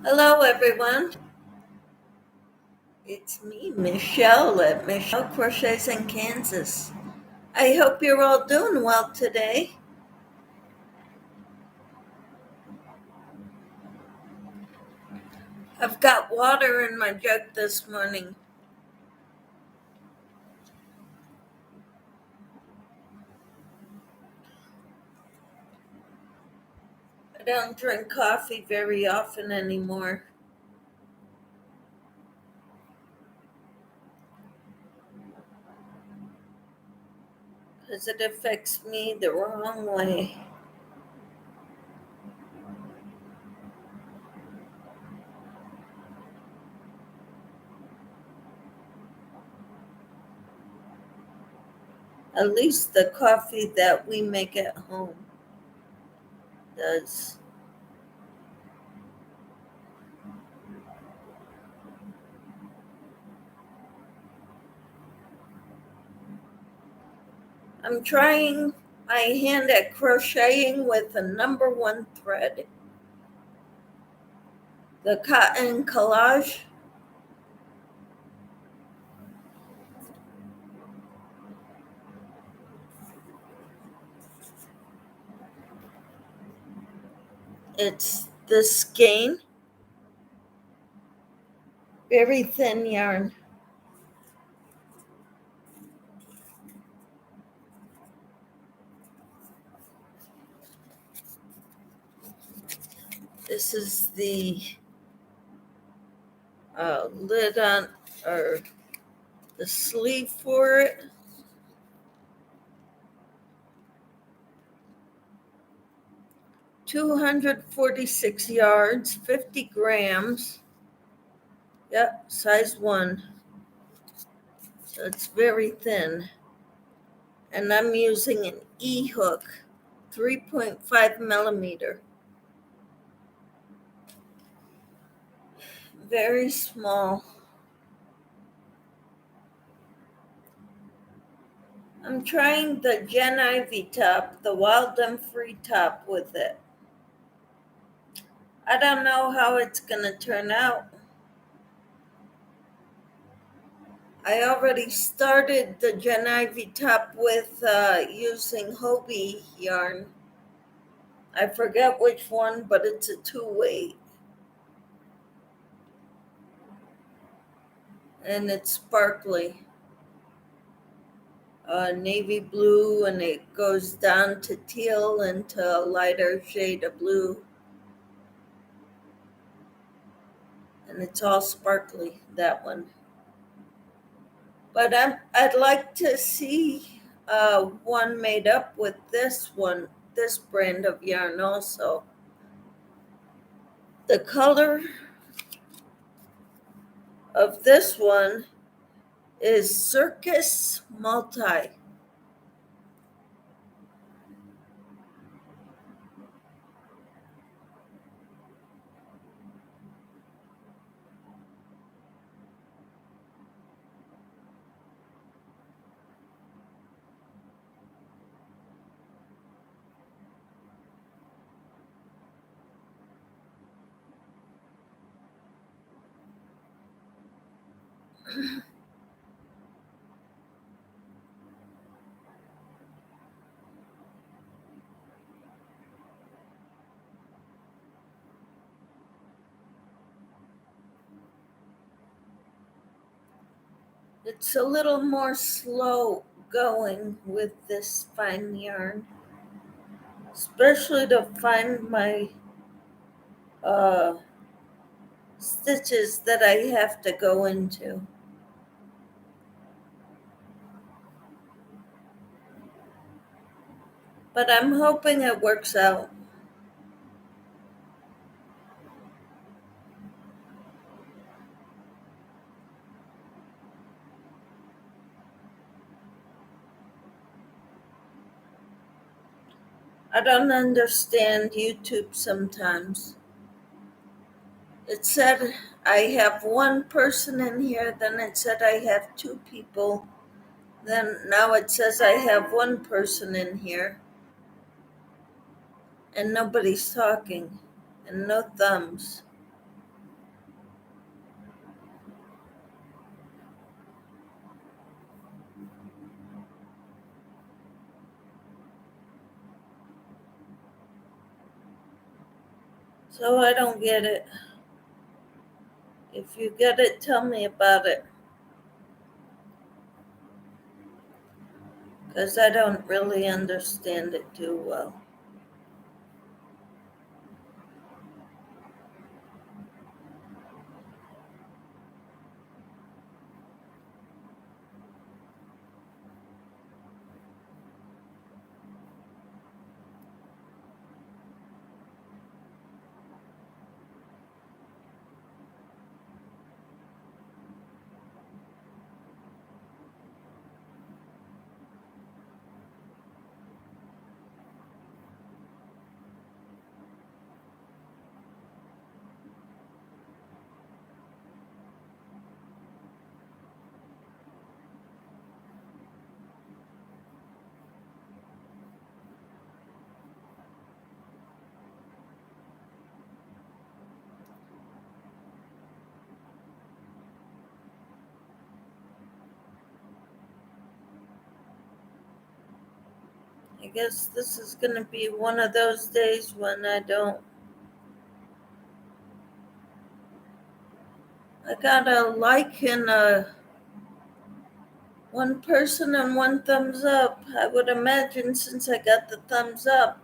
Hello, everyone. It's me, Michelle, at Michelle Crochets in Kansas. I hope you're all doing well today. I've got water in my jug this morning. I don't drink coffee very often anymore because it affects me the wrong way. At least the coffee that we make at home does. I'm trying my hand at crocheting with the number one thread, the cotton collage. It's the skein, very thin yarn. This is the lid on, or the sleeve for it. $246, 50 grams. Yep, size 1. So it's very thin. And I'm using an E hook, 3.5 millimeter. Very small. I'm trying the Gen Ivy top, the Wild and Free top with it. I don't know how it's going to turn out. I already started the Gen Ivy top with using Hobie yarn. I forget which one, but it's a 2-weight. And it's sparkly. Navy blue, and it goes down to teal into a lighter shade of blue. And it's all sparkly, that one. But I'd like to see one made up with this one, this brand of yarn also. The color of this one is Circus Multi. It's a little more slow going with this fine yarn, especially to find my stitches that I have to go into. But I'm hoping it works out. I don't understand YouTube sometimes. It said I have one person in here, then it said I have 2 people, then now it says I have 1 person in here, and nobody's talking, and no thumbs. So I don't get it. If you get it, tell me about it. Because I don't really understand it too well. I guess this is going to be one of those days when I got a like and one person and one thumbs up. I would imagine since I got the thumbs up,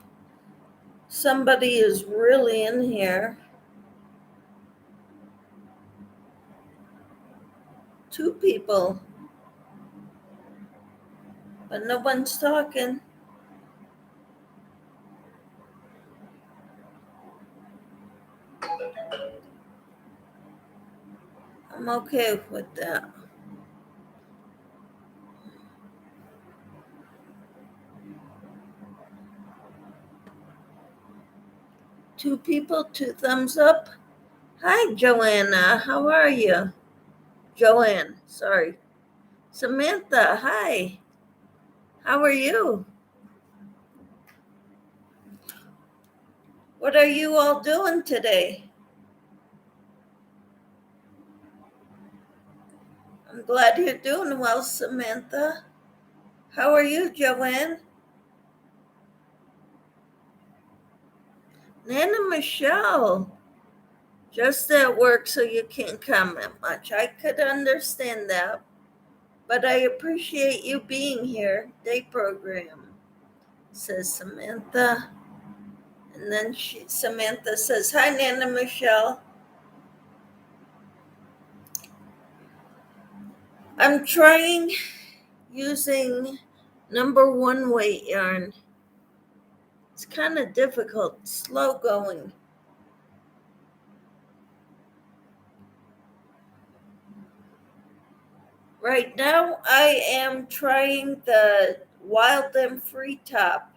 somebody is really in here. 2 people, but no one's talking. I'm okay with that. Two people, 2 thumbs up. Hi, Joanna. How are you? Joanne, sorry. Samantha, hi. How are you? What are you all doing today? I'm glad you're doing well, Samantha. How are you, Joanne? Nana Michelle. Just at work, so you can't comment much. I could understand that, but I appreciate you being here. Day program, says Samantha. And then Samantha says, hi, Nana Michelle. I'm trying using #1 weight yarn. It's kind of difficult, slow going. Right now, I am trying the Wild and Free Top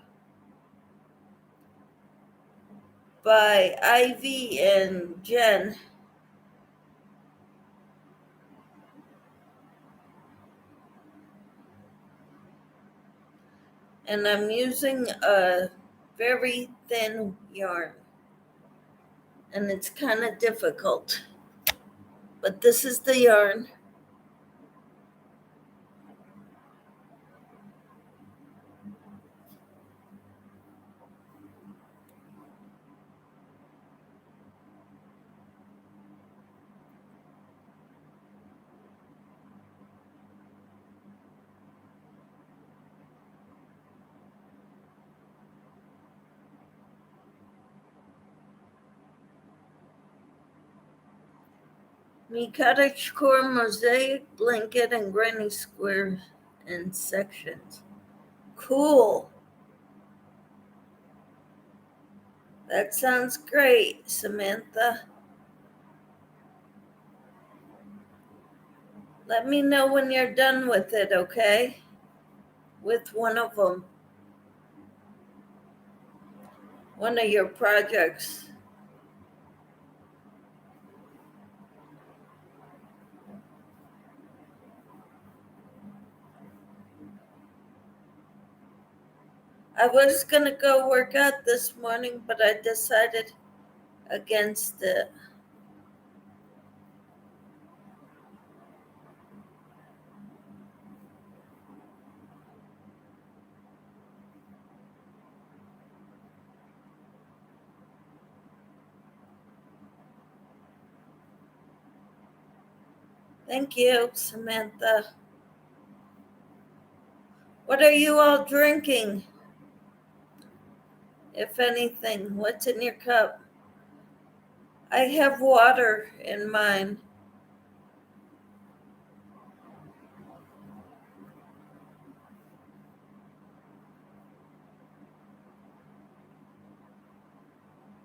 by Ivy and Jen. And I'm using a very thin yarn. And it's kind of difficult. But this is the yarn. Me cottage core mosaic blanket and granny square in sections. Cool. That sounds great, Samantha. Let me know when you're done with it, okay? With one of them. One of your projects. I was going to go work out this morning, but I decided against it. Thank you, Samantha. What are you all drinking? If anything, what's in your cup? I have water in mine.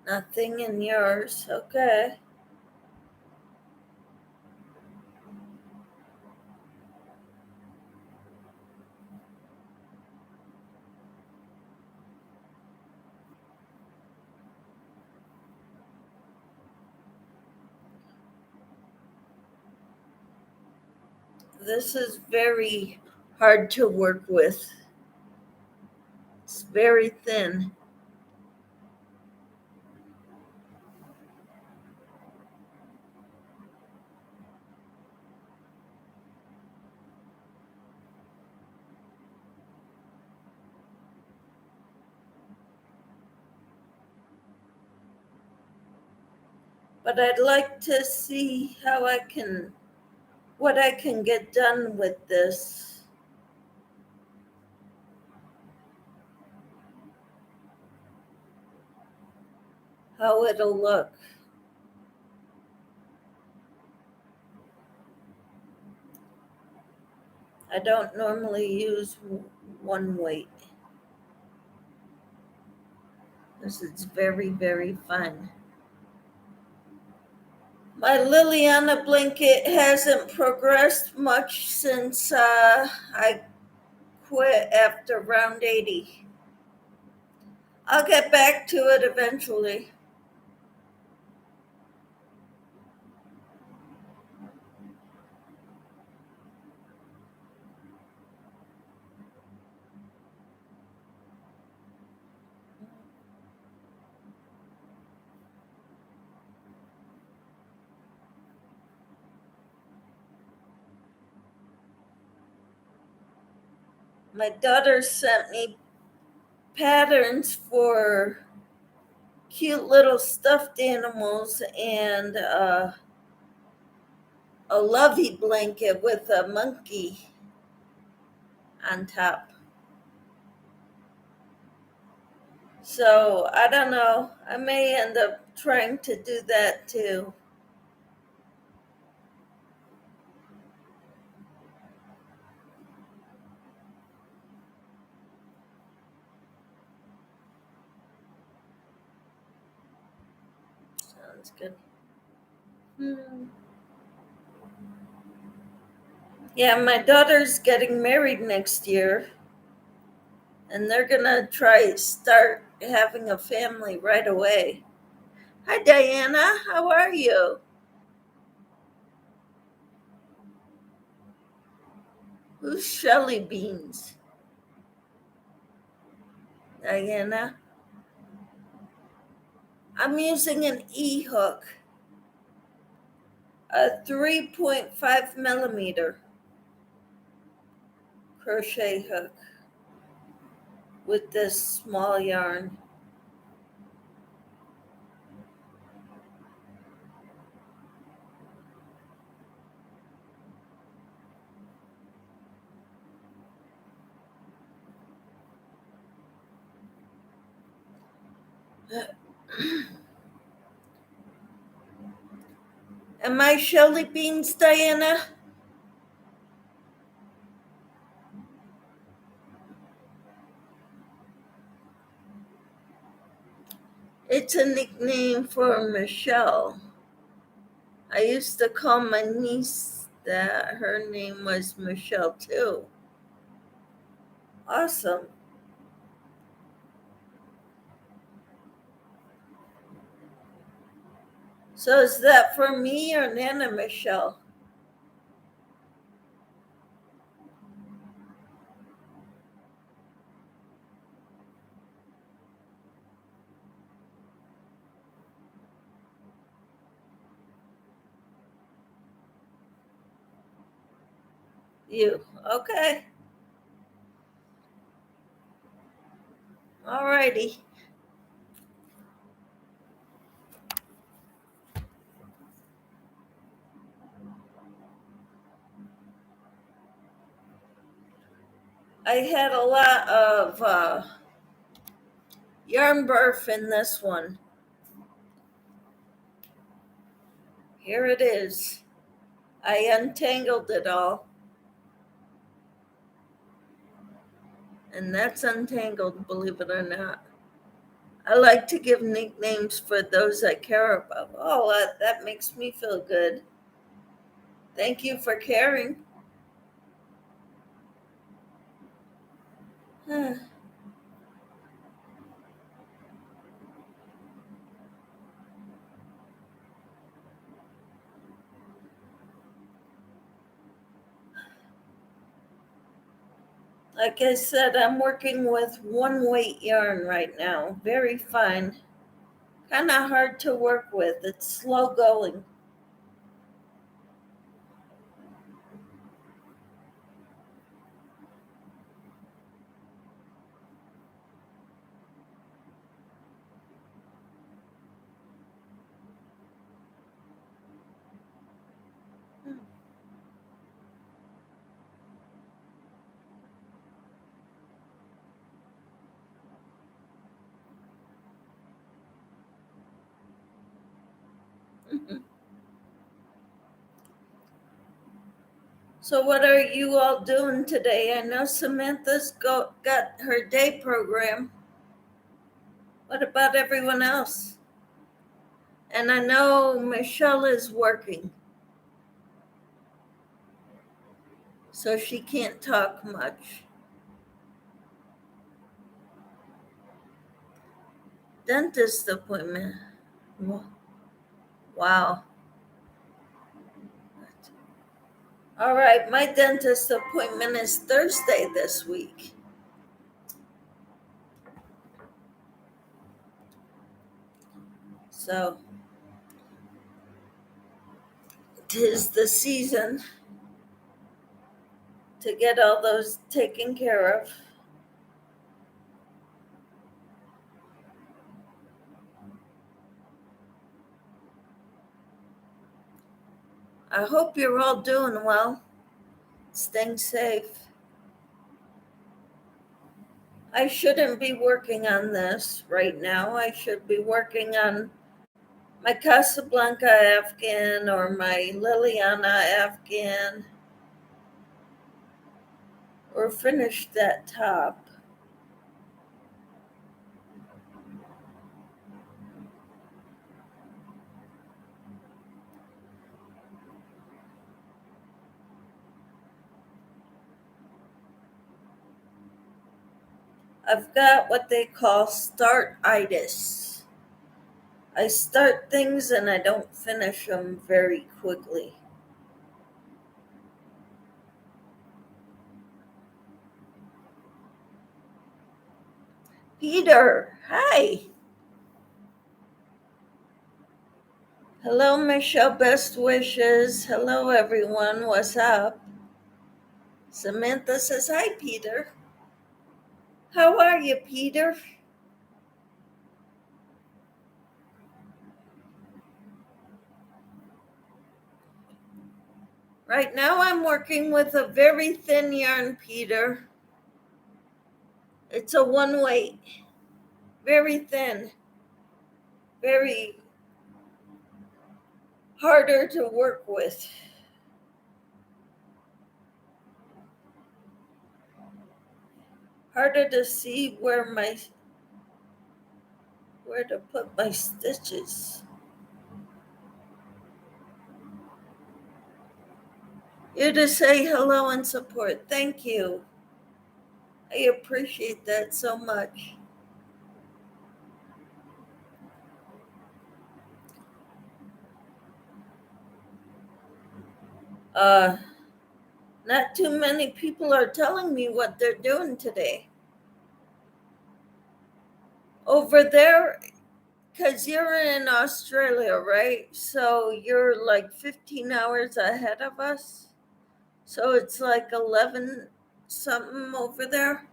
Nothing in yours. Okay. This is very hard to work with. It's very thin. But I'd like to see what I can get done with this. How it'll look. I don't normally use one weight. This is very, very fun. My Liliana blanket hasn't progressed much since I quit after round 80. I'll get back to it eventually. My daughter sent me patterns for cute little stuffed animals and a lovey blanket with a monkey on top. So I don't know. I may end up trying to do that too. Sounds good. Hmm. Yeah, my daughter's getting married next year, and they're gonna start having a family right away. Hi, Diana. How are you? Who's Shelly Beans? Diana. I'm using an E hook, a 3.5 millimeter crochet hook with this small yarn. Am I Shelly Beans, Diana? It's a nickname for Michelle. I used to call my niece that her name was Michelle too. Awesome. So is that for me or Nana Michelle? You. Okay. Alrighty. I had a lot of yarn burf in this one. Here it is. I untangled it all. And that's untangled, believe it or not. I like to give nicknames for those I care about. Oh, that makes me feel good. Thank you for caring. Like I said, I'm working with one weight yarn right now. Very fine. Kind of hard to work with. It's slow going. So, what are you all doing today? I know Samantha's got her day program. What about everyone else? And I know Michelle is working, so she can't talk much. Dentist appointment. Wow. All right, my dentist appointment is Thursday this week. So, 'tis the season to get all those taken care of. I hope you're all doing well, staying safe. I shouldn't be working on this right now. I should be working on my Casablanca Afghan or my Liliana Afghan, or finish that top. I've got what they call start-itis. I start things and I don't finish them very quickly. Peter, hi. Hello, Michelle. Best wishes. Hello, everyone. What's up? Samantha says, hi, Peter. How are you, Peter? Right now, I'm working with a very thin yarn, Peter. It's a one weight, very thin, very harder to work with. Harder to see where to put my stitches. You're to say hello and support. Thank you. I appreciate that so much. Uh, Not too many people are telling me what they're doing today. Over there, because you're in Australia, right? So you're like 15 hours ahead of us. So it's like 11 something over there?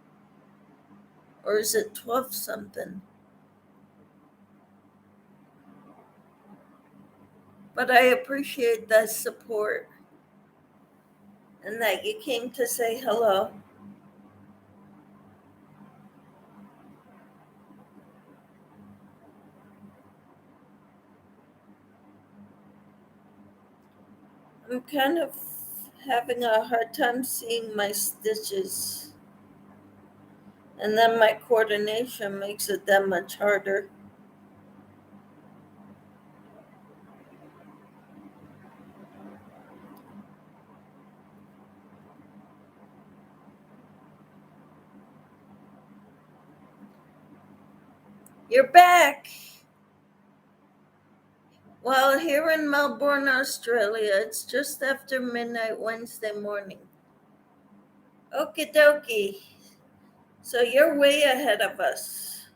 Or is it 12 something? But I appreciate that support and that you came to say hello. I'm kind of having a hard time seeing my stitches. And then my coordination makes it that much harder. You're back! Well, here in Melbourne, Australia, it's just after midnight Wednesday morning. Okie dokie. So you're way ahead of us.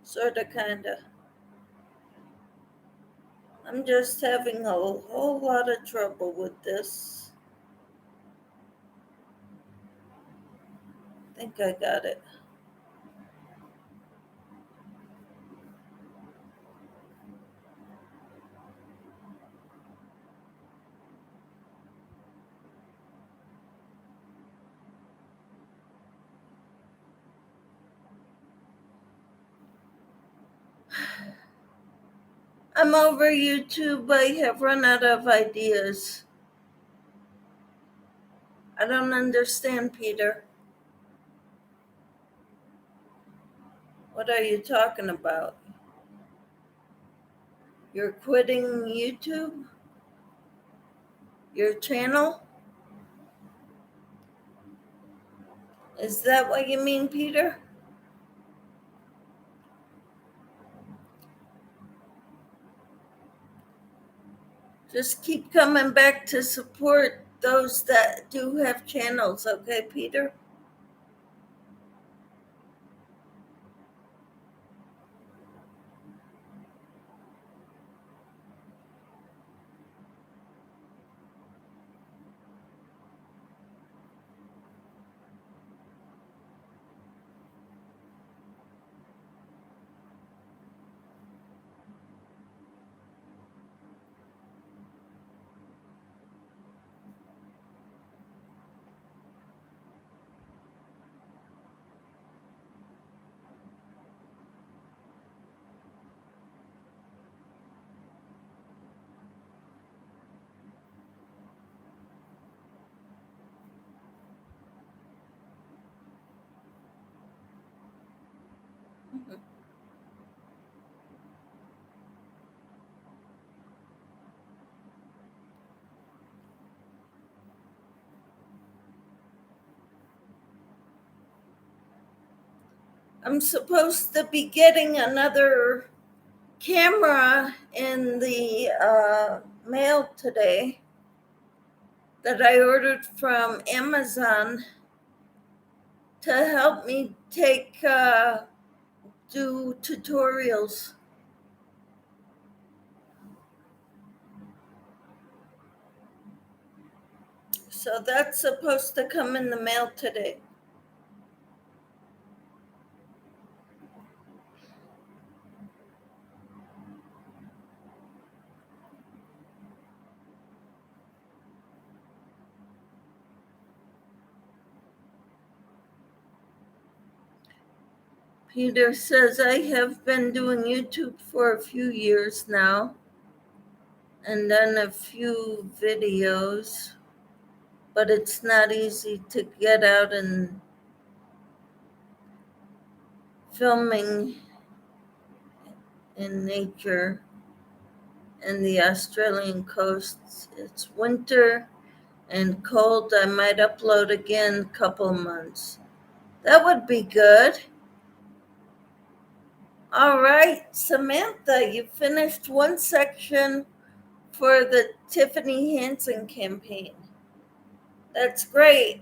Sorta, kinda. I'm just having a whole lot of trouble with this. I think I got it. I'm over YouTube. I have run out of ideas. I don't understand, Peter. What are you talking about? You're quitting YouTube? Your channel? Is that what you mean, Peter? Just keep coming back to support those that do have channels, okay, Peter? I'm supposed to be getting another camera in the mail today that I ordered from Amazon to help me do tutorials. So that's supposed to come in the mail today. Peter says, I have been doing YouTube for a few years now and done a few videos, but it's not easy to get out and filming in nature in the Australian coasts. It's winter and cold. I might upload again couple months. That would be good. All right, Samantha, you finished one section for the Tiffany Hansen campaign. That's great.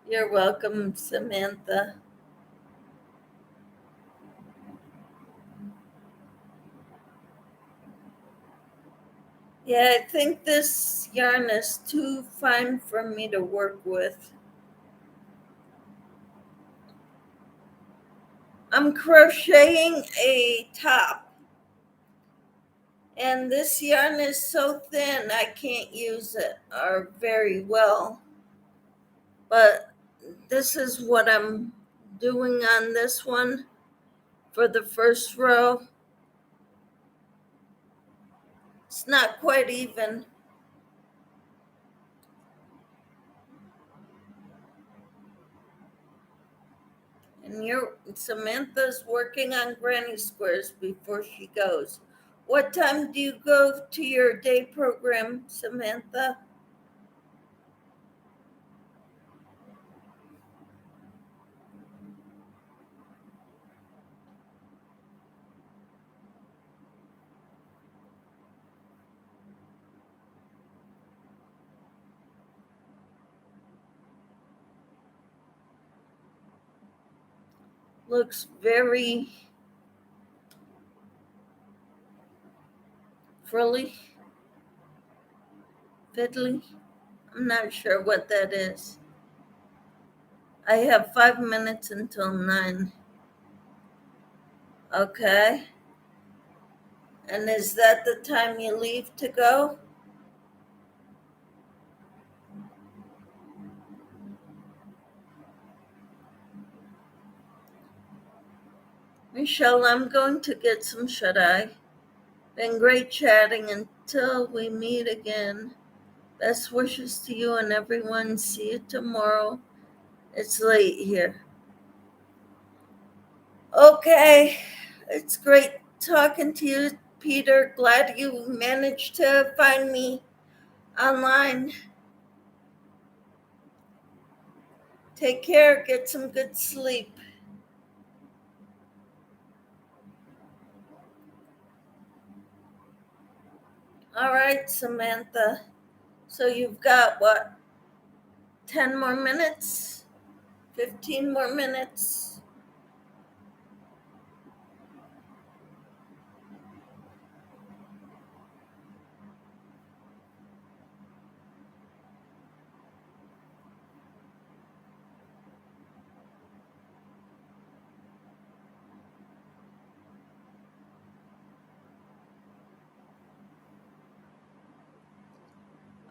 You're welcome, Samantha. Yeah, I think this yarn is too fine for me to work with. I'm crocheting a top, and this yarn is so thin I can't use it or very well, but this is what I'm doing on this one for the first row. It's not quite even. And Samantha's working on granny squares before she goes. What time do you go to your day program, Samantha? Looks very frilly, fiddly. I'm not sure what that is. I have 5 minutes until 9. Okay. And is that the time you leave to go? Michelle, I'm going to get some shut-eye. Been great chatting until we meet again. Best wishes to you and everyone. See you tomorrow. It's late here. Okay. It's great talking to you, Peter. Glad you managed to find me online. Take care. Get some good sleep. All right, Samantha. So you've got what? 10 more minutes? 15 more minutes?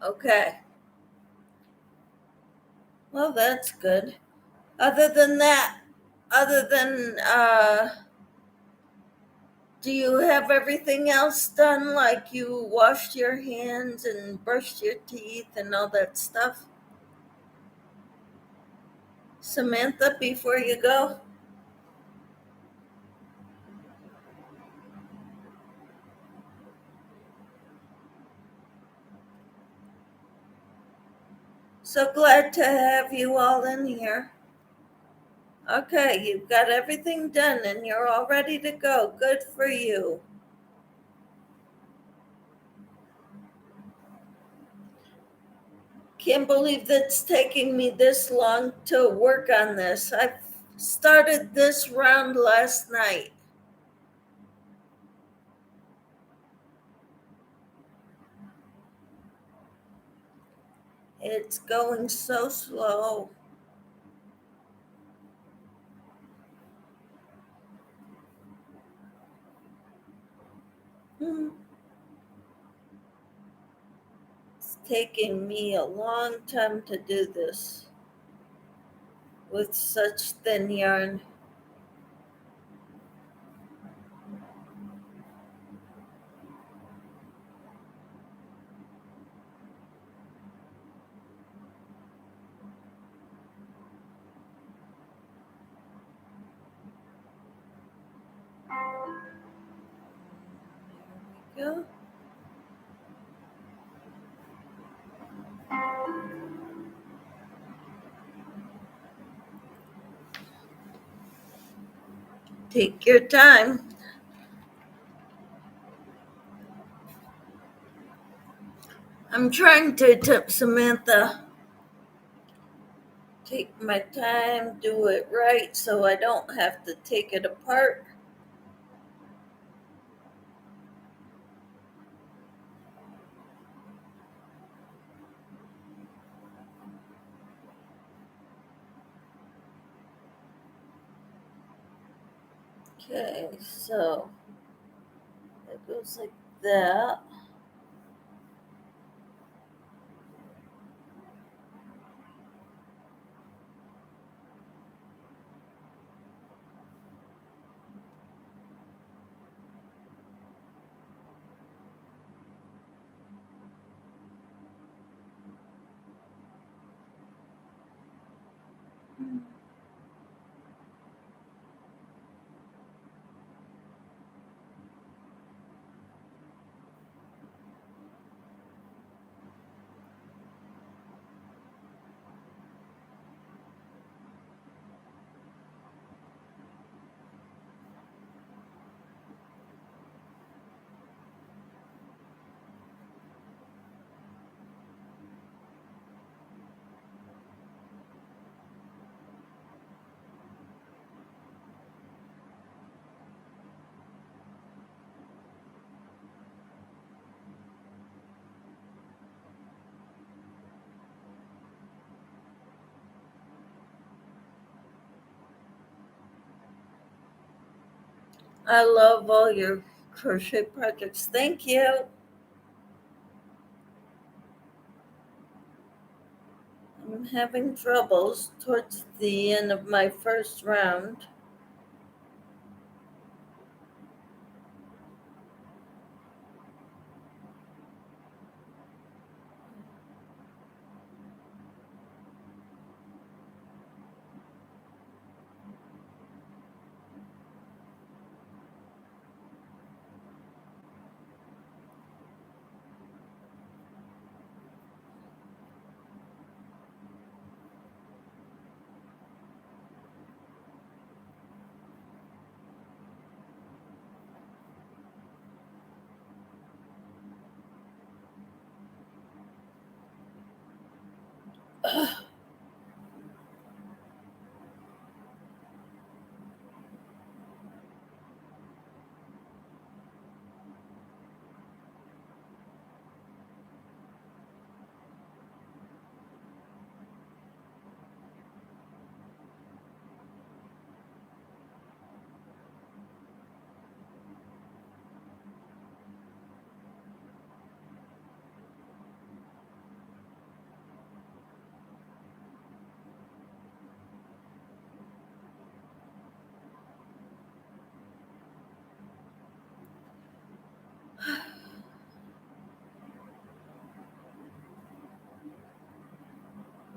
Okay. Well, that's good. Other than that, other than, do you have everything else done? Like you washed your hands and brushed your teeth and all that stuff? Samantha, before you go? So glad to have you all in here. Okay, you've got everything done and you're all ready to go. Good for you. Can't believe that's taking me this long to work on this. I started this round last night. It's going so slow. Hmm. It's taking me a long time to do this with such thin yarn. There we go. Take your time. I'm trying to tip Samantha. Take my time, do it right so I don't have to take it apart. Okay, so it goes like that. I love all your crochet projects. Thank you. I'm having troubles towards the end of my first round.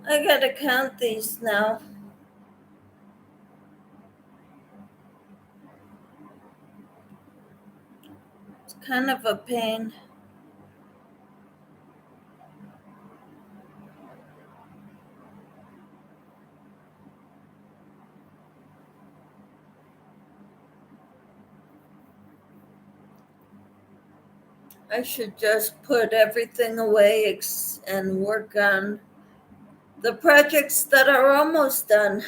I gotta count these now. It's kind of a pain. I should just put everything away and work on the projects that are almost done,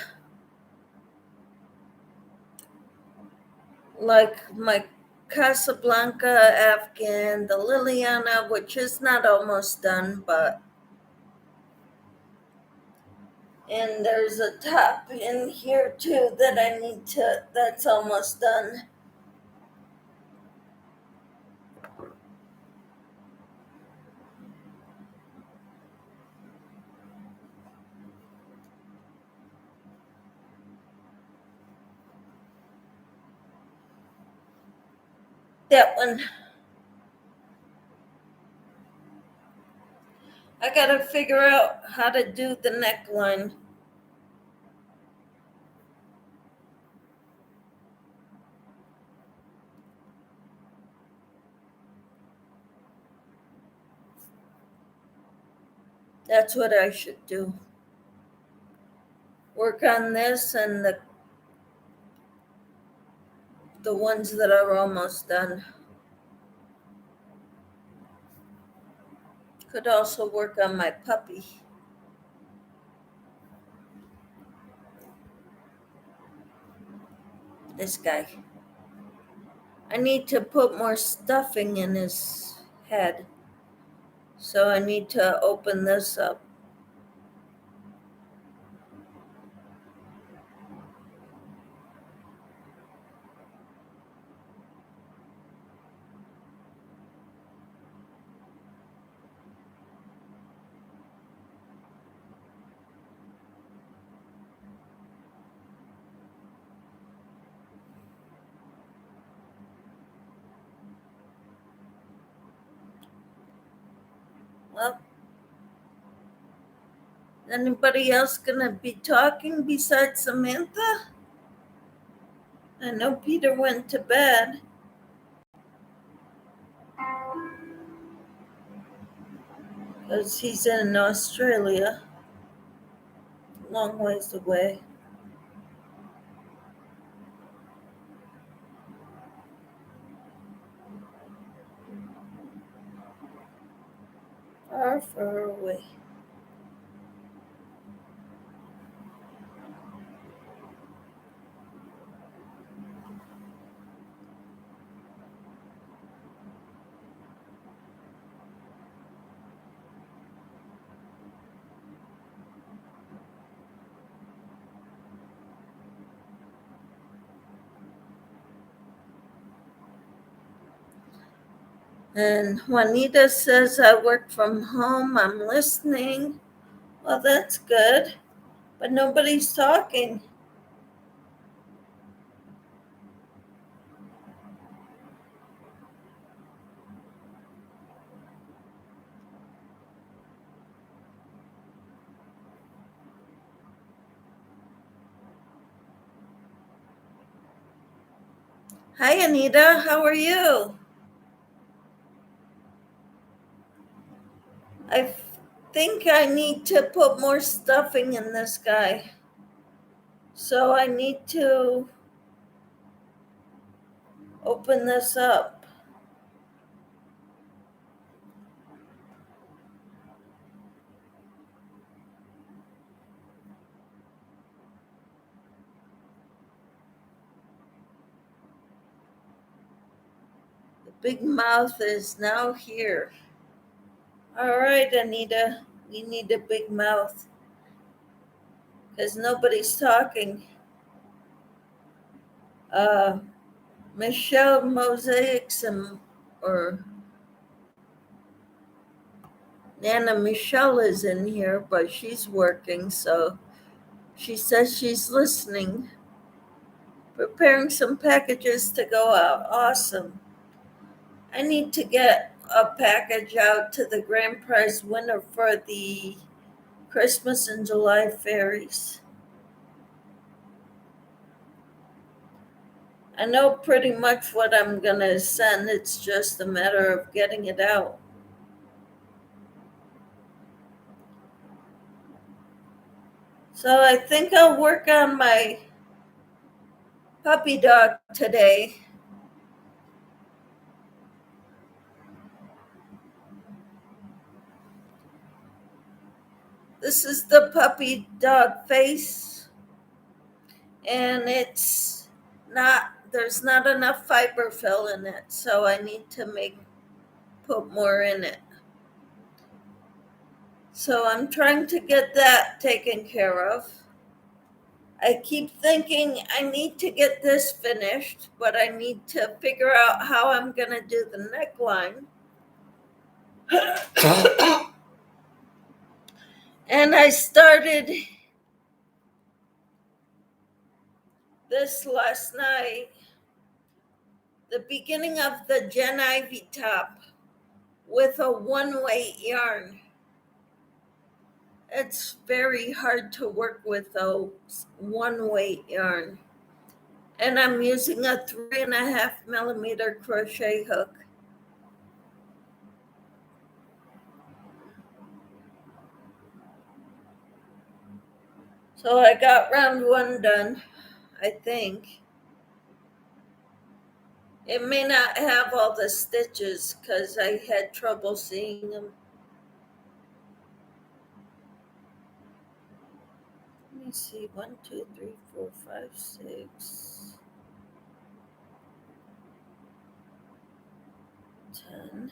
like my Casablanca Afghan, the Liliana, which is not almost done, but and there's a top in here too that that's almost done. That one, I gotta figure out how to do the neckline. That's what I should do. Work on this and the ones that are almost done. Could also work on my puppy, this guy. I need to put more stuffing in his head, so I need to open this up. Anybody else gonna be talking besides Samantha? I know Peter went to bed. Because he's in Australia, long ways away. Far, far away. And Juanita says, I work from home, I'm listening. Well, that's good, but nobody's talking. Hi, Anita, how are you? I think I need to put more stuffing in this guy. So I need to open this up. The big mouth is now here. All right, Anita, we need a big mouth because nobody's talking. Michelle Mosaics or Nana Michelle is in here, but she's working, so she says she's listening. Preparing some packages to go out. Awesome. I need to get a package out to the grand prize winner for the Christmas and July fairies. I know pretty much what I'm going to send. It's just a matter of getting it out. So I think I'll work on my puppy dog today. This is the puppy dog face, and there's not enough fiber fill in it, so I need to put more in it. So I'm trying to get that taken care of. I keep thinking I need to get this finished, but I need to figure out how I'm going to do the neckline. And I started this last night, the beginning of the Gen Ivy top with a one-weight yarn. It's very hard to work with a one-weight yarn. And I'm using a 3.5 millimeter crochet hook. So I got round one done, I think. It may not have all the stitches because I had trouble seeing them. Let me see, 1, 2, 3, 4, 5, 6, 10,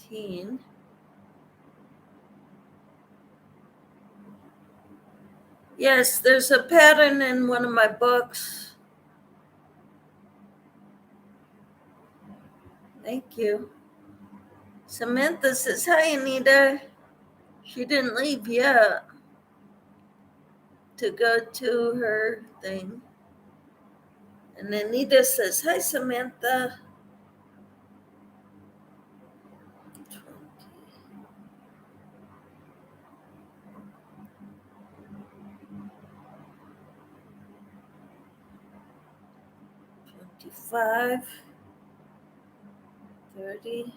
15. Yes, there's a pattern in one of my books. Thank you. Samantha says, hi, Anita. She didn't leave yet to go to her thing. And Anita says, hi, Samantha. 25, 30,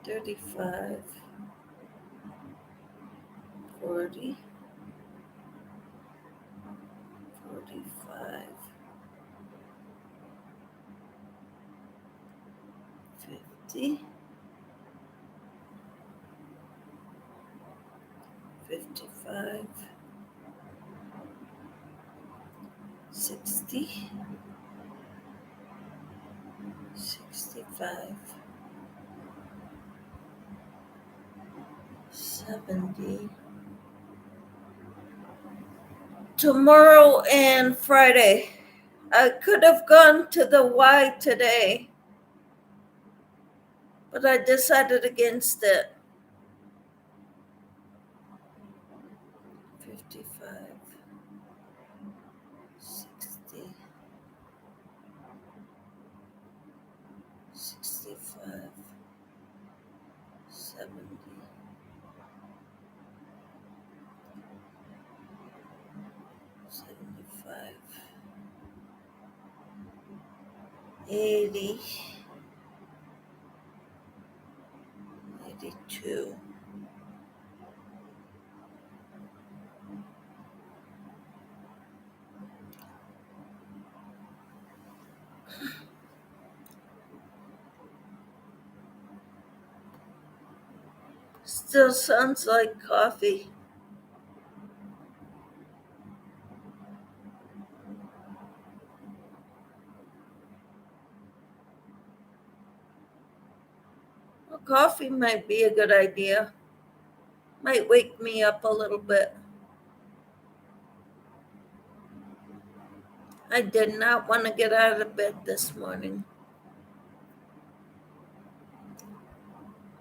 35, 40, 45, 50, 55, 60, 65, 70. Tomorrow and Friday. I could have gone to the Y today, but I decided against it. 55, 60, 65, 70, 75, 80, 82. Still sounds like coffee. Well, coffee might be a good idea. Might wake me up a little bit. I did not want to get out of bed this morning.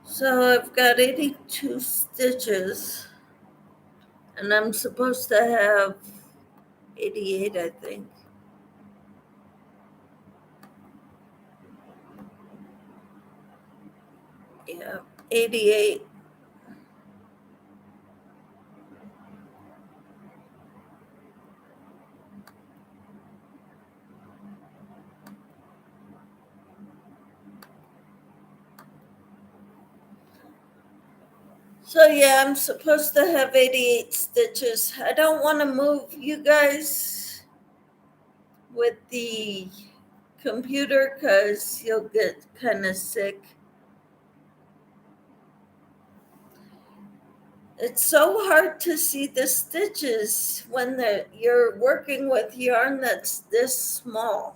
So I've got 82 stitches, and I'm supposed to have 88, I think. Yeah, 88. So yeah, I'm supposed to have 88 stitches. I don't want to move you guys with the computer because you'll get kind of sick. It's so hard to see the stitches when you're working with yarn that's this small.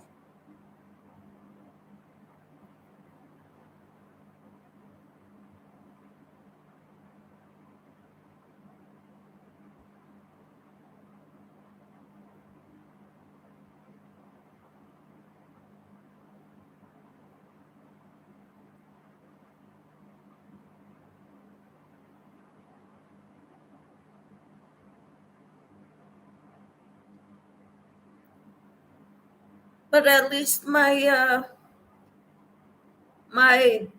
But at least my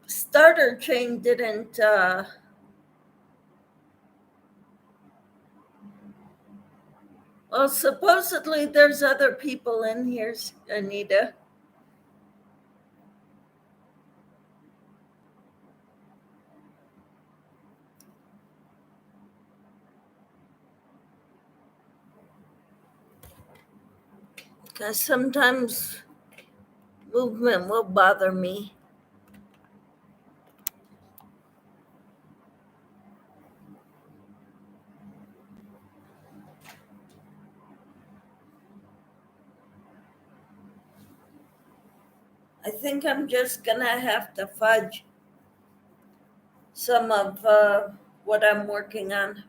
starter chain didn't well, supposedly there's other people in here, Anita. Because sometimes movement will bother me. I think I'm just gonna have to fudge some of what I'm working on.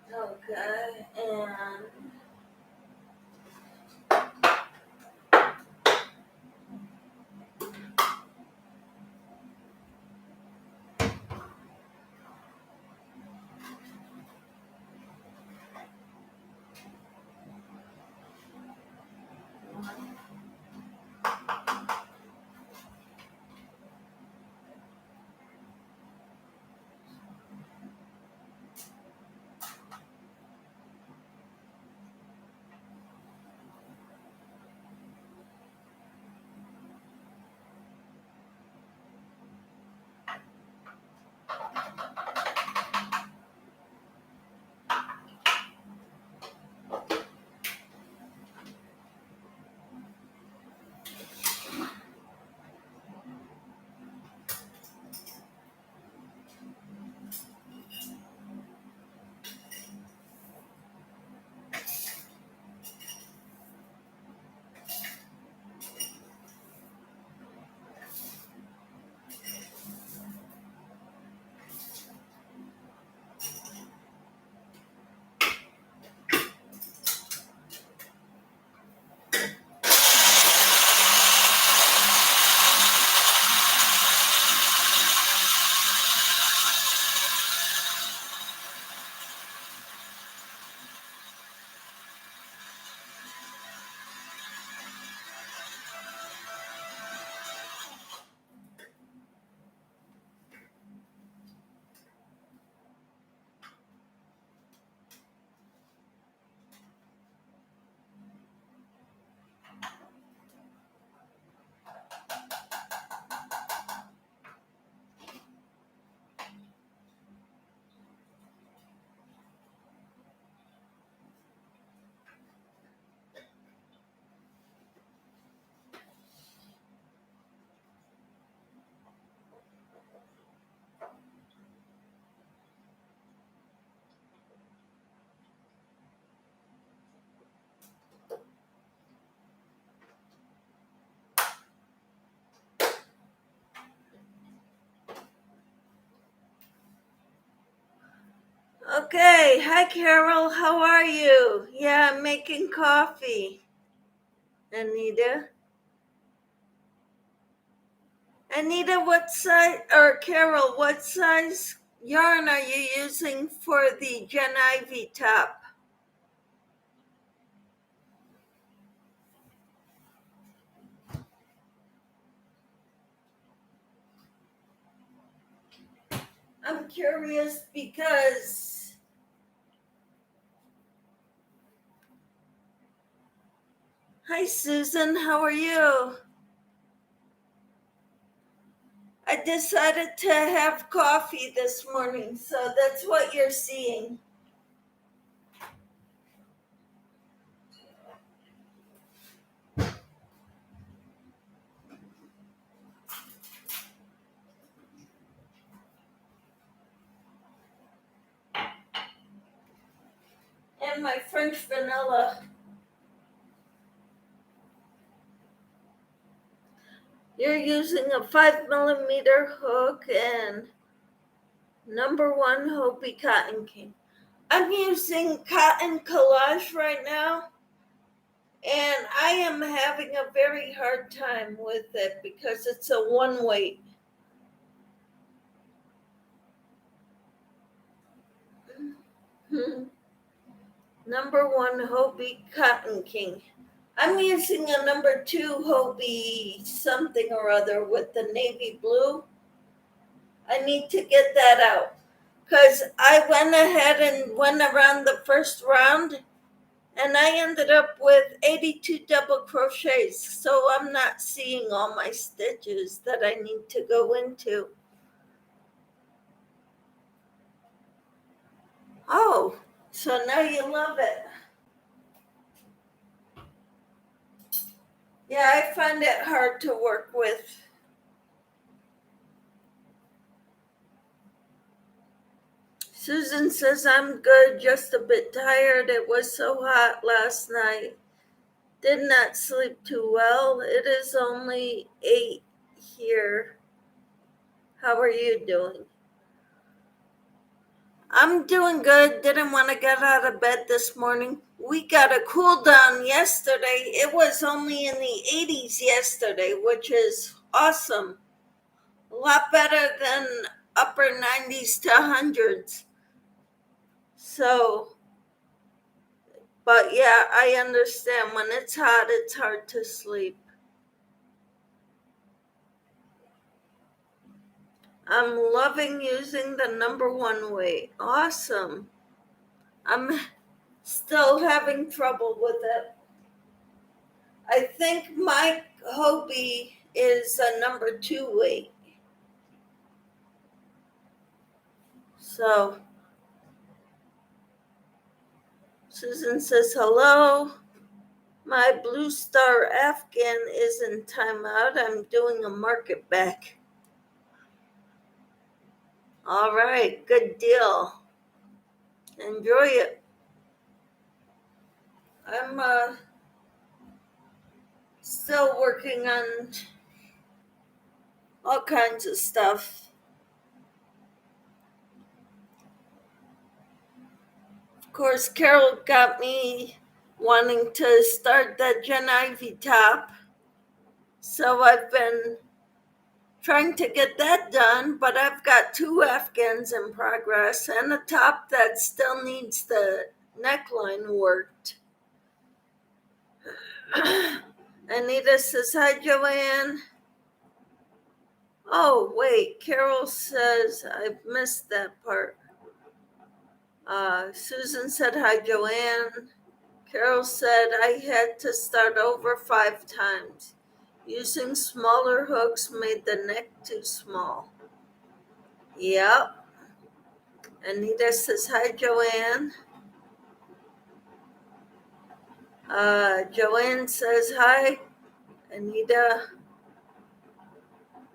Okay, and okay. Hi, Carol. How are you? Yeah, I'm making coffee. Anita? Anita, what size, or Carol, what size yarn are you using for the Gen Ivy top? I'm curious because, hi, Susan, how are you? I decided to have coffee this morning, so that's what you're seeing. And my French vanilla. You're using a 5mm hook and #1 Hopi Cotton King. I'm using Cotton Collage right now, and I am having a very hard time with it because it's a one weight. #1 Hopi Cotton King. I'm using a #2 Hopi something or other with the navy blue. I need to get that out because I went ahead and went around the first round And I ended up with 82 double crochets, so I'm not seeing all my stitches that I need to go into. Oh, so now you love it. Yeah, I find it hard to work with. Susan says I'm good, just a bit tired. It was so hot last night. Did not sleep too well. It is only 8 here. How are you doing? I'm doing good. Didn't want to get out of bed this morning. We got a cool down yesterday. It was only in the 80s yesterday, which is awesome. A lot better than upper 90s to hundreds. So, but yeah, I understand when it's hot, it's hard to sleep. I'm loving using the number one way. Awesome. I'm still having trouble with it. I think my hobby is a number 2 weight. So Susan says, hello. My Blue Star Afghan is in timeout. I'm doing a market back. All right, good deal. Enjoy it. I'm still working on all kinds of stuff. Of course, Carol got me wanting to start that Gen Ivy top. So I've been trying to get that done, but I've got 2 Afghans in progress and a top that still needs the neckline worked. Anita says, hi, Joanne. Oh, wait, Carol says, I've missed that part. Susan said, hi, Joanne. Carol said, I had to start over 5 times. Using smaller hooks made the neck too small. Yep. Anita says, hi, Joanne. Joanne says, hi, Anita.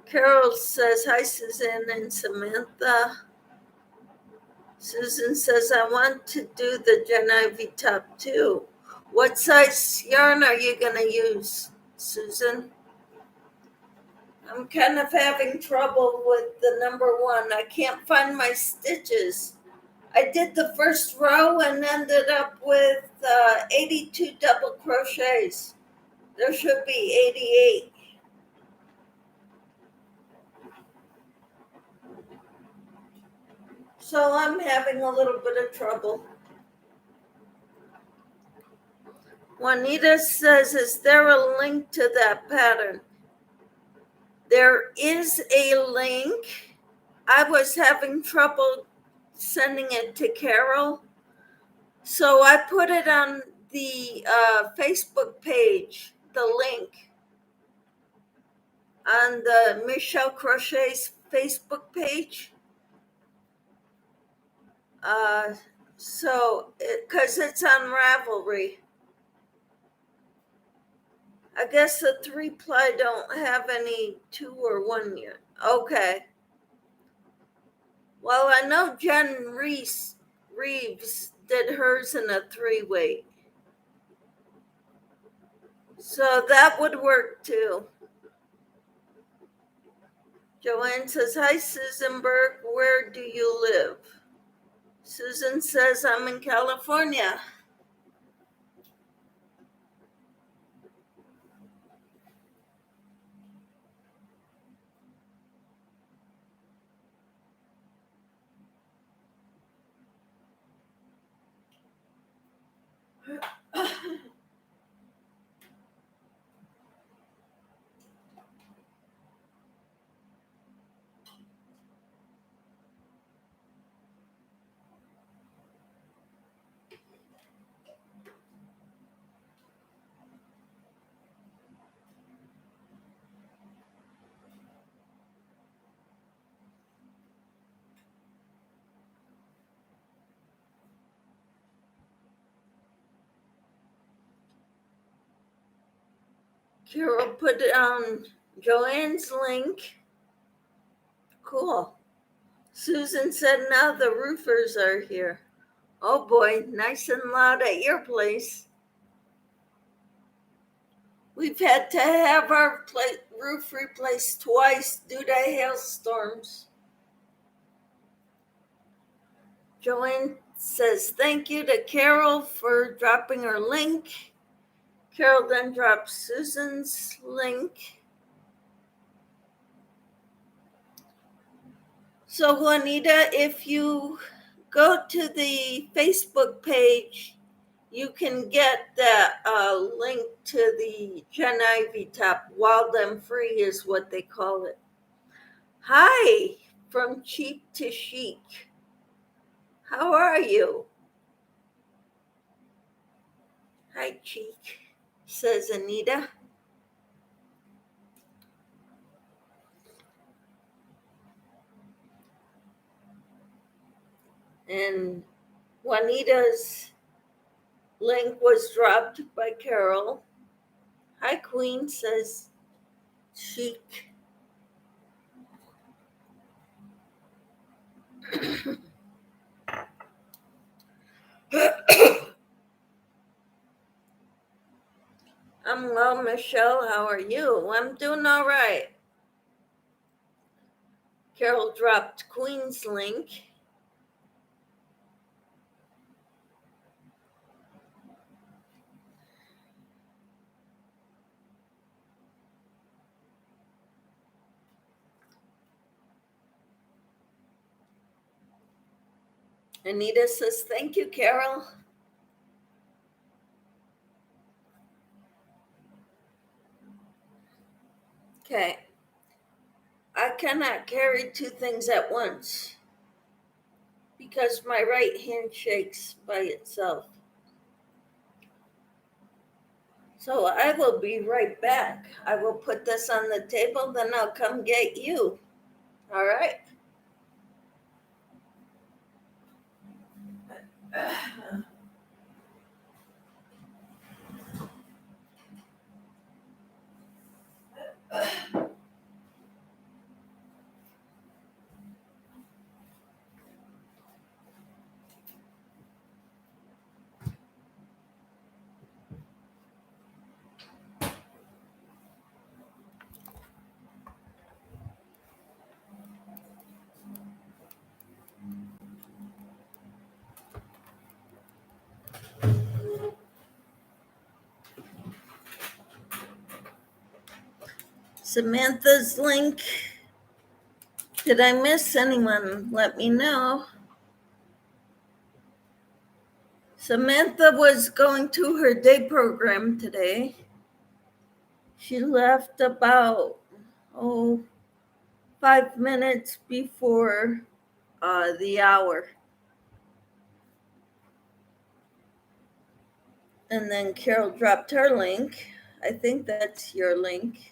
Carol says, hi, Susan and Samantha. Susan says, I want to do the Gen Ivy top too. What size yarn are you going to use, Susan? I'm kind of having trouble with the number 1. I can't find my stitches. I did the first row and ended up with 82 double crochets. There should be 88. So I'm having a little bit of trouble. Juanita says, is there a link to that pattern? There is a link. I was having trouble sending it to Carol. So I put it on the Facebook page, the link on the Michelle Crochet's Facebook page. Because it's on Ravelry. I guess the 3-ply don't have any 2 or 1 yet. Okay. Well, I know Jen Reeves did hers in a 3-weight. So that would work too. Joanne says, hi, Susan Berg. Where do you live? Susan says, I'm in California. Carol put it on Joanne's link. Cool. Susan said now the roofers are here. Oh boy, nice and loud at your place. We've had to have our roof replaced twice due to hailstorms. Joanne says thank you to Carol for dropping her link. Carol then drops Susan's link. So Juanita, if you go to the Facebook page, you can get that link to the Jen Ivy top. Wild and Free is what they call it. Hi, from cheap to chic. How are you? Hi, Cheek, says Anita. And Juanita's link was dropped by Carol. Hi, Queen, says Chic. I'm well, Michelle. How are you? I'm doing all right. Carol dropped Queen's link. Anita says, thank you, Carol. Okay. I cannot carry two things at once because my right hand shakes by itself. So I will be right back. I will put this on the table, then I'll come get you. All right? Samantha's link. Did I miss anyone? Let me know. Samantha was going to her day program today. She left about 5 minutes before the hour. And then Carol dropped her link. I think that's your link.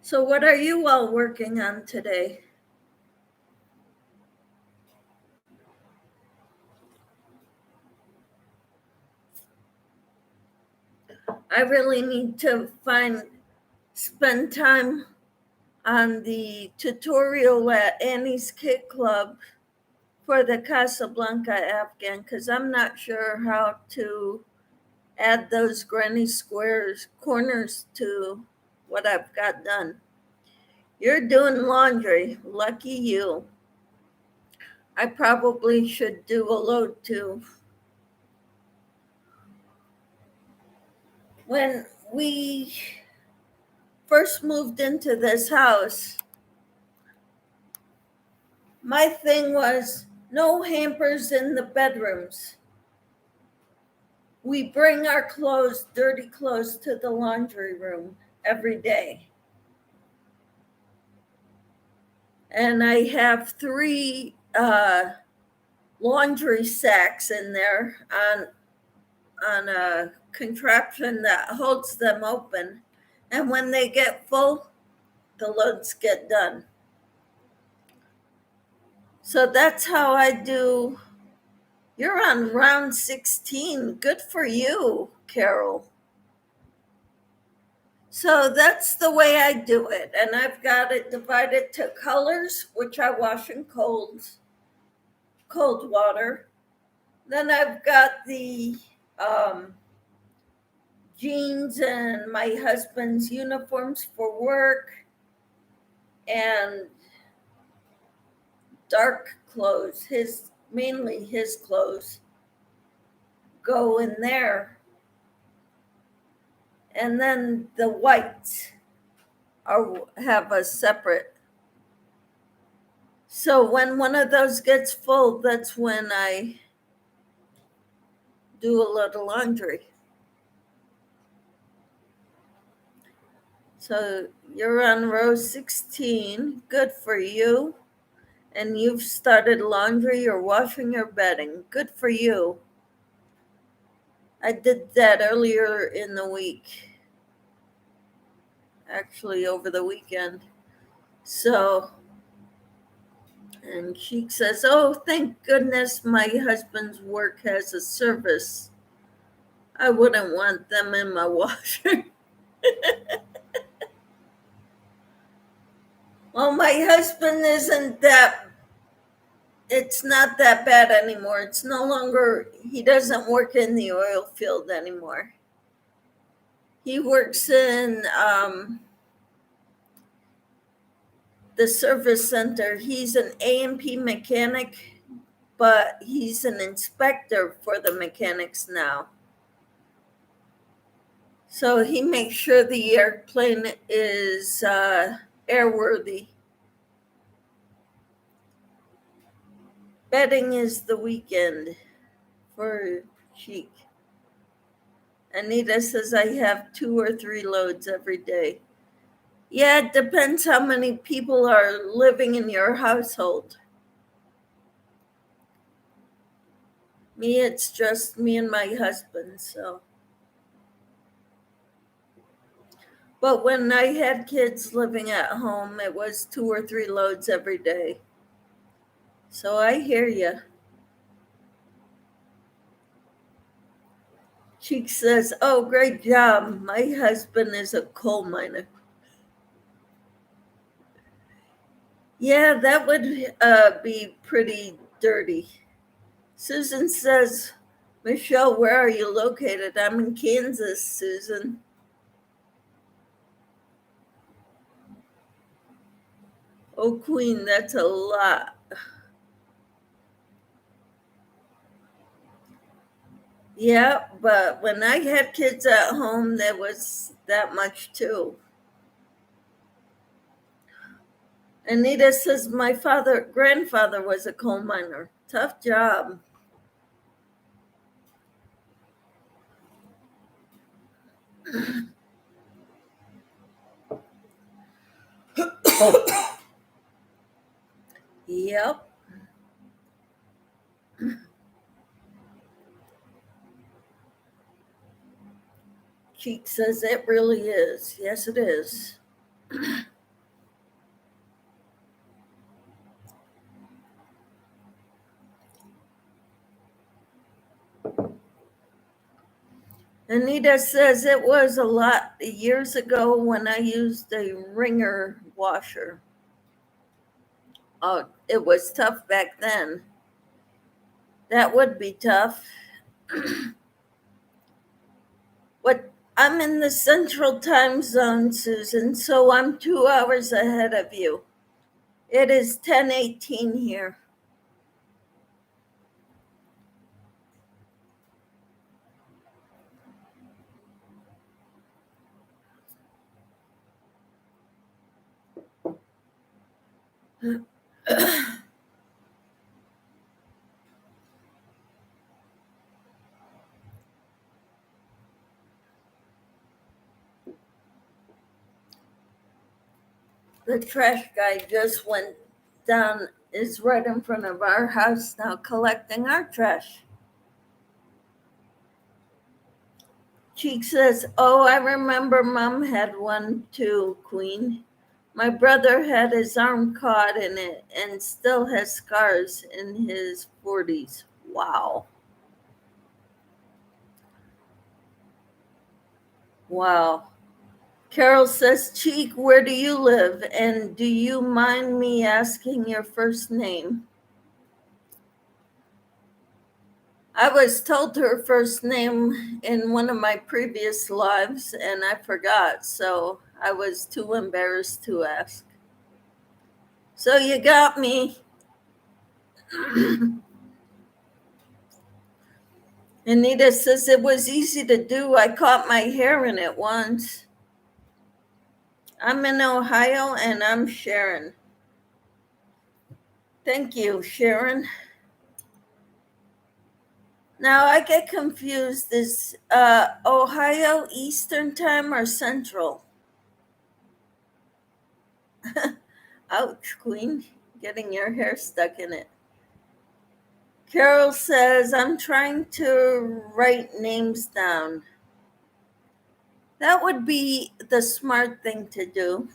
So what are you all working on today? I really need to spend time on the tutorial at Annie's Kit Club for the Casablanca Afghan because I'm not sure how to add those granny squares corners to what I've got done. You're doing laundry. Lucky you. I probably should do a load too. When we first moved into this house, my thing was no hampers in the bedrooms. We bring our clothes, dirty clothes, to the laundry room every day. And I have 3 laundry sacks in there on a contraption that holds them open. And when they get full, the loads get done. So that's how I do. You're on round 16. Good for you, Carol. So that's the way I do it. And I've got it divided to colors, which I wash in cold water. Then I've got the jeans and my husband's uniforms for work, and dark clothes, mainly his clothes, go in there. And then the whites have a separate. So when one of those gets full, that's when I do a little laundry. So you're on row 16. Good for you. And you've started laundry or washing or bedding. Good for you. I did that earlier in the week, actually over the weekend. So, and she says, oh, thank goodness my husband's work has a service. I wouldn't want them in my washer. Well, my husband it's not that bad anymore. It's no longer, he doesn't work in the oil field anymore. He works in the service center. He's an A&P mechanic, but he's an inspector for the mechanics now. So he makes sure the airplane is airworthy. Bedding is the weekend for Chic. Anita says I have 2 or 3 loads every day. Yeah, it depends how many people are living in your household. Me, it's just me and my husband, so. But when I had kids living at home, it was 2 or 3 loads every day. So I hear you. Cheek says, oh, great job. My husband is a coal miner. Yeah, that would be pretty dirty. Susan says, Michelle, where are you located? I'm in Kansas, Susan. Oh, Queen, that's a lot. Yeah, but when I had kids at home, there was that much too. Anita says, my grandfather was a coal miner. Tough job. Yep. Cheek says it really is. Yes, it is. Anita says it was a lot years ago when I used a wringer washer. Oh, it was tough back then. That would be tough. I'm in the central time zone, Susan, so I'm 2 hours ahead of you. It is 10:18 here. The trash guy just went down, is right in front of our house now collecting our trash. Cheek says, oh, I remember Mom had one too, Queen. My brother had his arm caught in it and still has scars in his 40s. Wow. Wow. Carol says, Cheek, where do you live? And do you mind me asking your first name? I was told her first name in one of my previous lives and I forgot, so I was too embarrassed to ask. So you got me. Anita says, it was easy to do. I caught my hair in it once. I'm in Ohio and I'm Sharon. Thank you, Sharon. Now I get confused. Is Ohio Eastern Time or Central? Ouch, Queen. Getting your hair stuck in it. Carol says, I'm trying to write names down. That would be the smart thing to do.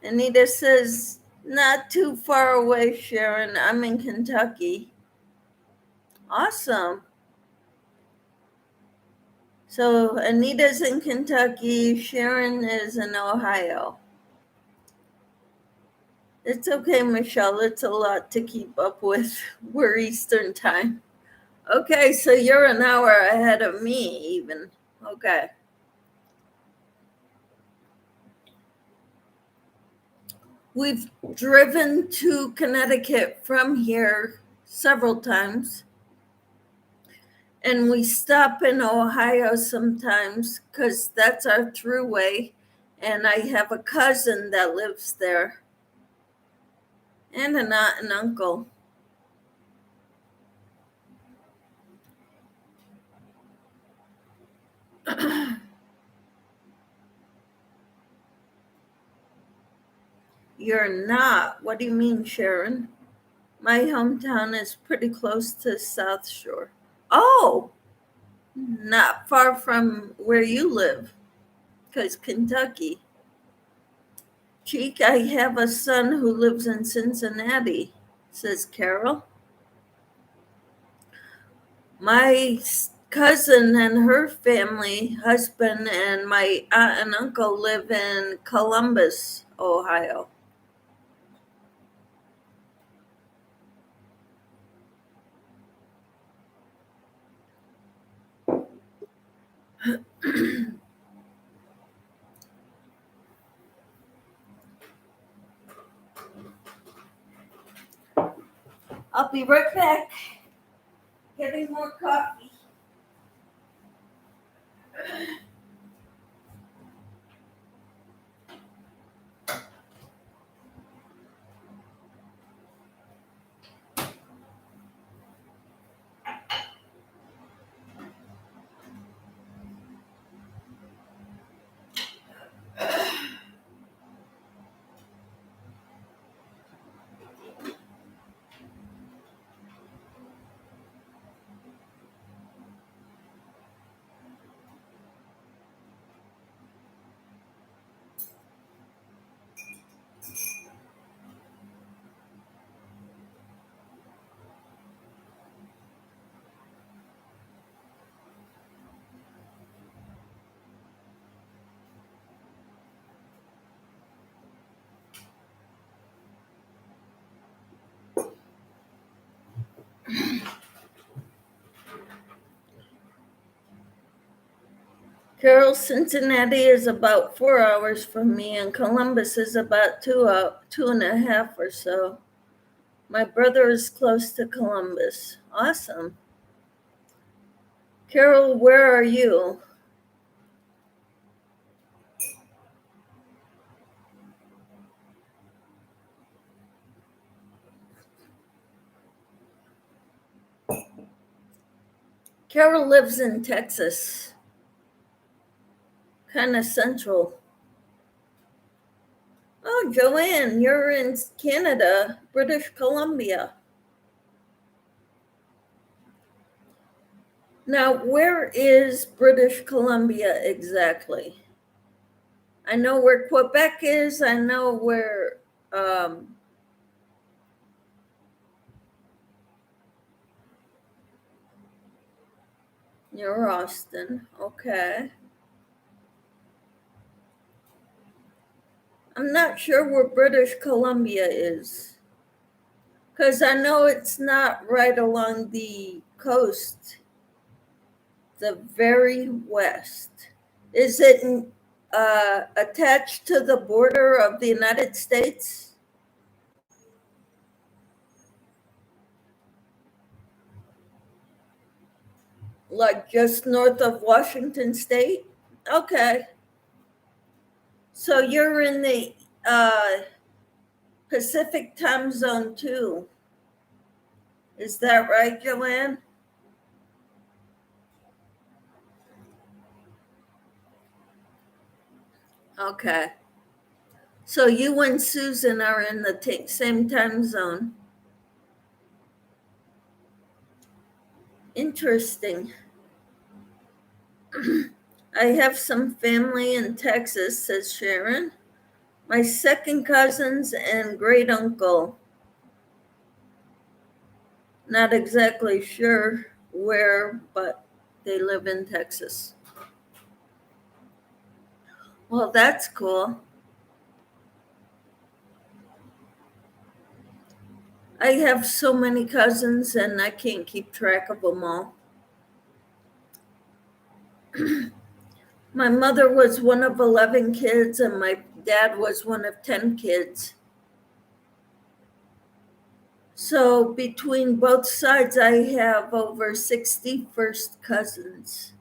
Anita says, not too far away, Sharon. I'm in Kentucky. Awesome. So Anita's in Kentucky. Sharon is in Ohio. It's okay, Michelle. It's a lot to keep up with. We're Eastern Time. Okay, so you're an hour ahead of me, even. Okay. We've driven to Connecticut from here several times. And we stop in Ohio sometimes because that's our throughway. And I have a cousin that lives there and an aunt and uncle. You're not. What do you mean, Sharon? My hometown is pretty close to South Shore. Oh, not far from where you live, because Kentucky. Cheek, I have a son who lives in Cincinnati, says Carol. My cousin and her family, husband, and my aunt and uncle live in Columbus, Ohio. I'll be right back. Getting more coffee. Carol, Cincinnati is about 4 hours from me, and Columbus is about 2.5 or so. My brother is close to Columbus. Awesome. Carol, where are you? Carol lives in Texas, kind of central. Oh, Joanne, you're in Canada, British Columbia. Now, where is British Columbia exactly? I know where Quebec is. I know where near Austin. Okay. I'm not sure where British Columbia is, because I know it's not right along the coast, the very west. Is it attached to the border of the United States? Like just north of Washington State? Okay. So you're in the Pacific time zone too. Is that right, Joanne? Okay. So you and Susan are in the same time zone. Interesting. I have some family in Texas, says Sharon. My second cousins and great uncle. Not exactly sure where, but they live in Texas. Well, that's cool. I have so many cousins and I can't keep track of them all. My mother was one of 11 kids and my dad was one of 10 kids. So between both sides, I have over 60 first cousins.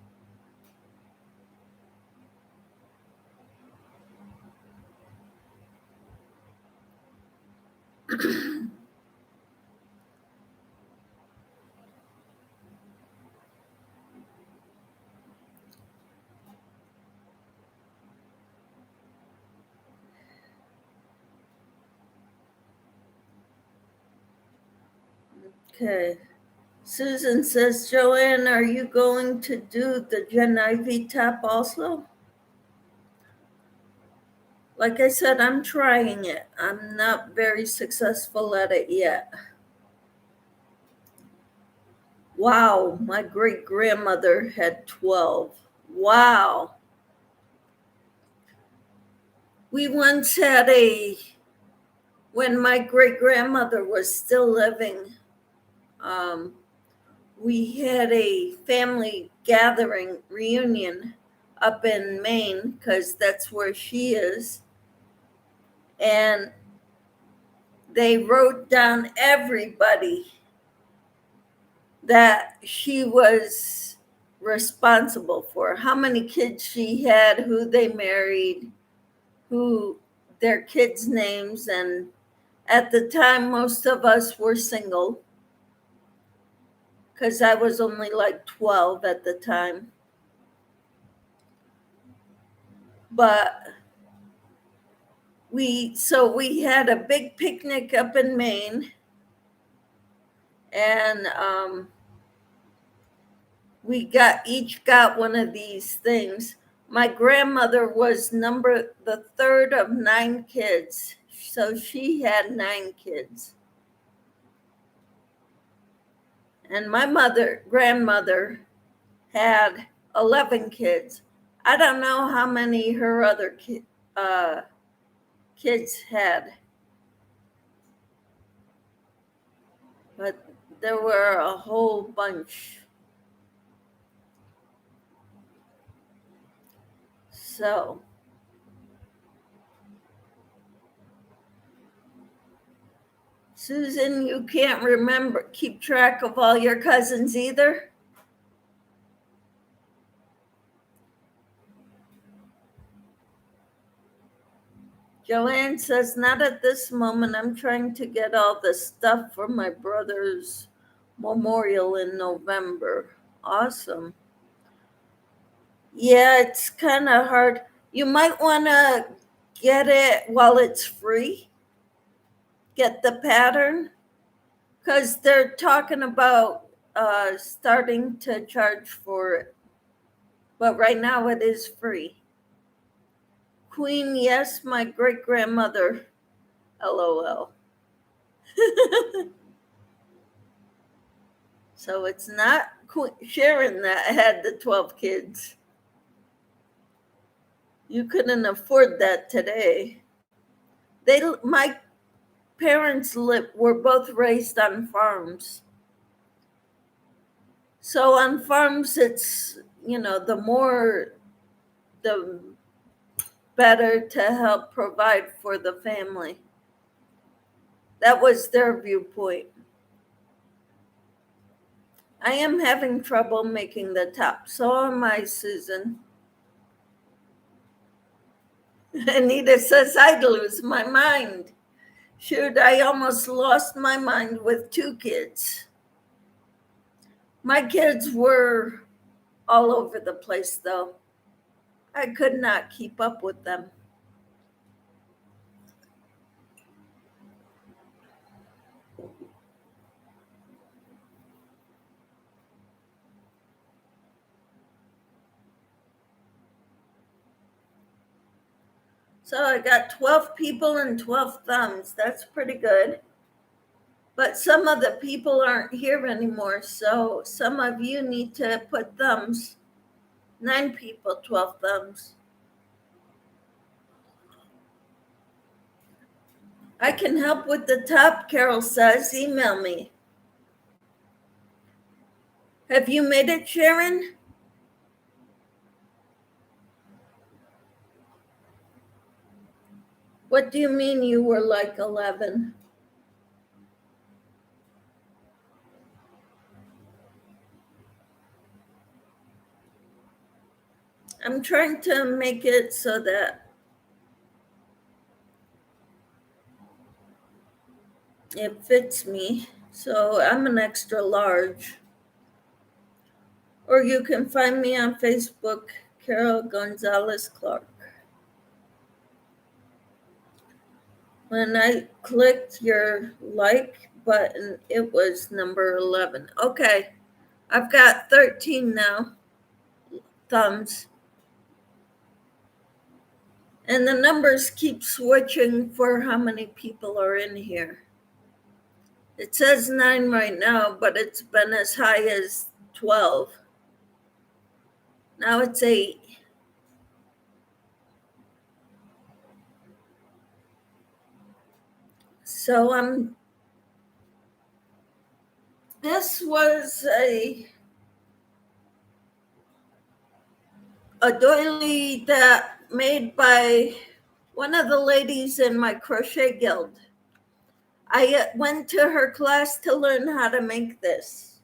Okay. Susan says, Joanne, are you going to do the Gen Ivy tap also? Like I said, I'm trying it. I'm not very successful at it yet. Wow, my great grandmother had 12. Wow. We once had when my great grandmother was still living, um, we had a family gathering reunion up in Maine because that's where she is. And they wrote down everybody that she was responsible for, how many kids she had, who they married, who their kids' names. And at the time, most of us were single because I was only like 12 at the time. But we had a big picnic up in Maine, and we each got one of these things. My grandmother was the third of 9 kids, so she had 9 kids. And my grandmother had 11 kids. I don't know how many her other kids had, but there were a whole bunch. So, Susan, you can't keep track of all your cousins either? Joanne says, not at this moment. I'm trying to get all the stuff for my brother's memorial in November. Awesome. Yeah, it's kind of hard. You might want to get it while it's free. Get the pattern, because they're talking about starting to charge for it. But right now it is free. Queen, yes, my great-grandmother. LOL. So it's not Sharon that had the 12 kids. You couldn't afford that today. My parents were both raised on farms. So on farms, it's, the better to help provide for the family. That was their viewpoint. I am having trouble making the top. So am I, Susan. Anita says, I'd lose my mind. Shoot, I almost lost my mind with 2 kids. My kids were all over the place, though. I could not keep up with them. So I got 12 people and 12 thumbs. That's pretty good. But some of the people aren't here anymore, so some of you need to put thumbs. 9 people, 12 thumbs. I can help with the top, Carol says. Email me. Have you made it, Sharon? What do you mean you were like 11? I'm trying to make it so that it fits me. So I'm an extra large. Or you can find me on Facebook, Carol Gonzalez Clark. When I clicked your like button, it was number 11. Okay, I've got 13 now, thumbs. And the numbers keep switching for how many people are in here. It says 9 right now, but it's been as high as 12. Now it's 8. So this was a doily that made by one of the ladies in my crochet guild. I went to her class to learn how to make this.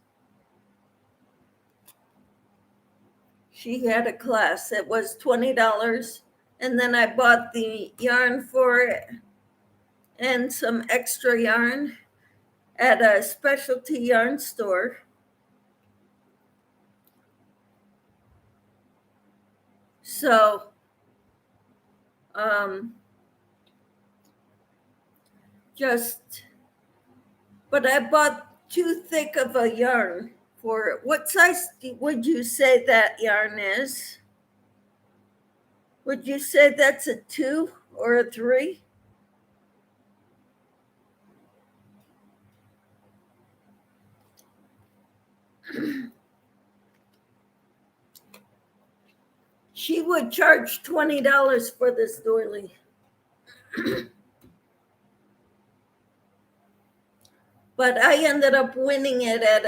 She had a class. It was $20, and then I bought the yarn for it and some extra yarn at a specialty yarn store. So but I bought too thick of a yarn for it. What size would you say that yarn is? Would you say that's a 2 or a 3? She would charge $20 for this doily. But I ended up winning it at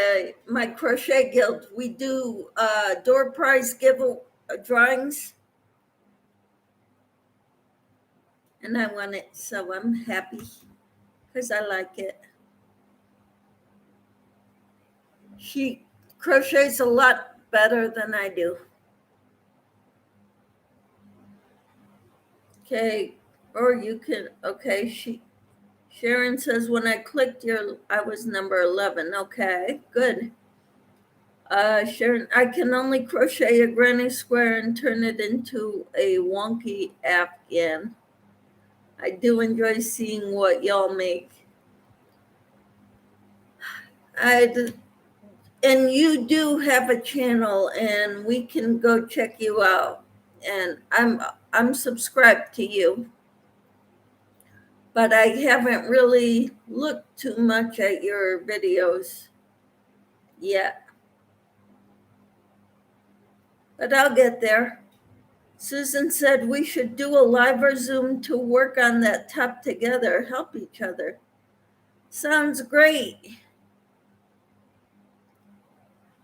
my crochet guild. We do door prize drawings. And I won it, so I'm happy because I like it. She crochets a lot better than I do. Okay, or you can, okay, Sharon says, when I clicked I was number 11. Okay, good. Sharon, I can only crochet a granny square and turn it into a wonky afghan. I do enjoy seeing what y'all make. And you do have a channel, and we can go check you out. And I'm I'm subscribed to you, but I haven't really looked too much at your videos yet. But I'll get there. Susan said we should do a live or Zoom to work on that top together, help each other. Sounds great.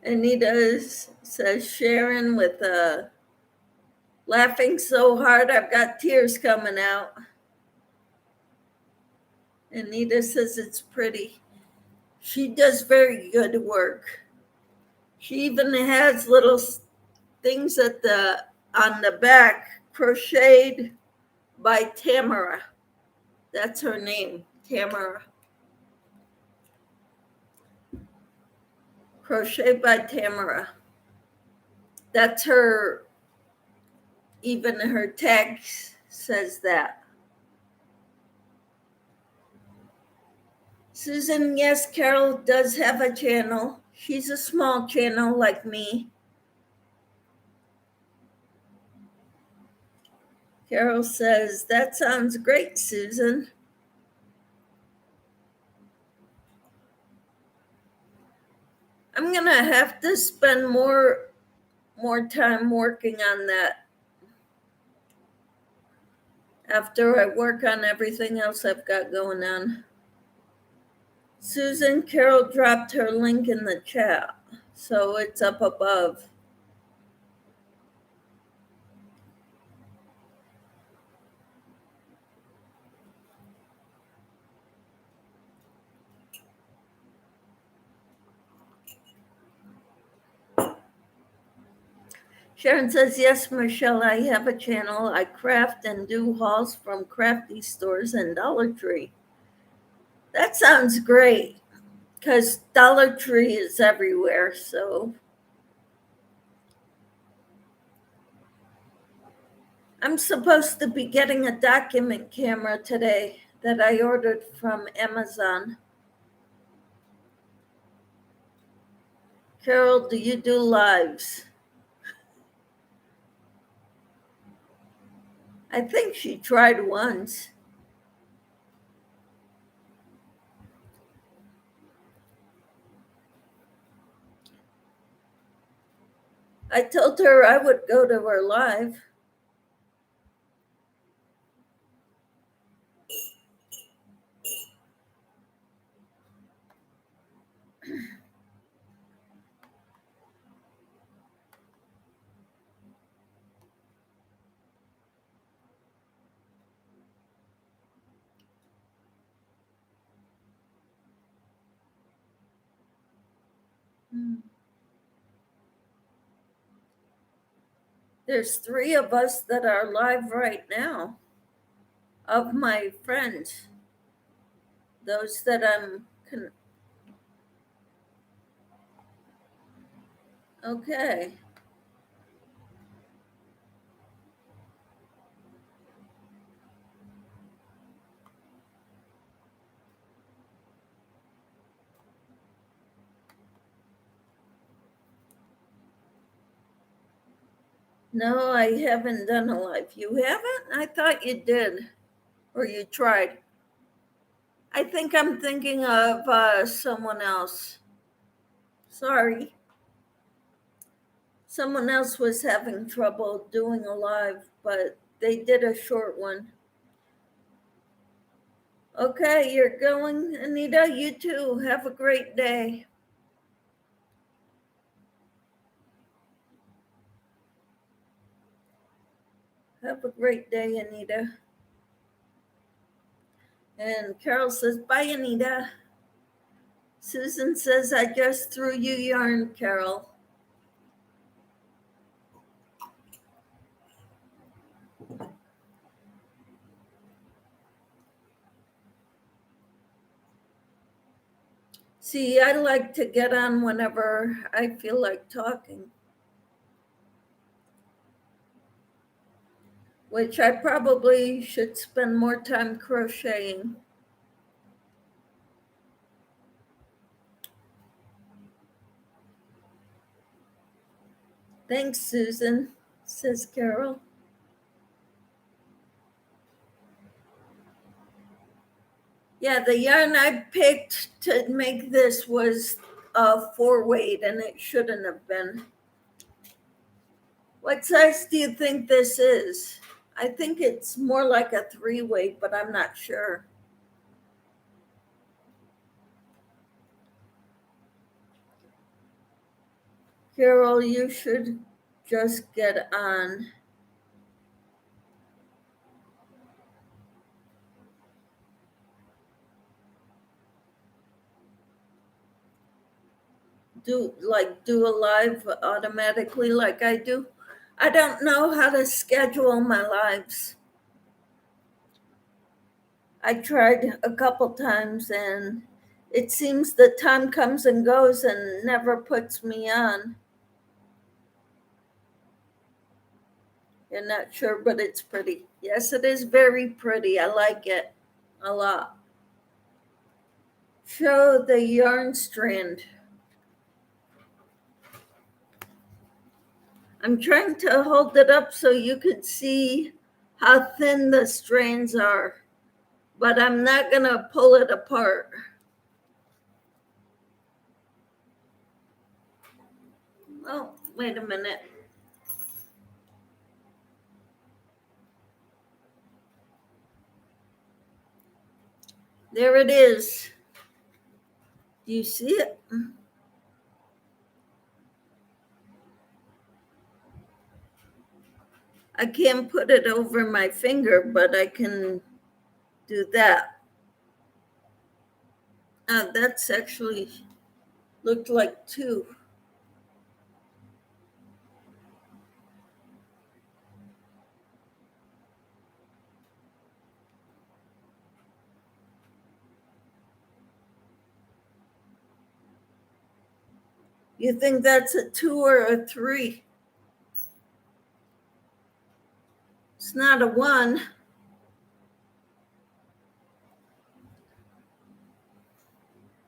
Anita says Sharon with laughing so hard I've got tears coming out. Anita says it's pretty. She does very good work. She even has little things on the back, crocheted by Tamara. That's her name, Tamara. Crochet by Tamara. That's her, even her tag says that. Susan, yes, Carol does have a channel. She's a small channel like me. Carol says, that sounds great, Susan. I'm going to have to spend more time working on that after I work on everything else I've got going on. Susan, Carol dropped her link in the chat, so it's up above. Sharon says, yes, Michelle, I have a channel. I craft and do hauls from crafty stores and Dollar Tree. That sounds great, because Dollar Tree is everywhere, so. I'm supposed to be getting a document camera today that I ordered from Amazon. Carol, do you do lives? I think she tried once. I told her I would go to her live. There's 3 of us that are live right now, of my friends, those that I'm, okay. No, I haven't done a live. You haven't? I thought you did, or you tried. I think I'm thinking of someone else. Sorry. Someone else was having trouble doing a live, but they did a short one. Okay, you're going, Anita. You too. Have a great day. Have a great day, Anita. And Carol says, bye, Anita. Susan says, I just threw you yarn, Carol. See, I like to get on whenever I feel like talking, which I probably should spend more time crocheting. Thanks, Susan, says Carol. Yeah, the yarn I picked to make this was a 4-weight, and it shouldn't have been. What size do you think this is? I think it's more like a 3-weight, but I'm not sure. Carol, you should just get on. Do a live automatically like I do. I don't know how to schedule my lives. I tried a couple times and it seems the time comes and goes and never puts me on. You're not sure, but it's pretty. Yes, it is very pretty. I like it a lot. Show the yarn strand. I'm trying to hold it up so you could see how thin the strands are, but I'm not gonna pull it apart. Oh, wait a minute. There it is. Do you see it? I can't put it over my finger, but I can do that. That's actually looked like 2. You think that's a 2 or a 3? It's not a 1.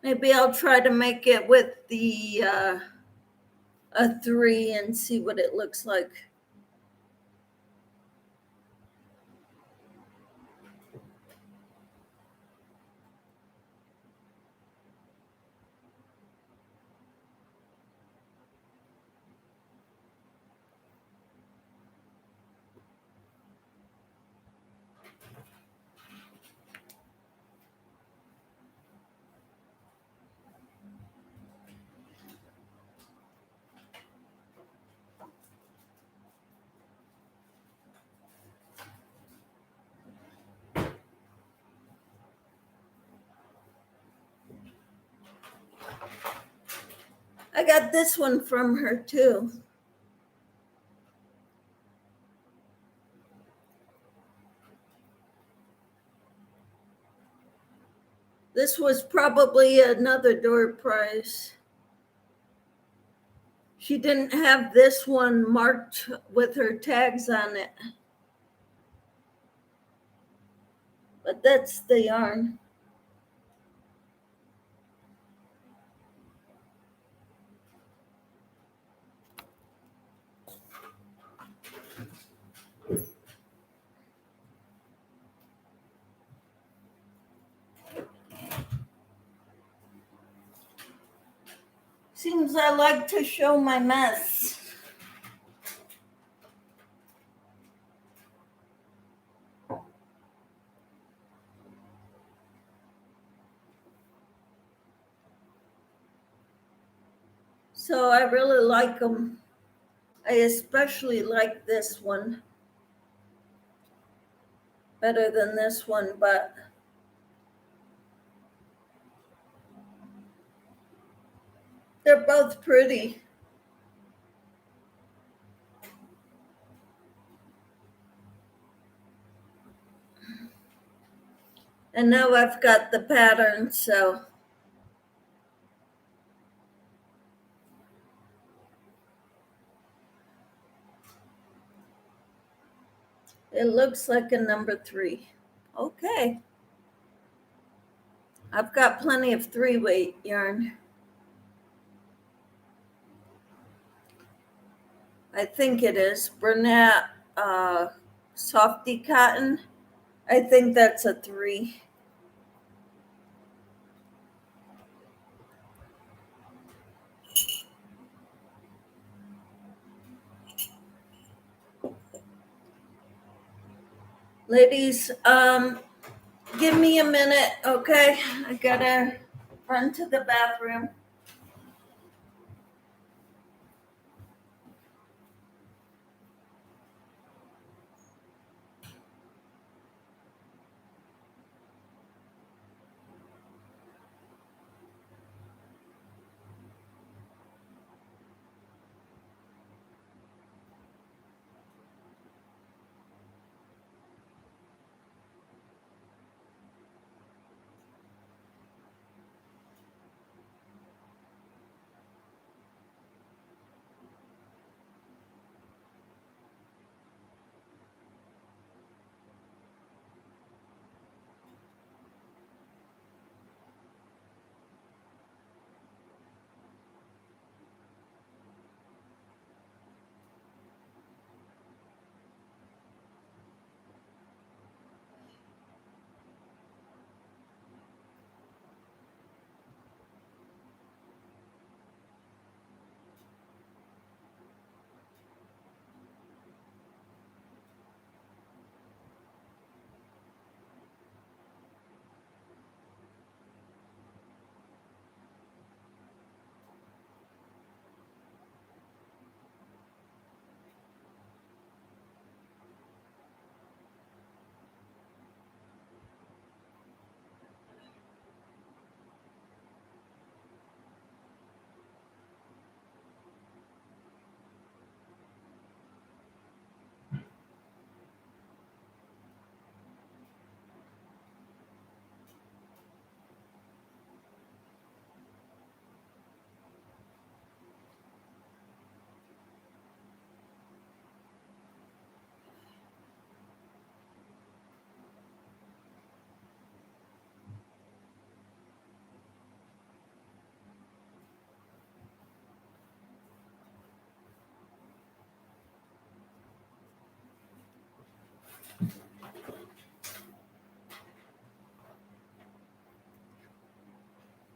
Maybe I'll try to make it with the a 3 and see what it looks like. I got this one from her too. This was probably another door prize. She didn't have this one marked with her tags on it. But that's the yarn. Seems I like to show my mess. So I really like them. I especially like this one better than this one, but they're both pretty. And now I've got the pattern, so it looks like a number 3. Okay. I've got plenty of 3-weight yarn. I think it is Bernat Softy Cotton. I think that's a 3. Ladies, give me a minute, okay? I gotta run to the bathroom.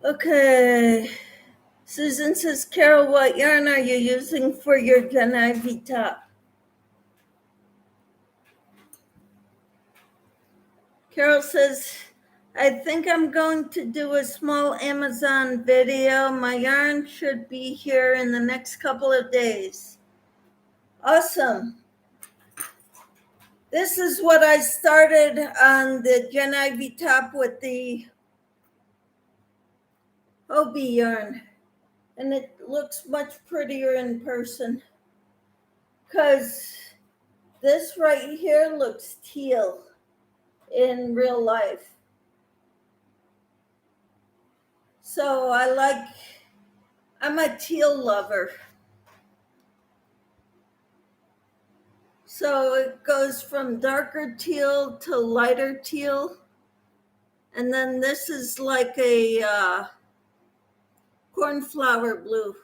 Okay. Susan says, Carol, what yarn are you using for your Gen Ivy top? Carol says, I think I'm going to do a small Amazon video. My yarn should be here in the next couple of days. Awesome. This is what I started on the Gen Ivy top with the Hobie yarn. And it looks much prettier in person. Because this right here looks teal in real life. So I'm a teal lover. So it goes from darker teal to lighter teal. And then this is like a cornflower blue.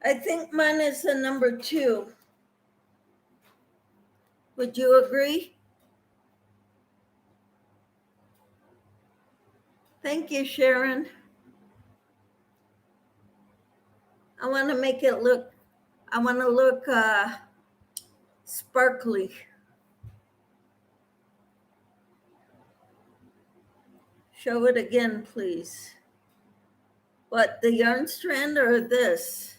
I think mine is a number 2. Would you agree? Thank you, Sharon. I want to make it look, sparkly. Show it again, please. What, the yarn strand or this?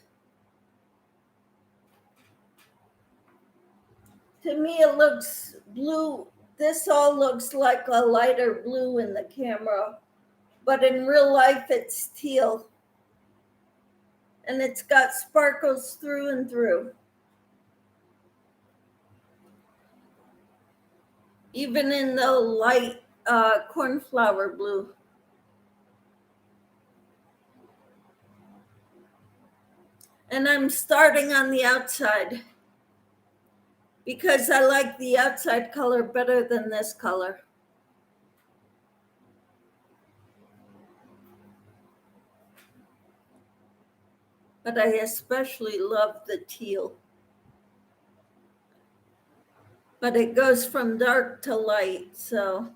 To me, it looks blue. This all looks like a lighter blue in the camera, but in real life, it's teal. And it's got sparkles through and through. Even in the light cornflower blue. And I'm starting on the outside because I like the outside color better than this color. But I especially love the teal. But it goes from dark to light, so.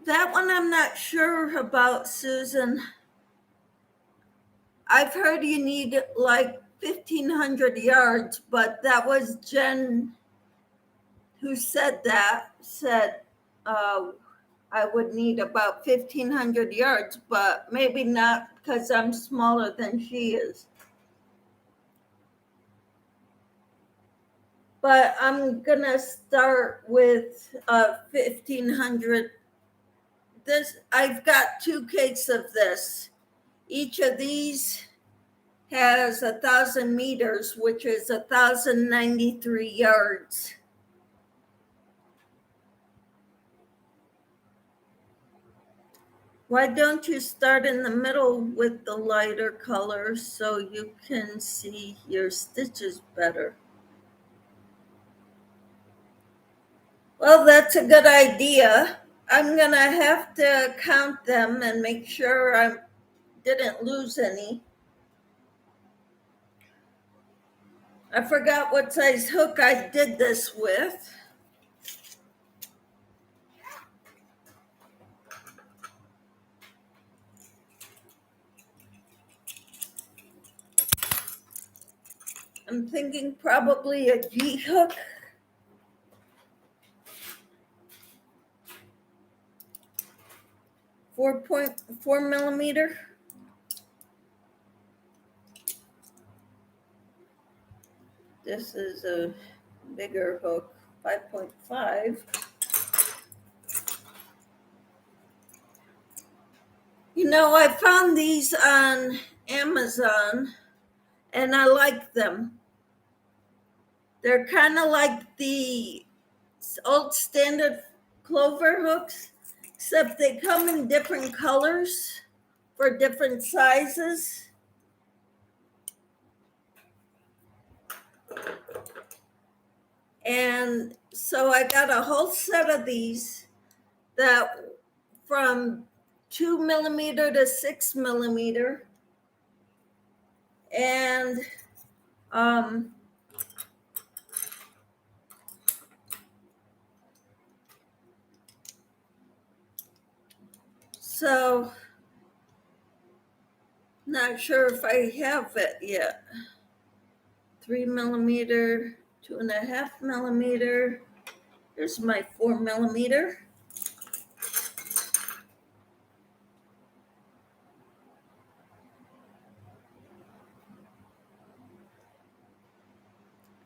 That one I'm not sure about, Susan. I've heard you need like 1,500 yards, but that was Jen who said that, said I would need about 1,500 yards, but maybe not because I'm smaller than she is. But I'm gonna start with 1,500. This, I've got 2 cakes of this. Each of these has 1,000 meters, which is 1,093 yards. Why don't you start in the middle with the lighter colors so you can see your stitches better? Well, that's a good idea. I'm gonna have to count them and make sure I didn't lose any. I forgot what size hook I did this with. I'm thinking probably a G hook. 4.4 millimeter. This is a bigger hook, 5.5. You know, I found these on Amazon and I like them. They're kind of like the old standard clover hooks, except they come in different colors for different sizes. And so I got a whole set of these that from 2 millimeter to 6 millimeter. And so not sure if I have it yet. 3 millimeter, 2.5 millimeter. Here's my 4 millimeter.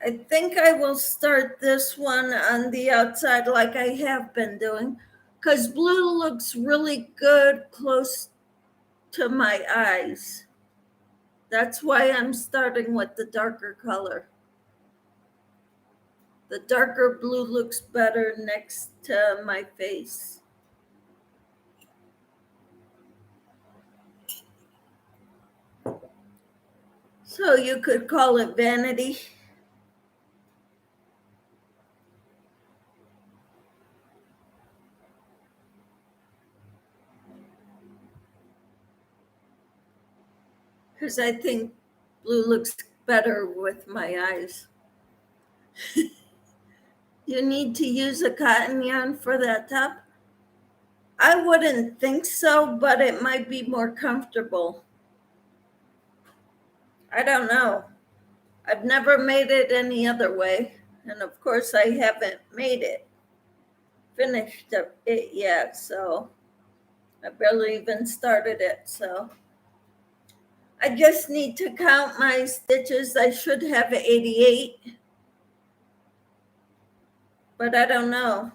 I think I will start this one on the outside like I have been doing, because blue looks really good close to my eyes. That's why I'm starting with the darker color. The darker blue looks better next to my face. So you could call it vanity. Because I think blue looks better with my eyes. You need to use a cotton yarn for that top? I wouldn't think so, but it might be more comfortable. I don't know. I've never made it any other way. And of course, I haven't made it, finished it yet. So I barely even started it. So I just need to count my stitches. I should have 88, but I don't know.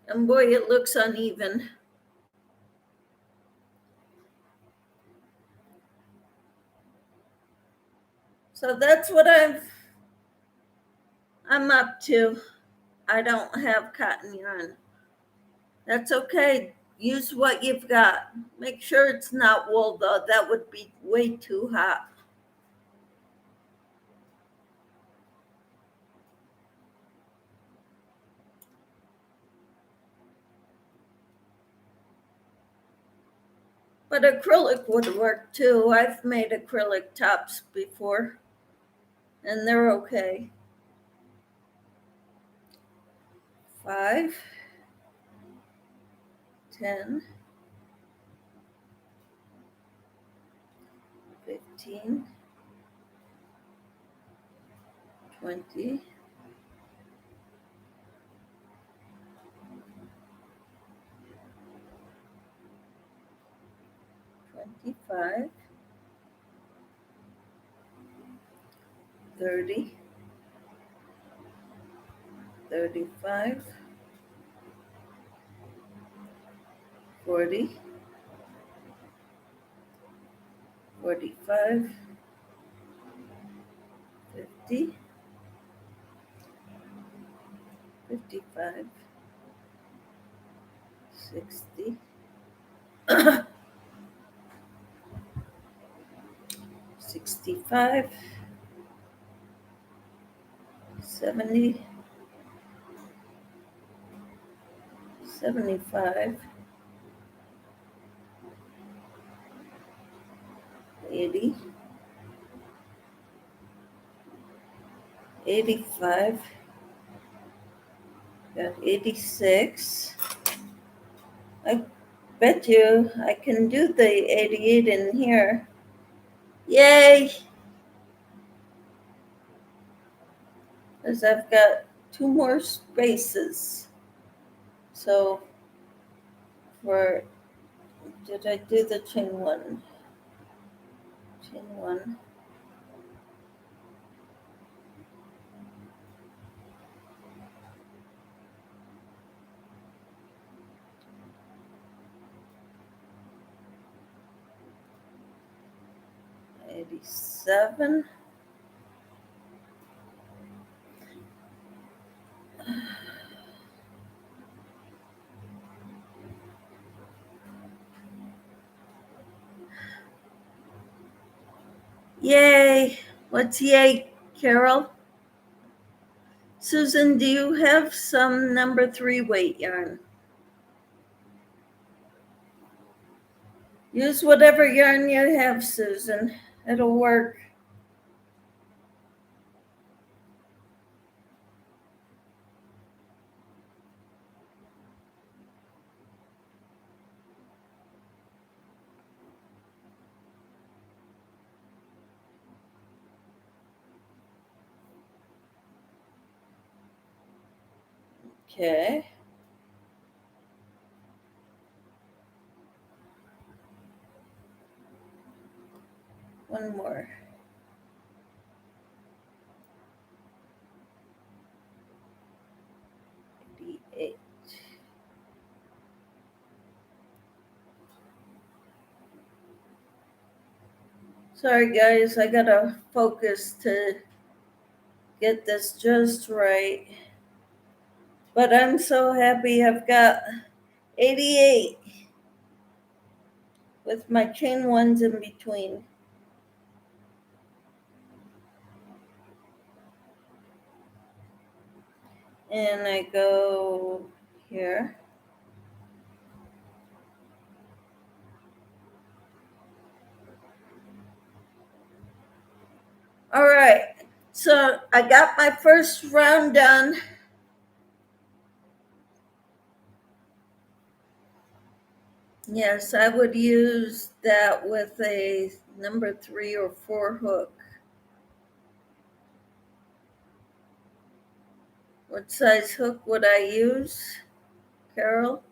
And boy, it looks uneven. So that's what I'm up to. I don't have cotton yarn. That's okay. Use what you've got. Make sure it's not wool though. That would be way too hot. But acrylic would work too. I've made acrylic tops before and they're okay. 5, 10, 19, 20, 25, 30, 35, 40, 45, 50, 55, 60, 65, 70, 75, 80, 85, got 86. I bet you I can do the 88 in here. Yay! Because I've got 2 more spaces. So did I do the chain 1? Chain 1. 87. Yay! What's yay, Carol? Susan, do you have some number 3 weight yarn? Use whatever yarn you have, Susan. It'll work. Okay. One more. 88. Sorry, guys. I gotta focus to get this just right. But I'm so happy I've got 88 with my chain 1s in between. And I go here. All right, so I got my first round done. Yes, I would use that with a number 3 or 4 hook. What size hook would I use, Carol?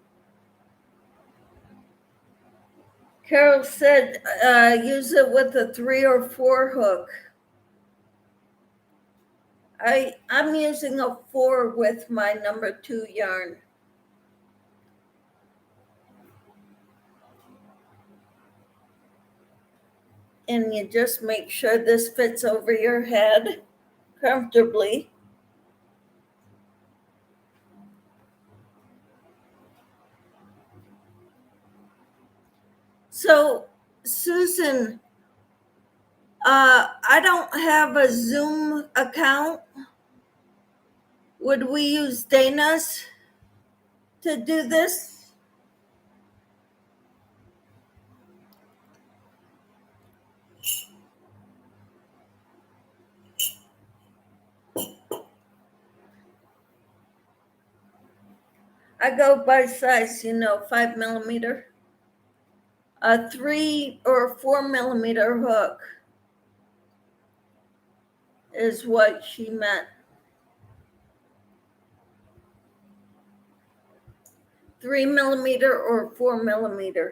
Carol said use it with a 3 or 4 hook. I'm using a 4 with my number 2 yarn. And you just make sure this fits over your head comfortably. So, Susan, I don't have a Zoom account. Would we use Dana's to do this? I go by size, 5 millimeter. A 3 or 4 millimeter hook. is what she meant. 3mm or 4mm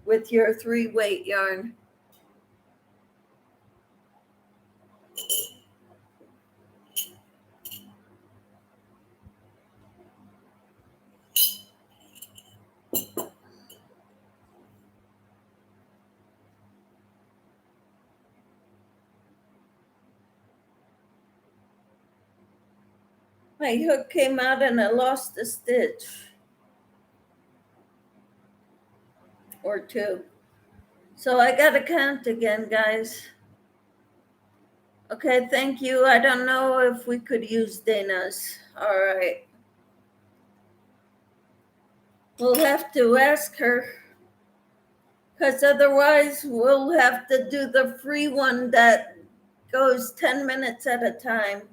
with your 3-weight yarn. My hook came out and I lost a stitch or two. So I gotta count again, guys. Okay, thank you. I don't know if we could use Dana's. All right. We'll have to ask her, because otherwise we'll have to do the free one that goes 10 minutes at a time.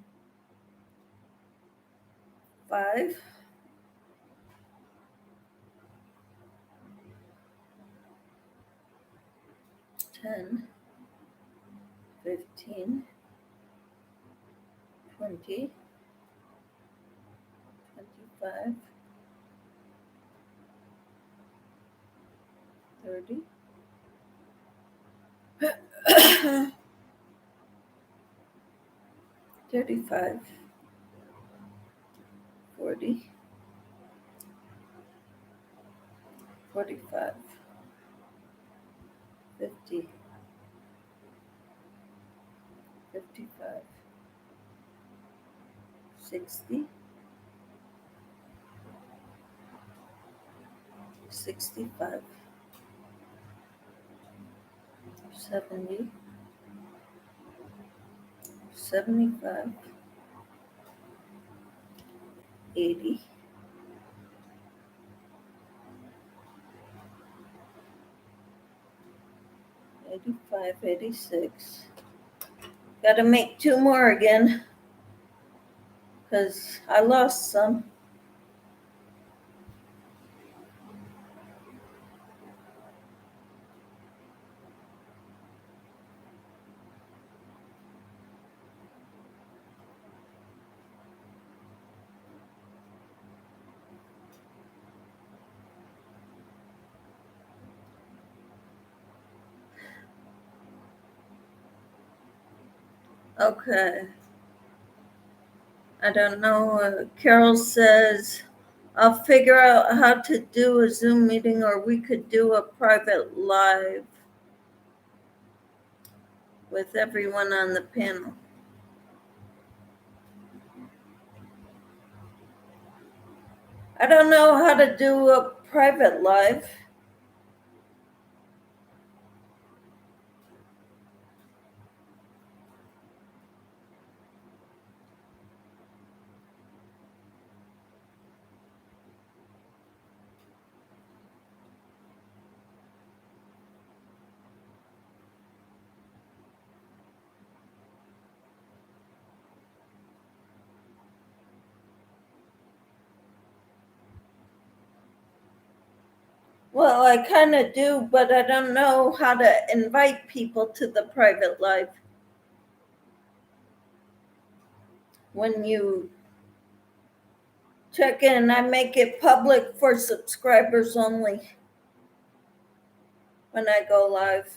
5, 10, 15, 20, 25, 30, 35, 40, 45, 50, 55, 60, 65, 70, 75, 80, 85, 86. Gotta make 2 more again, because I lost some. Okay. I don't know. Carol says, I'll figure out how to do a Zoom meeting, or we could do a private live with everyone on the panel. I don't know how to do a private live. Well, I kind of do, but I don't know how to invite people to the private live. When you check in, I make it public for subscribers only when I go live.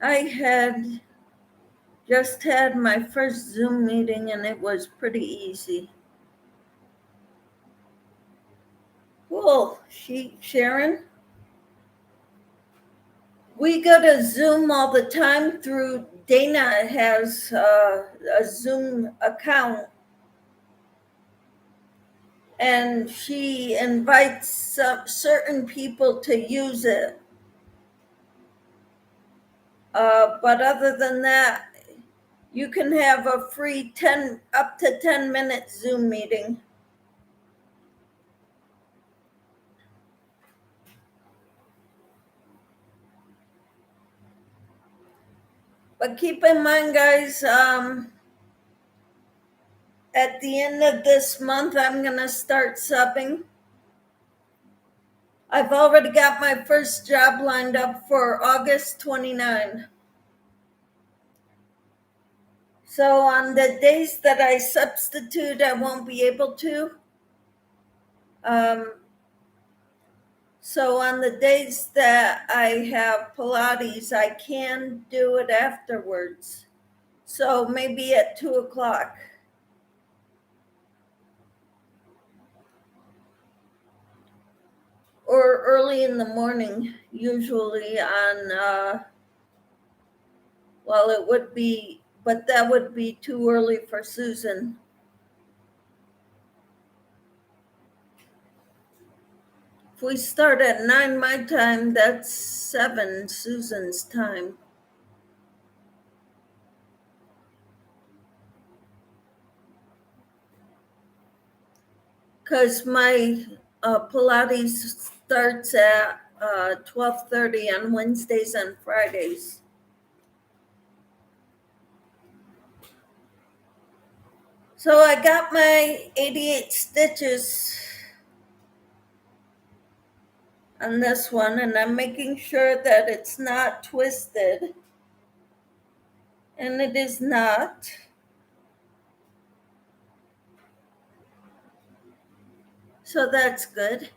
I just had my first Zoom meeting and it was pretty easy. Cool. Sharon? We go to Zoom all the time through Dana has a Zoom account, and she invites certain people to use it. But other than that, you can have a free up to 10-minute Zoom meeting. But keep in mind, guys, at the end of this month, I'm going to start subbing. I've already got my first job lined up for August 29. So on the days that I substitute, I won't be able to. So on the days that I have Pilates, I can do it afterwards. So maybe at 2:00. Or early in the morning, usually on, well, it would be, but that would be too early for Susan. If we start at 9 my time, that's 7 Susan's time. Because my Pilates starts at 12:30 on Wednesdays and Fridays. So I got my 88 stitches on this one, and I'm making sure that it's not twisted. And it is not. So that's good.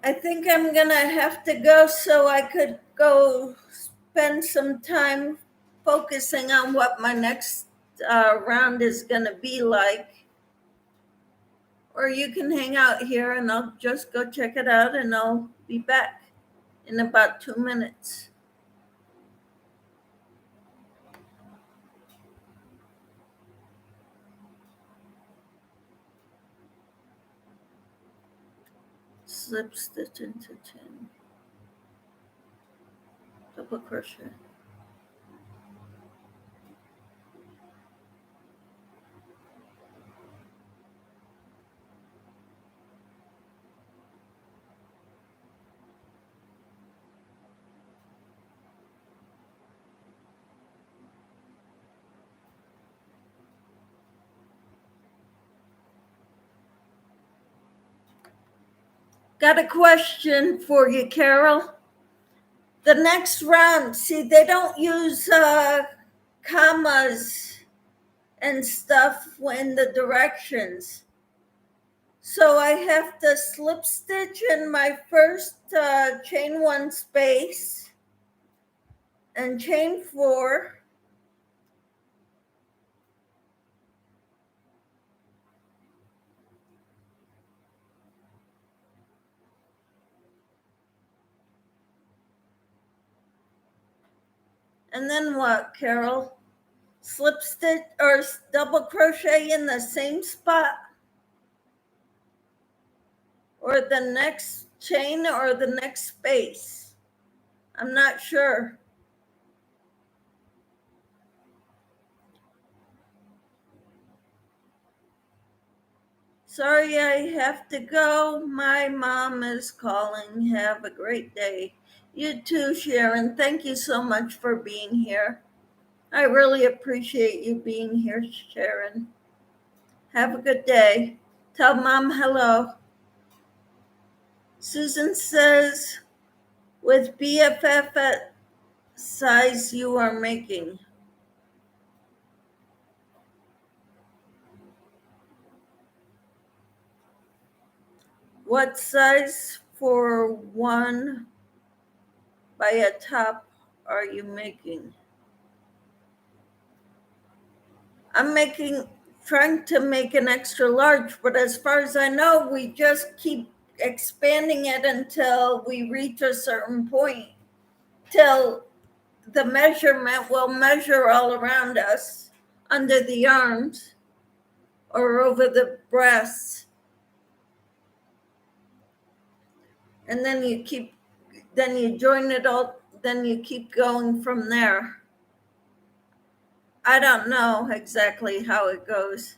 I think I'm gonna have to go so I could go spend some time focusing on what my next round is gonna be like. Or you can hang out here and I'll just go check it out and I'll be back in about 2 minutes. Slip stitch into chain, double crochet. Got a question for you, Carol. The next round, see, they don't use commas and stuff in the directions. So I have to slip stitch in my first chain 1 space and chain 4. And then what, Carol? Slip stitch or double crochet in the same spot? Or the next chain or the next space? I'm not sure. Sorry, I have to go. My mom is calling. Have a great day. You too, Sharon. Thank you so much for being here. I really appreciate you being here, Sharon. Have a good day. Tell Mom hello. Susan says, with BFF at size you are making. What size for 1 by a top are you making? I'm trying to make an extra large, but as far as I know, we just keep expanding it until we reach a certain point, till the measurement will measure all around us, under the arms or over the breasts. And then you join it all, then you keep going from there. I don't know exactly how it goes.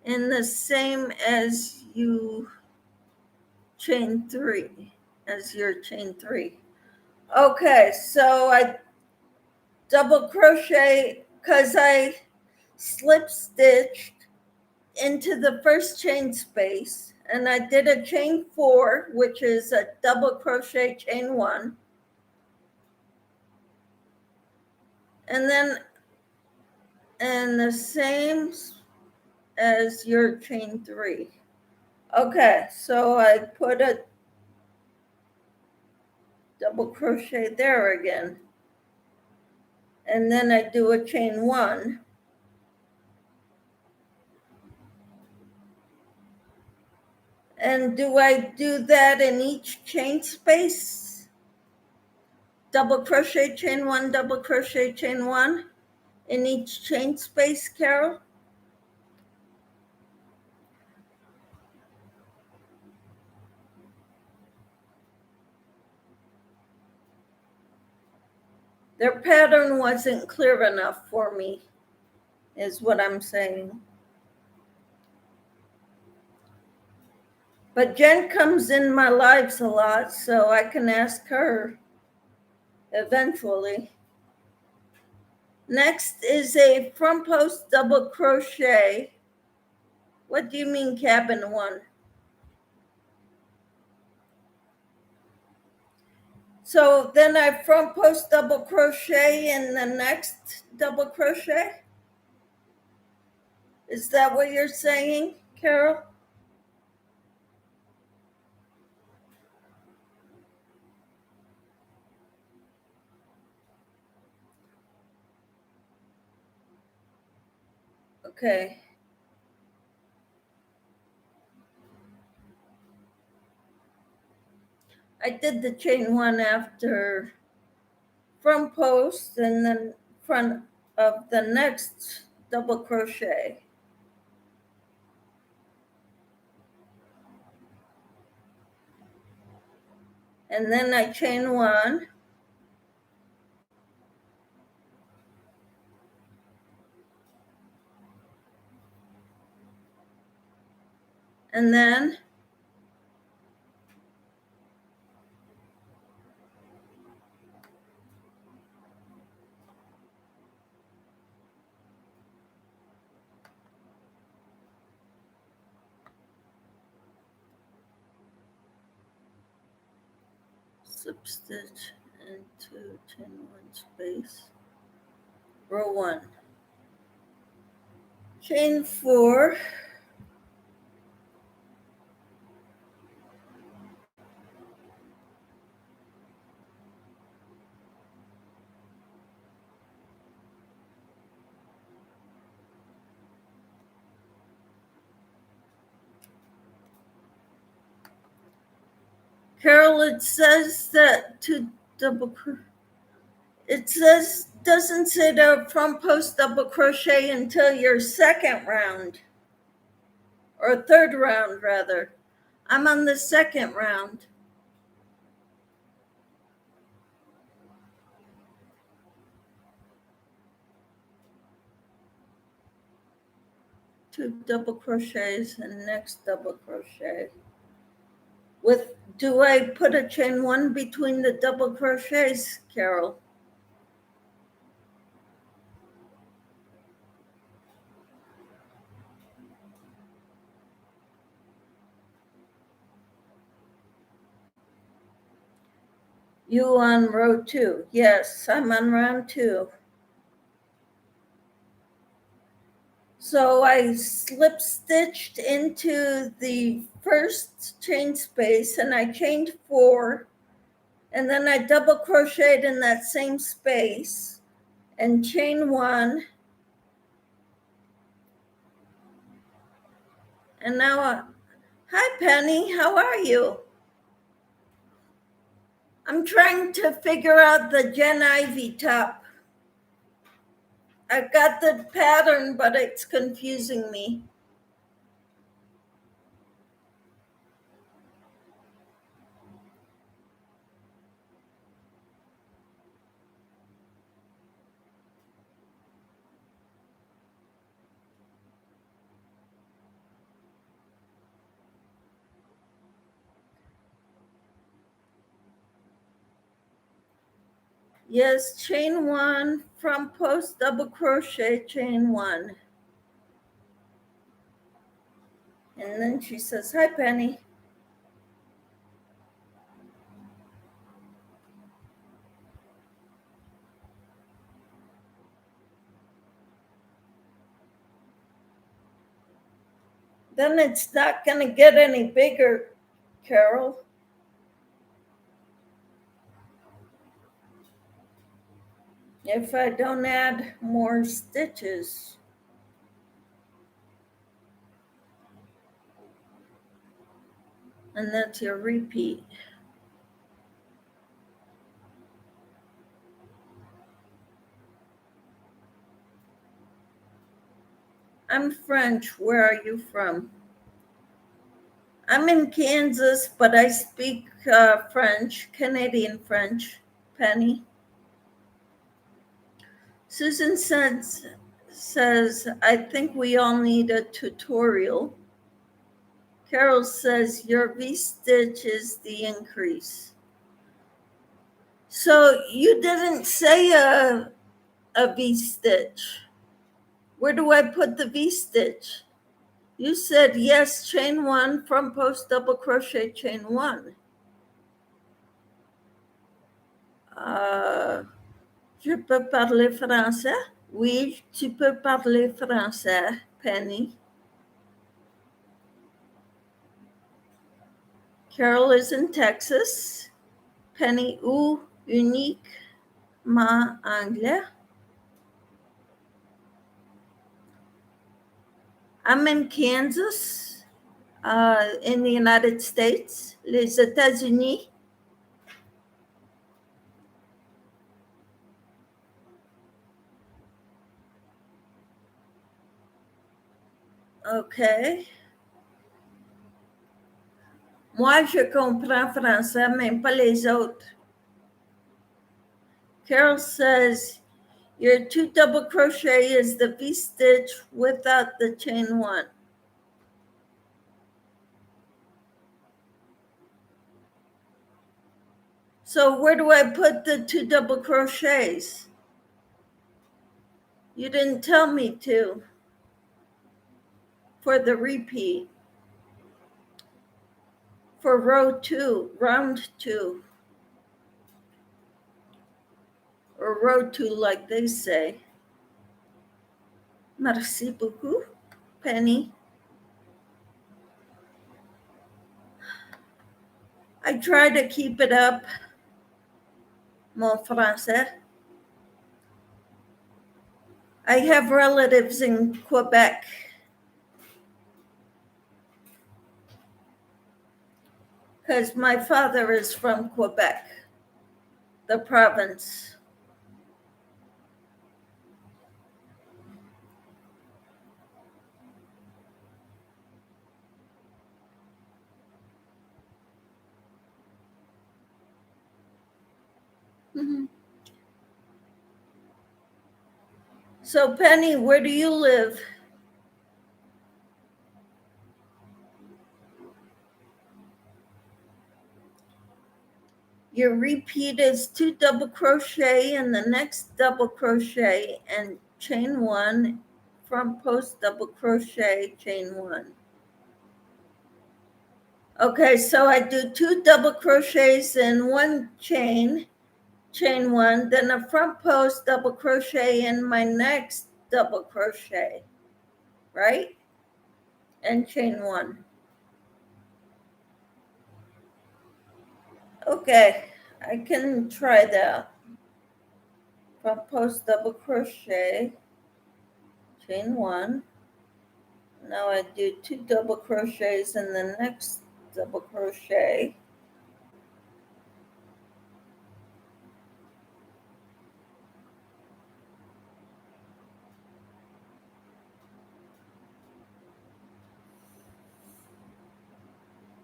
And the same as you chain 3 as your chain 3. Okay, so I double crochet because I slip stitched into the first chain space, and I did a chain 4, which is a double crochet chain 1, and then and the same as your chain 3. Okay, so I put a double crochet there again, and then I do a chain 1, and do I do that in each chain space? Double crochet chain 1, double crochet chain 1 in each chain space, Carol? Their pattern wasn't clear enough for me, is what I'm saying. But Jen comes in my lives a lot, so I can ask her eventually. Next is a front post double crochet. What do you mean cabin 1? So then I front post double crochet in the next double crochet? Is that what you're saying, Carol? Okay. I did the chain 1 after front post and then front of the next double crochet. And then I chain 1, and then slip stitch into chain 1 space, row 1, chain 4, Carol, it says that to double, it says, doesn't say to front post double crochet until your second round, or third round rather. I'm on the second round. Two double crochets and next double crochet. Do I put a chain 1 between the double crochets, Carol? You on row 2? Yes, I'm on round 2. So I slip stitched into the first chain space and I chained 4, and then I double crocheted in that same space and chain 1. And now, hi Penny, how are you? I'm trying to figure out the Jen Ivy top. I've got the pattern, but it's confusing me. Yes, chain 1, front post double crochet, chain 1. And then she says, hi, Penny. Then it's not going to get any bigger, Carol. If I don't add more stitches. And that's your repeat. I'm French. Where are you from? I'm in Kansas, but I speak French, Canadian French, Penny. Susan says, I think we all need a tutorial. Carol says, your V-stitch is the increase. So you didn't say a V-stitch. Where do I put the V-stitch? You said, yes, chain 1, front post double crochet, chain 1. Je peux parler français? Oui, tu peux parler français, Penny. Carol is in Texas. Penny ou uniquement anglais? I'm in Kansas, in the United States, les États-Unis. Okay. Moi, je comprends français, mais pas les autres. Carol says, your 2 double crochet is the V-stitch without the chain 1. So where do I put the 2 double crochets? You didn't tell me to for the repeat. For row 2, round 2. Or row 2 like they say. Merci beaucoup, Penny. I try to keep it up, mon français. I have relatives in Quebec. Because my father is from Quebec, the province. Mm-hmm. So, Penny, where do you live? Your repeat is 2 double crochet in the next double crochet and chain 1, front post double crochet, chain 1. Okay, so I do 2 double crochets in 1 chain 1, then a front post double crochet in my next double crochet, right? And chain 1. Okay, I can try that. Front post double crochet, chain 1. Now I do 2 double crochets in the next double crochet.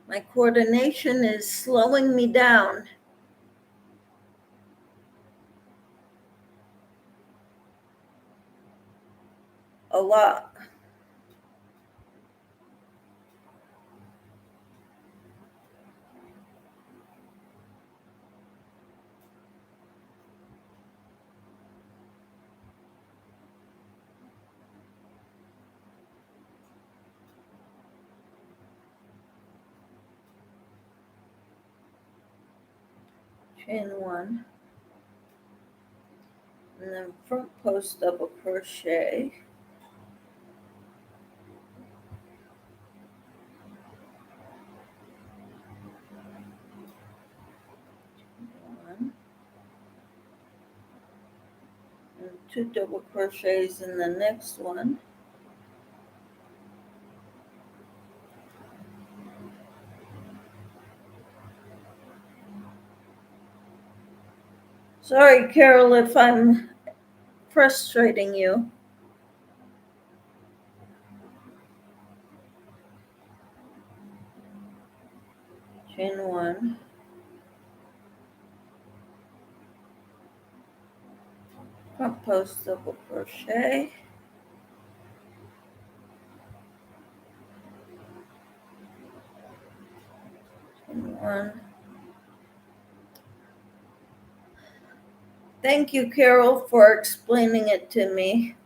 My coordination is slowing me down a lot. chain 1, and then front post double crochet, one, and 2 double crochets in the next one, sorry Carol if I'm frustrating you. Chain 1, front post double crochet, chain 1. Thank you, Carol, for explaining it to me.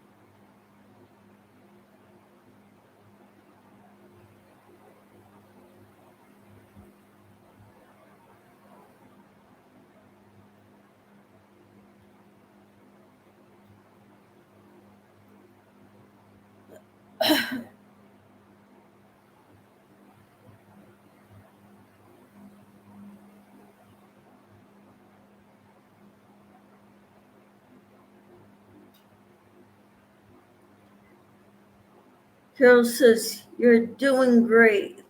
Carol says, you're doing great.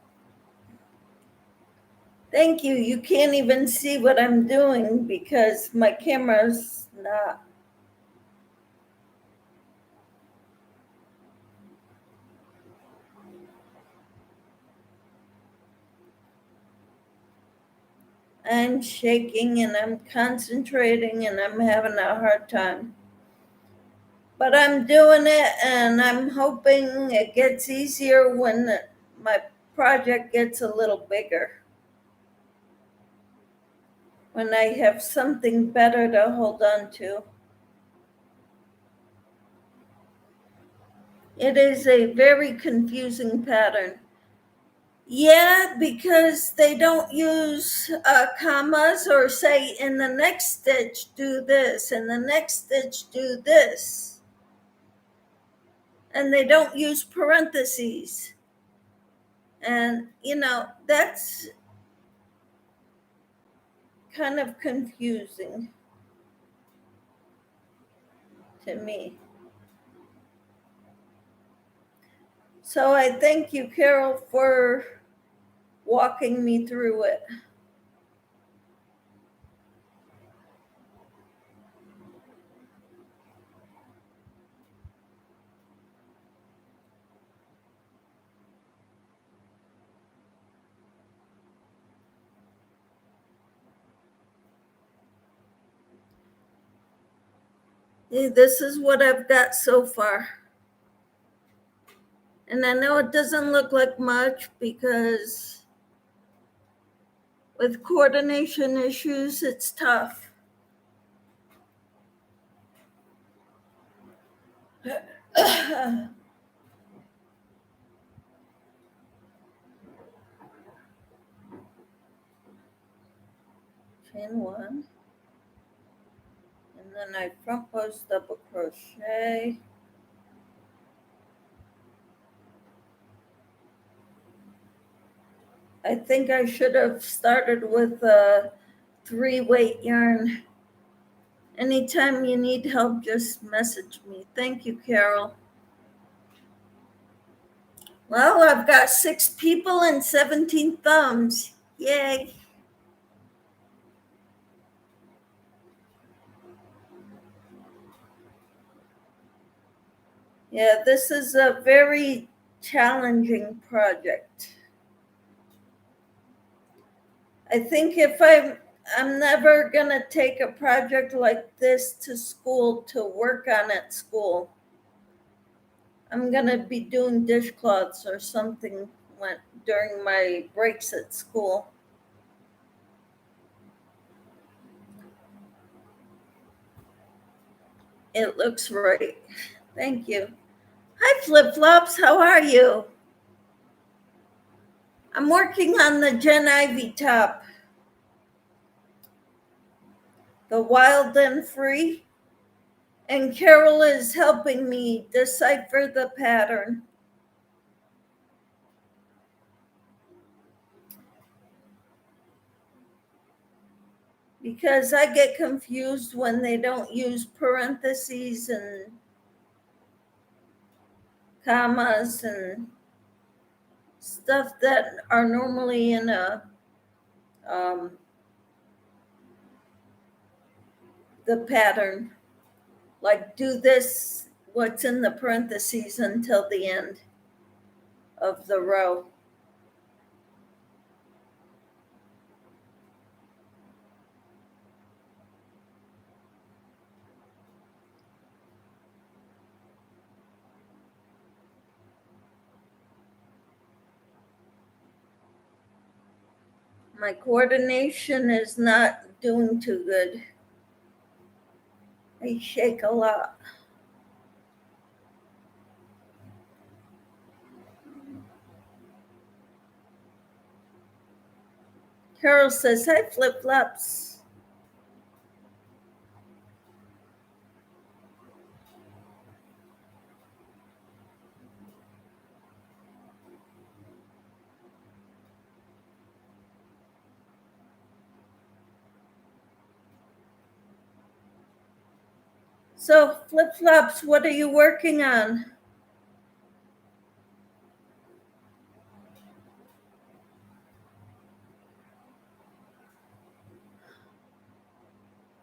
Thank you. You can't even see what I'm doing because my camera's not. I'm shaking and I'm concentrating and I'm having a hard time. But I'm doing it and I'm hoping it gets easier when my project gets a little bigger. When I have something better to hold on to. It is a very confusing pattern. Yeah, because they don't use commas or say in the next stitch do this, in the next stitch do this. And they don't use parentheses. And, that's kind of confusing to me. So I thank you, Carol, for walking me through it. This is what I've got so far. And I know it doesn't look like much because with coordination issues, it's tough. Chain 1, and then I front post double crochet, I think I should have started with a 3-weight yarn. Anytime you need help, just message me. Thank you, Carol. Well, I've got 6 people and 17 thumbs. Yay. Yeah, this is a very challenging project. I think if I'm never gonna take a project like this to school to work on at school. I'm gonna be doing dishcloths or something during my breaks at school. It looks right. Thank you. Hi, Flip Flops. How are you? I'm working on the Gen Ivy top. the wild and free. And Carol is helping me decipher the pattern. Because I get confused when they don't use parentheses and commas and stuff that are normally in the pattern. Like do this, what's in the parentheses until the end of the row. My coordination is not doing too good. I shake a lot. Carol says, hi, flip-flops. So, flip-flops, what are you working on?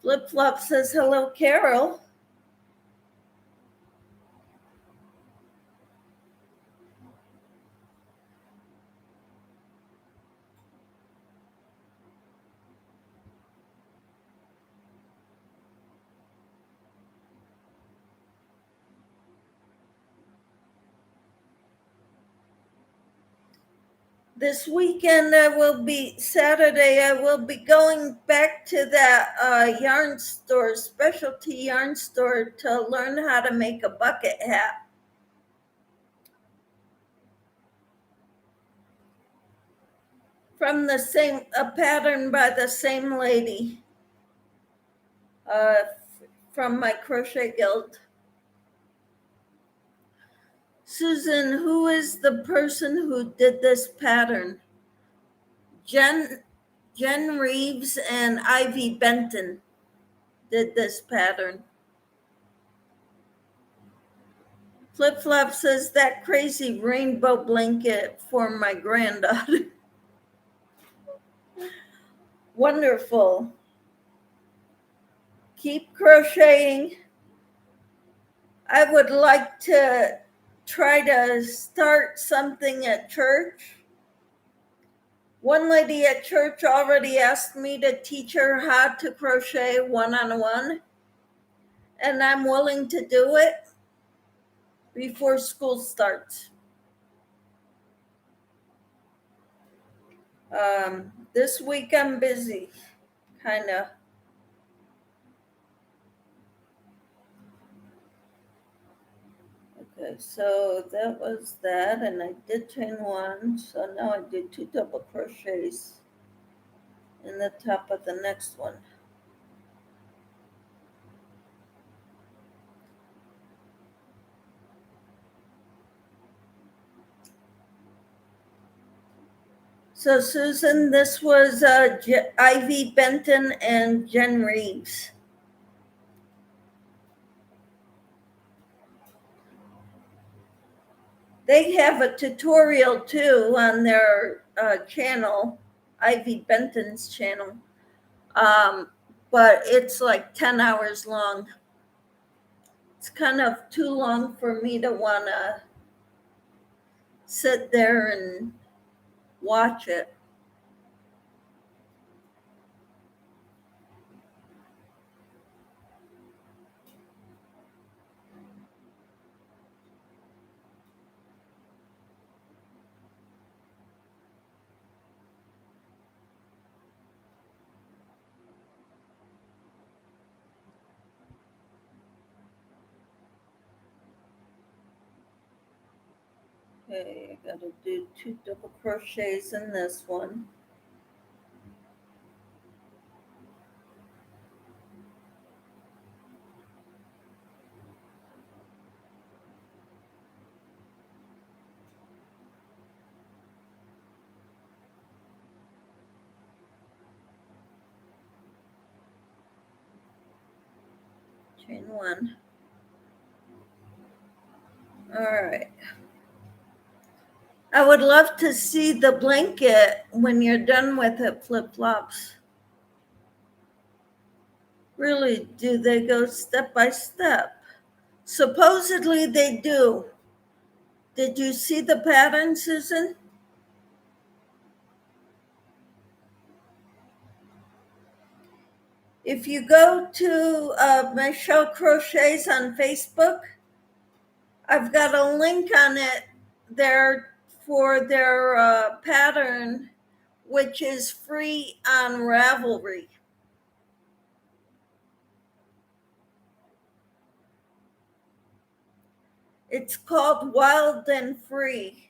Flip-flop says, hello, Carol. This weekend, Saturday, I will be going back to that yarn store, specialty yarn store, to learn how to make a bucket hat. From a pattern by the same lady from my crochet guild. Susan, who is the person who did this pattern? Jen Reeves and Ivy Benton did this pattern. Flip Flop says that crazy rainbow blanket for my granddaughter. Wonderful. Keep crocheting. I would like to try to start something at church. One lady at church already asked me to teach her how to crochet one-on-one, and I'm willing to do it before school starts. This week I'm busy, kind of. Okay, so that was that, and I did chain one, so now I did 2 double crochets in the top of the next one. So Susan, this was Ivy Benton and Jen Reeves. They have a tutorial too on their channel, Ivy Benton's channel, but it's like 10 hours long. It's kind of too long for me to want to sit there and watch it. Okay, I gotta do 2 double crochets in this one. chain one. All right. I would love to see the blanket when you're done with it, flip-flops. Really, do they go step by step? Supposedly they do. Did you see the pattern, Susan? If you go to Michelle Crochets on Facebook, I've got a link on it there for their pattern, which is free on Ravelry. It's called Wild and Free.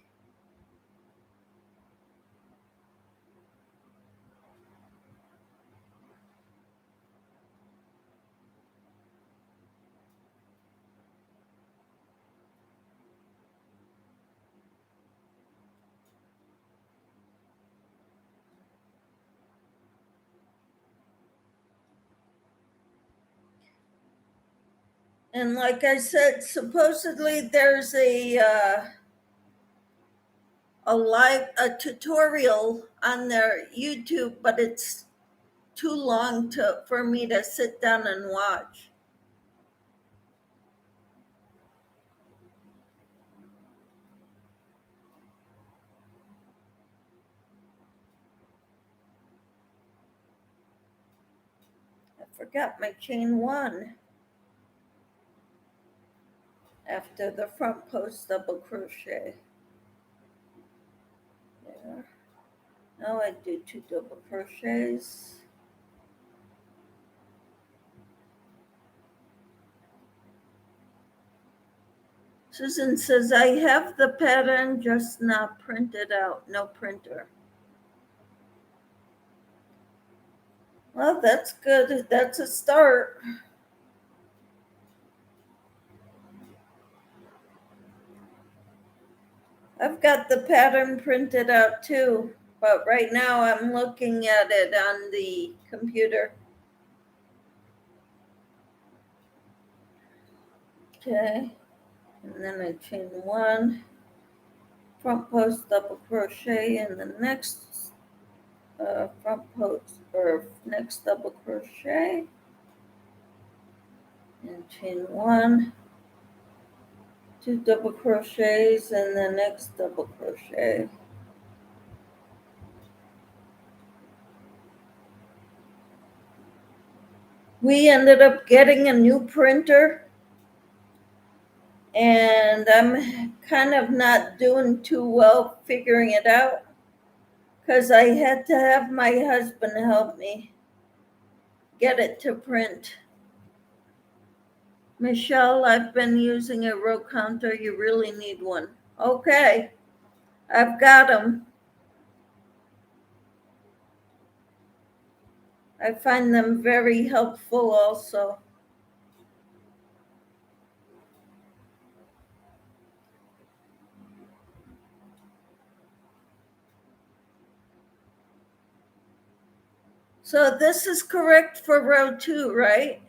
And like I said, supposedly there's a tutorial on their YouTube, but it's too long for me to sit down and watch. I forgot my chain one after the front post double crochet. There. Now I do 2 double crochets. Susan says, I have the pattern, just not printed out, no printer. Well, that's good. That's a start. I've got the pattern printed out too, but right now I'm looking at it on the computer. Okay, and then I chain one, front post double crochet in the next front post or next double crochet, and chain one, 2 double crochets in the next double crochet. We ended up getting a new printer, and I'm kind of not doing too well figuring it out because I had to have my husband help me get it to print. Michelle, I've been using a row counter. You really need one. Okay, I've got them. I find them very helpful also. So this is correct for row 2, right?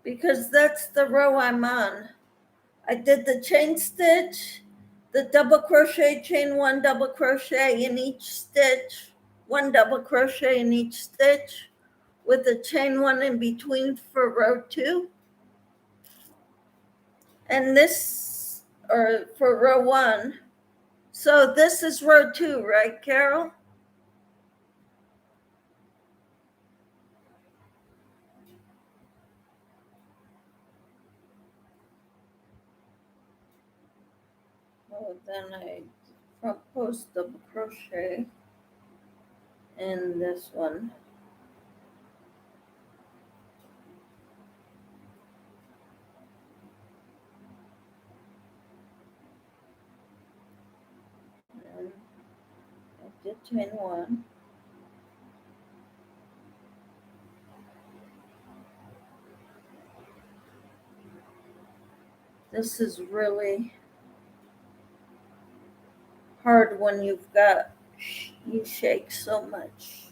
Because that's the row I'm on. I did the chain stitch, the double crochet, chain 1 double crochet in each stitch, 1 double crochet in each stitch with a chain 1 in between for row 2. And this, or for row 1. So this is row 2, right, Carol? Oh, then I front post double crochet in this one. And I did chain 1. This is really hard when you shake so much.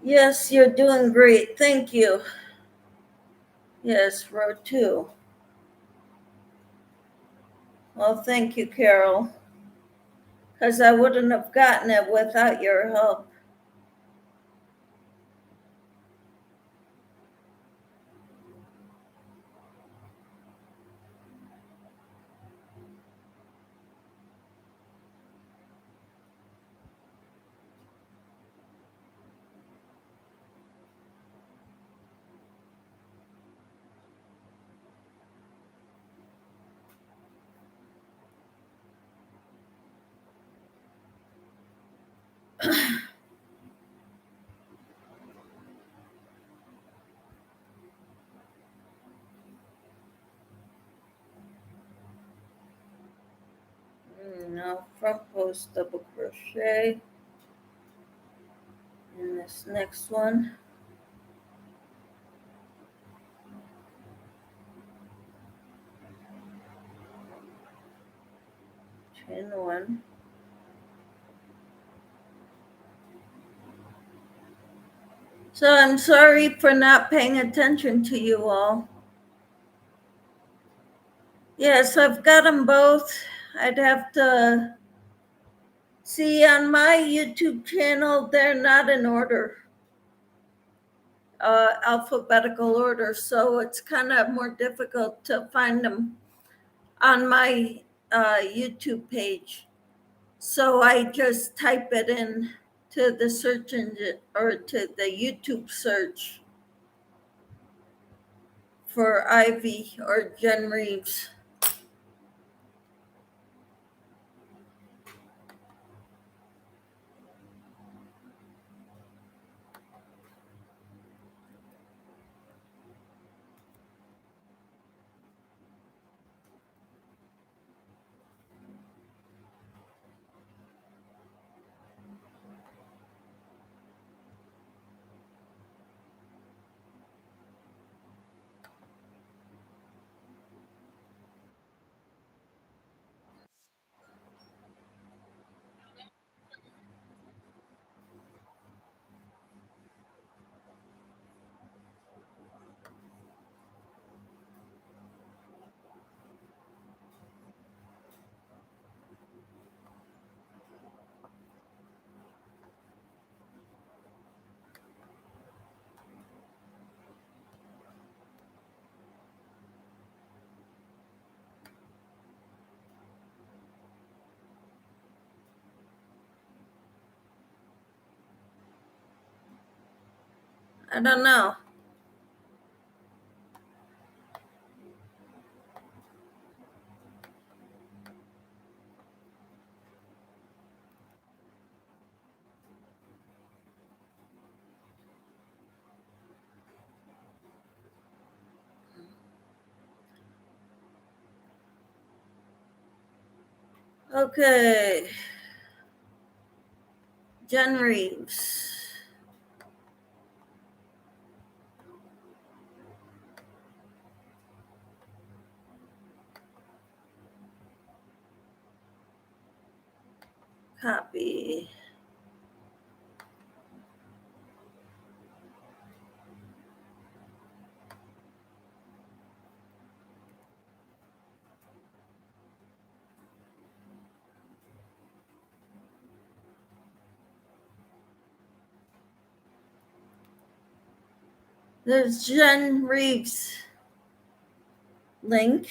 Yes, you're doing great. Thank you. Yes, row 2. Well, thank you, Carol, because I wouldn't have gotten it without your help. Now front post double crochet in this next one. Chain 1. So I'm sorry for not paying attention to you all. Yes, I've got them both. I'd have to see on my YouTube channel, they're not in order, alphabetical order. So it's kind of more difficult to find them on my YouTube page. So I just type it in to the search engine or to the YouTube search for Ivy or Jen Reeves. I don't know. Okay. Jen Reeves. Copy. There's Jen Reeves' link.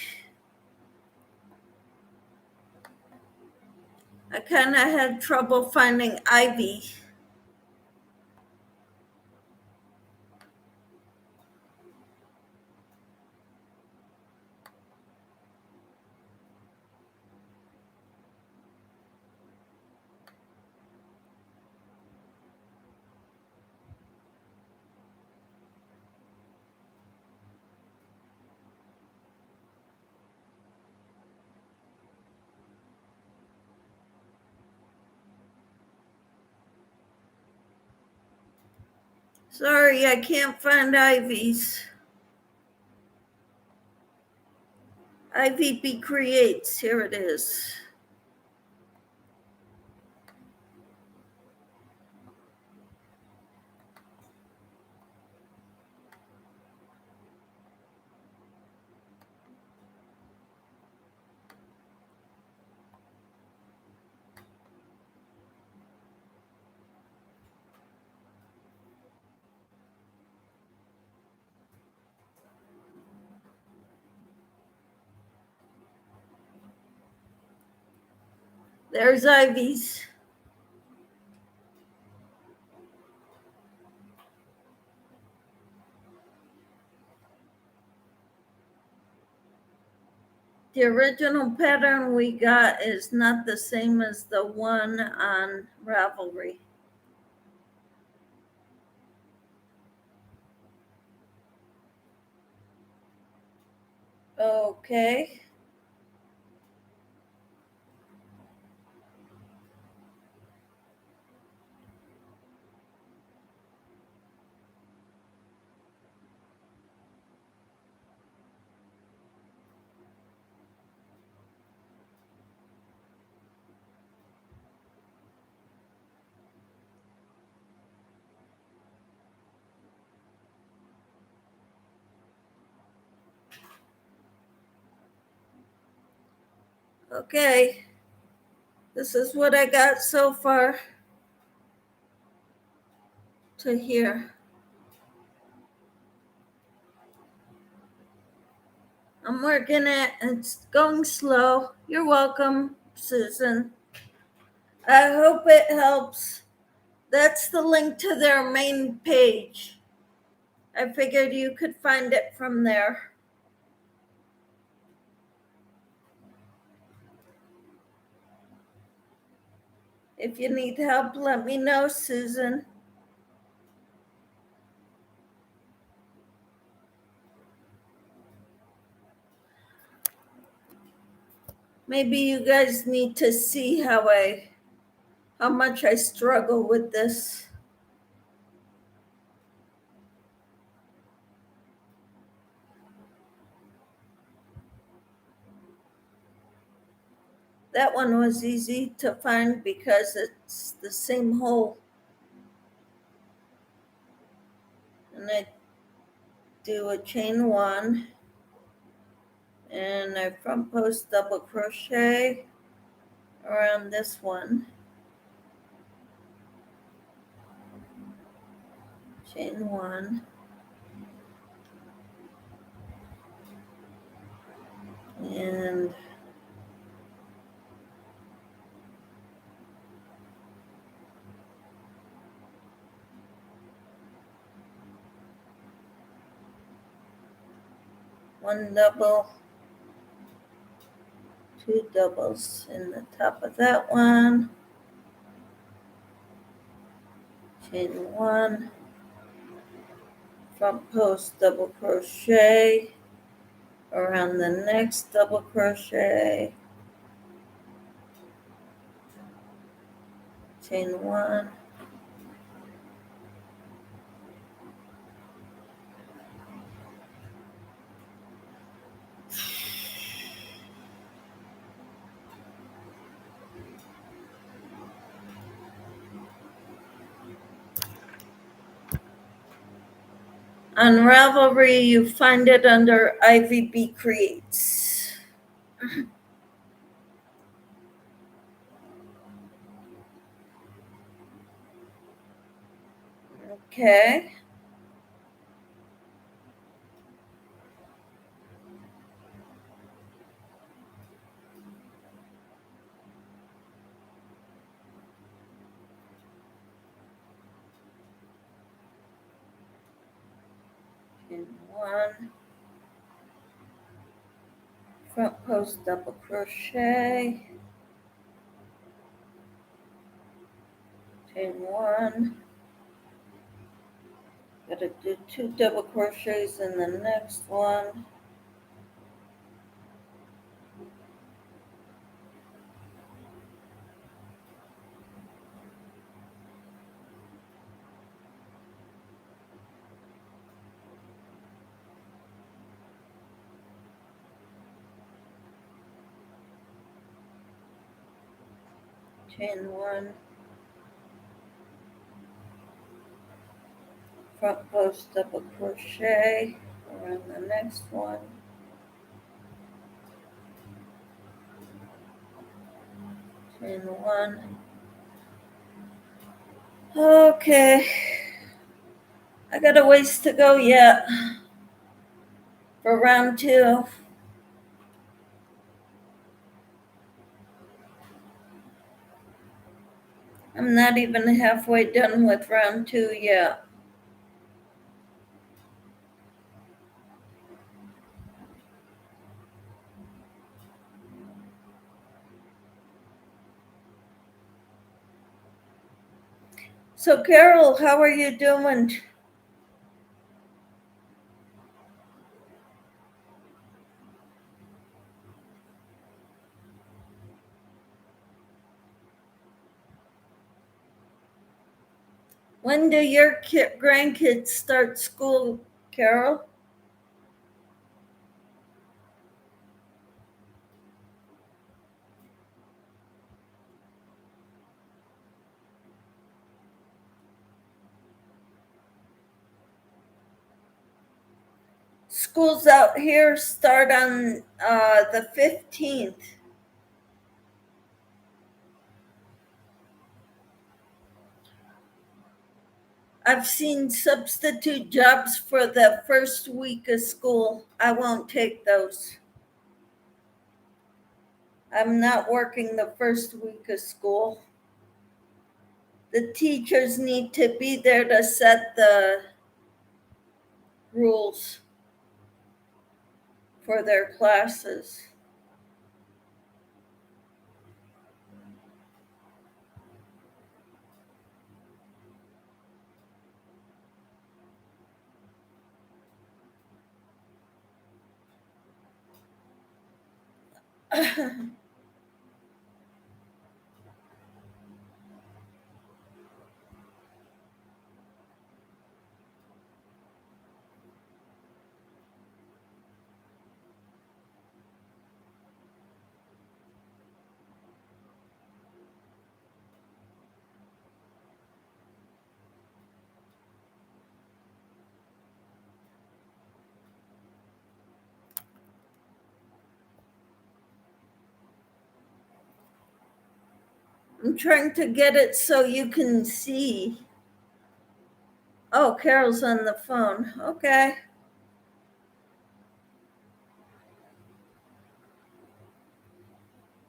I kind of had trouble finding Ivy. Sorry, I can't find Ivy's. Ivy B Creates. Here it is. There's Ivy's. The original pattern we got is not the same as the one on Ravelry. Okay. Okay. This is what I got so far to here. I'm working it. It's going slow. You're welcome, Susan. I hope it helps. That's the link to their main page. I figured you could find it from there. If you need help, let me know, Susan. Maybe you guys need to see how much I struggle with this. That one was easy to find because it's the same hole. And I do a chain one, and I front post double crochet around this one, chain one, and one double, two doubles in the top of that one, chain one, front post double crochet around the next double crochet, chain one, on Ravelry, you find it under Ivy B Creates. Okay. Chain one, front post double crochet, chain one, gotta do two double crochets in the next one, chain one, front post double crochet around the next one, chain one. Okay, I got a ways to go yet for round two. I'm not even halfway done with round 2 yet. So, Carol, how are you doing? When do your grandkids start school, Carol? Schools out here start on the 15th. I've seen substitute jobs for the first week of school. I won't take those. I'm not working the first week of school. The teachers need to be there to set the rules for their classes. I'm trying to get it so you can see. Oh, Carol's on the phone. Okay.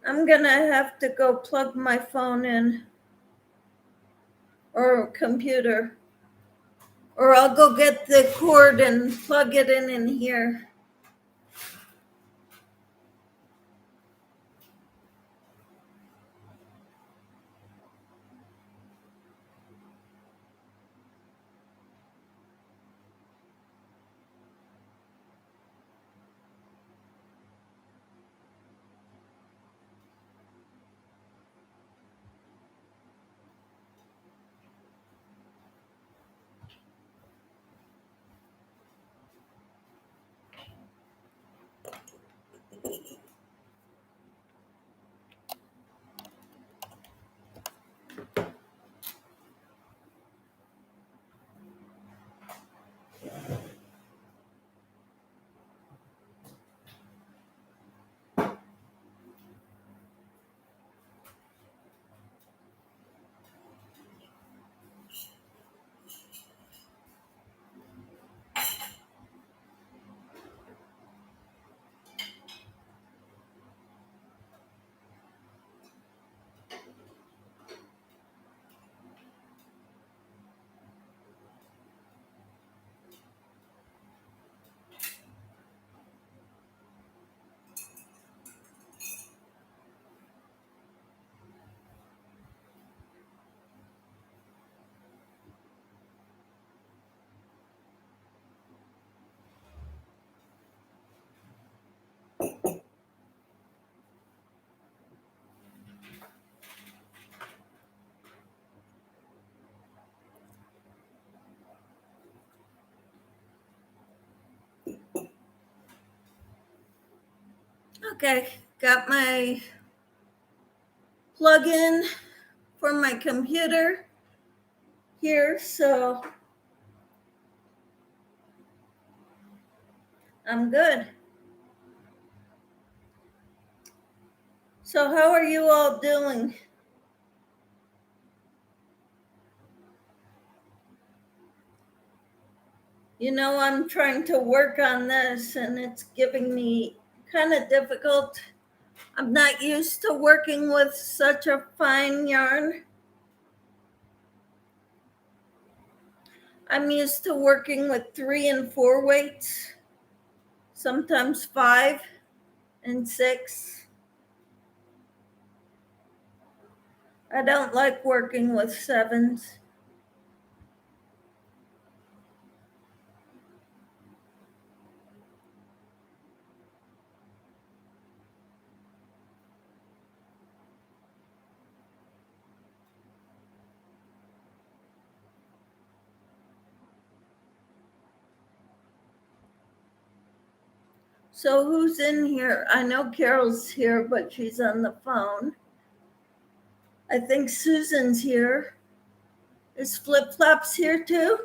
I'm gonna have to go plug my phone in or computer, or I'll go get the cord and plug it in here. Okay, got my plug-in for my computer here, so I'm good. So how are you all doing? You know, I'm trying to work on this and it's giving me kind of difficult. I'm not used to working with such a fine yarn. I'm used to working with 3 and 4 weights, sometimes 5 and 6. I don't like working with 7s. So who's in here? I know Carol's here, but she's on the phone. I think Susan's here. Is Flip Flops here too?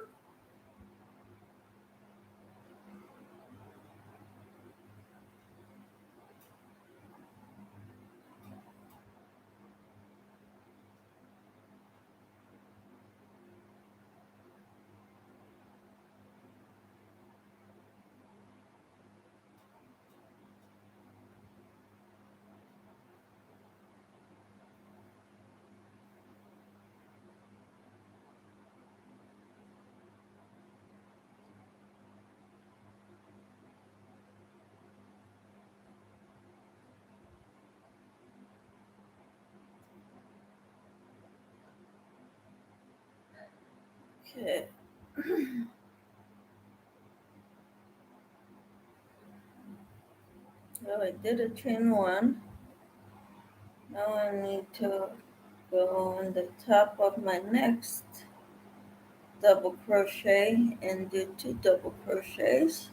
Okay. So I did a chain 1. Now I need to go on the top of my next double crochet and do 2 double crochets.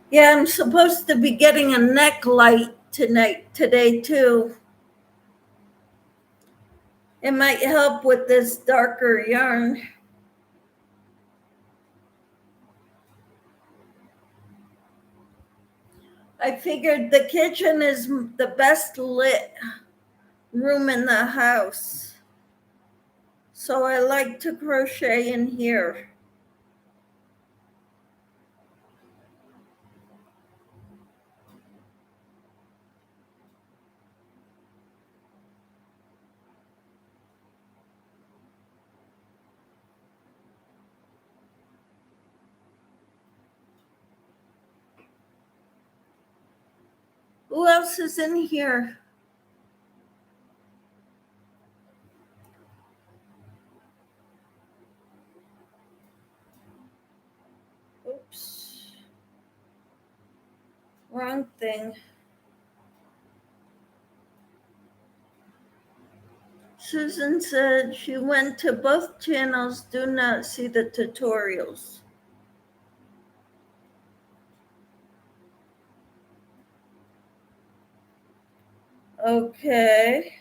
Yeah, I'm supposed to be getting a neck light today too. It might help with this darker yarn. I figured the kitchen is the best lit room in the house. So I like to crochet in here. Who else is in here? Oops. Wrong thing. Susan said she went to both channels, do not see the tutorials. Okay.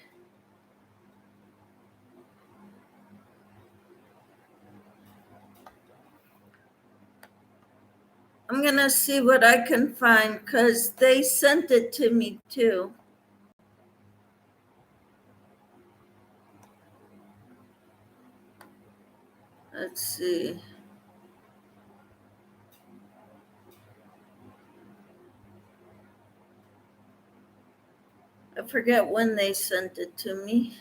I'm going to see what I can find because they sent it to me too. Let's see. I forget when they sent it to me.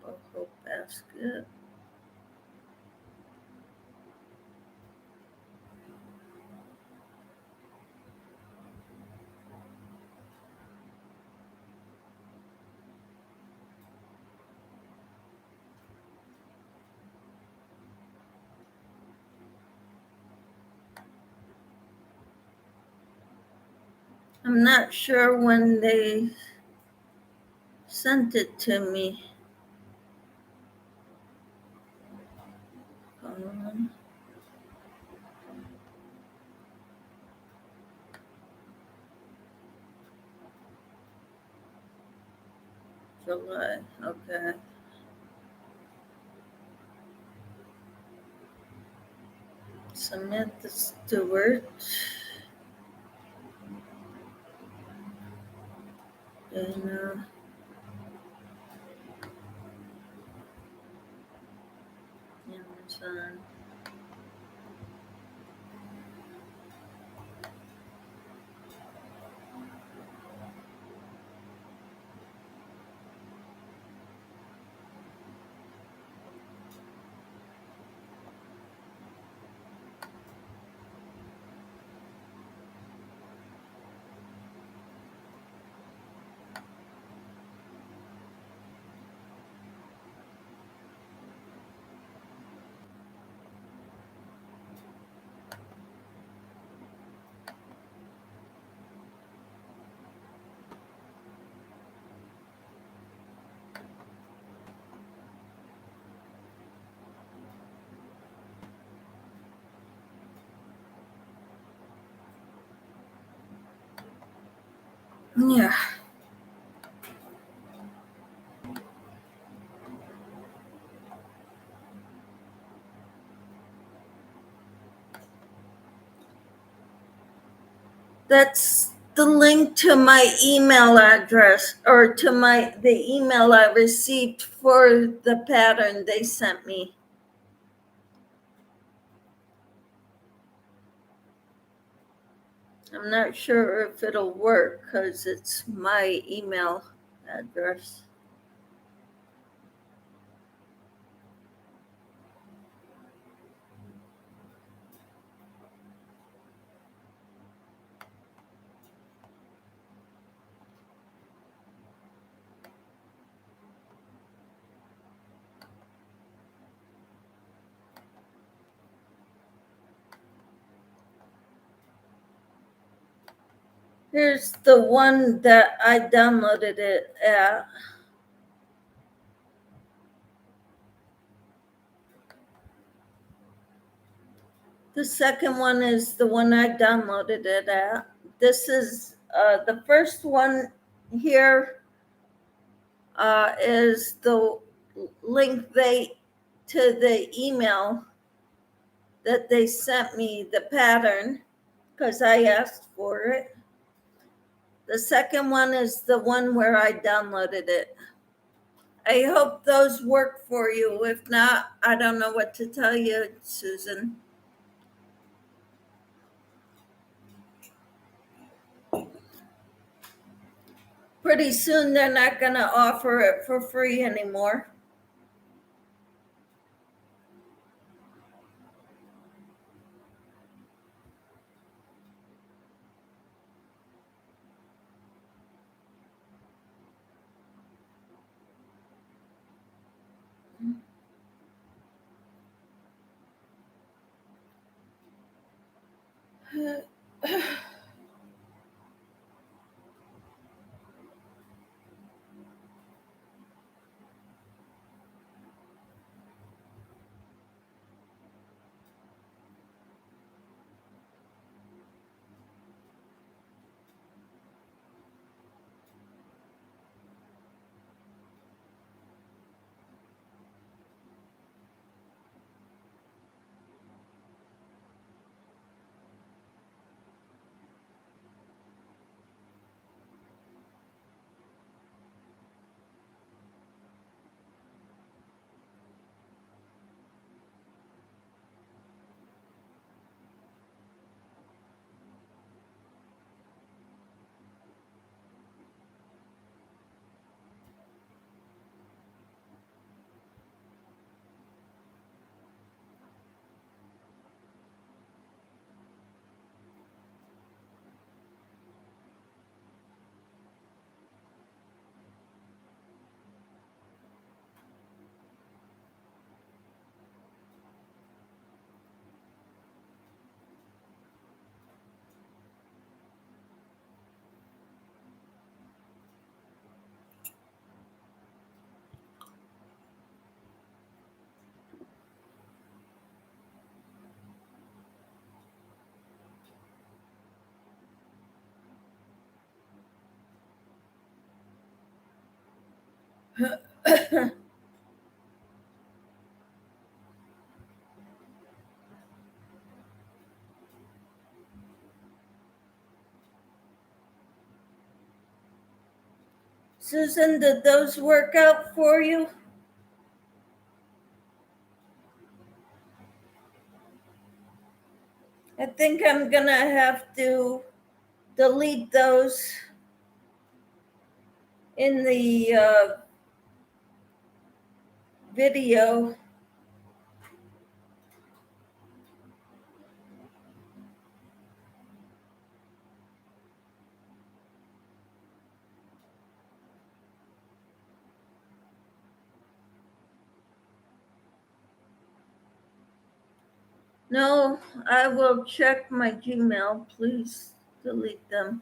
Boho basket. I'm not sure when they sent it to me. July. Okay. Samantha Stewart. Dana. Amazon. Yeah. That's the link to my email address, or to the email I received for the pattern they sent me. I'm not sure if it'll work because it's my email address. Here's the one that I downloaded it at. The second one is the one I downloaded it at. This is the first one here is the link to the email that they sent me, the pattern, because I asked for it. The second one is the one where I downloaded it. I hope those work for you. If not, I don't know what to tell you, Susan. Pretty soon they're not going to offer it for free anymore. Susan, did those work out for you? I think I'm gonna have to delete those in the video. No, I will check my Gmail. Please delete them.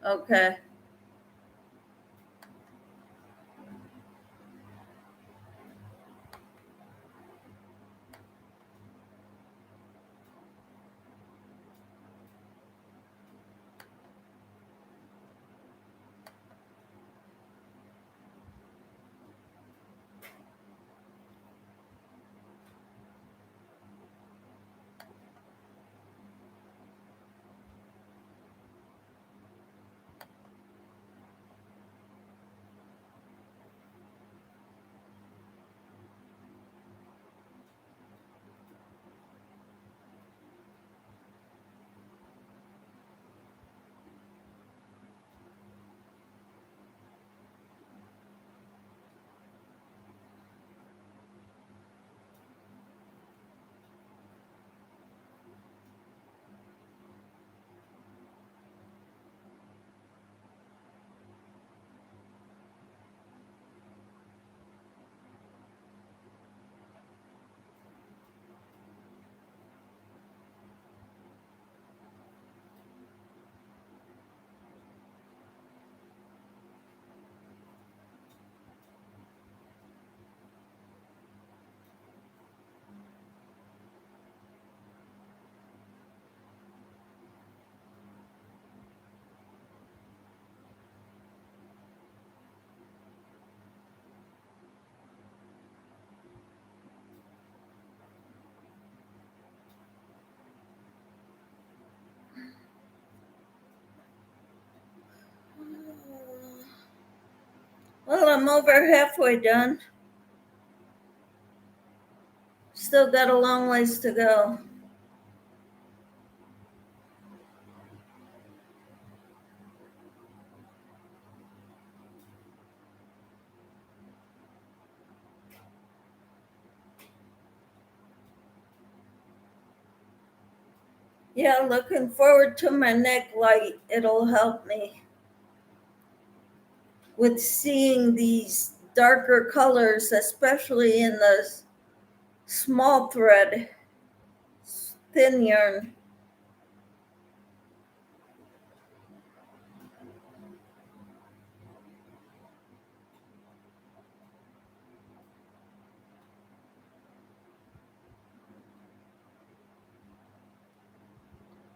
Okay. Well, I'm over halfway done. Still got a long ways to go. Yeah, looking forward to my neck light. It'll help me with seeing these darker colors, especially in the small thread, thin yarn.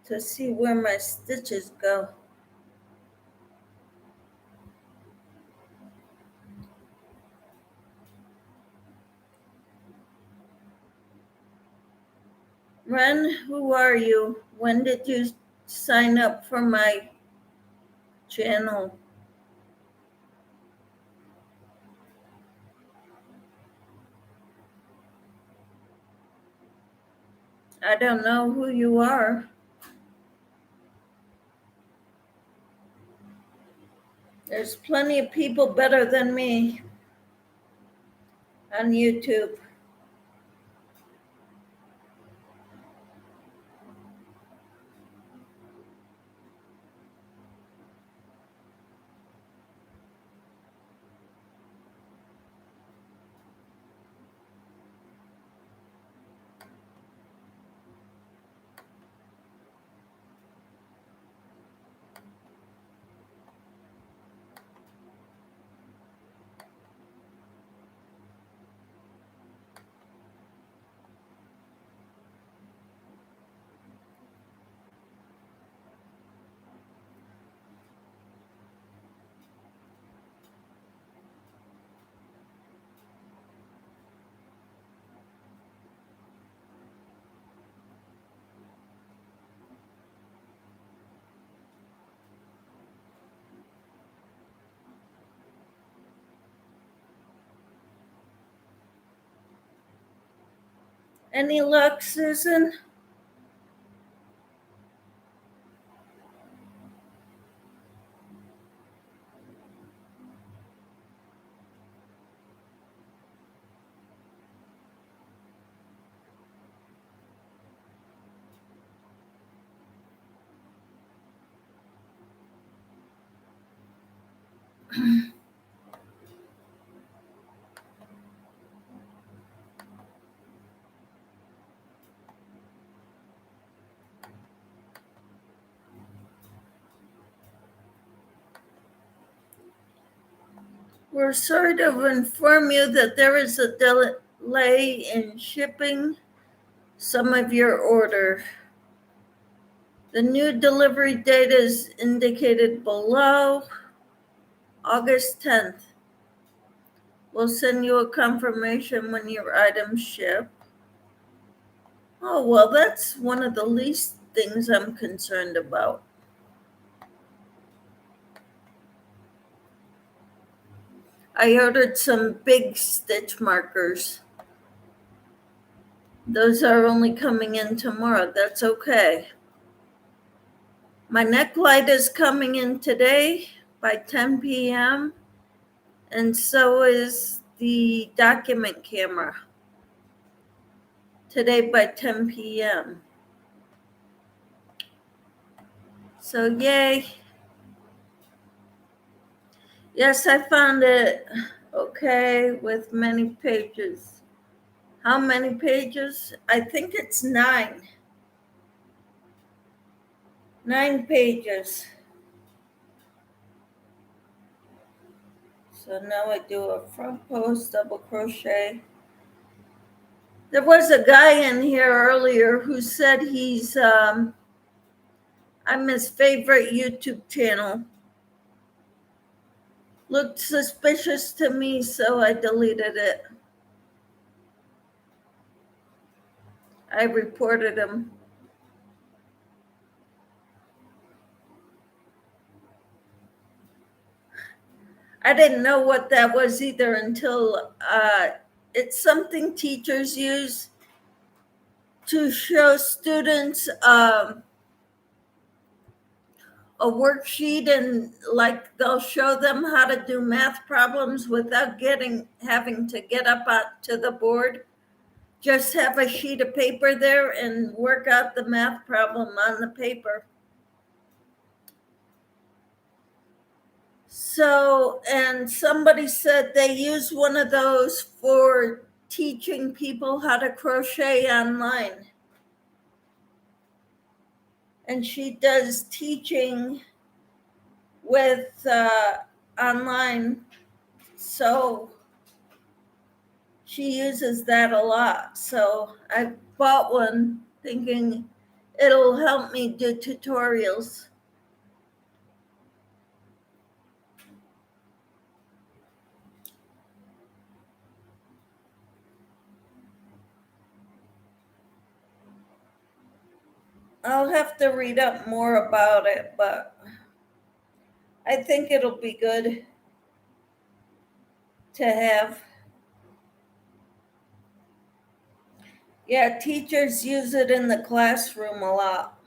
To see where my stitches go. Ren, who are you? When did you sign up for my channel? I don't know who you are. There's plenty of people better than me on YouTube. Any luck, Susan? We're sorry to inform you that there is a delay in shipping some of your order. The new delivery date is indicated below, August 10th. We'll send you a confirmation when your items ship. Oh, well, that's one of the least things I'm concerned about. I ordered some big stitch markers. Those are only coming in tomorrow. That's okay. My neck light is coming in today by 10 p.m. and so is the document camera today by 10 p.m. So yay. Yes, I found it okay with many pages. How many pages? I think it's 9. 9 pages. So now I do a front post double crochet. There was a guy in here earlier who said I'm his favorite YouTube channel. Looked suspicious to me, so I deleted it. I reported him. I didn't know what that was either until it's something teachers use to show students a worksheet, and like they'll show them how to do math problems without having to get up to the board. Just have a sheet of paper there and work out the math problem on the paper. So, and somebody said they use one of those for teaching people how to crochet online. And she does teaching with online. So she uses that a lot. So I bought one thinking it'll help me do tutorials. I'll have to read up more about it, but I think it'll be good to have. Yeah, teachers use it in the classroom a lot.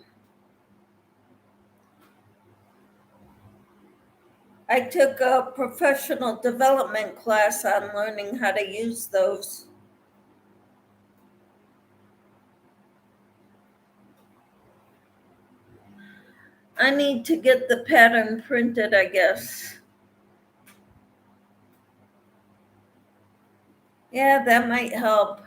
I took a professional development class on learning how to use those. I need to get the pattern printed, I guess. Yeah, that might help.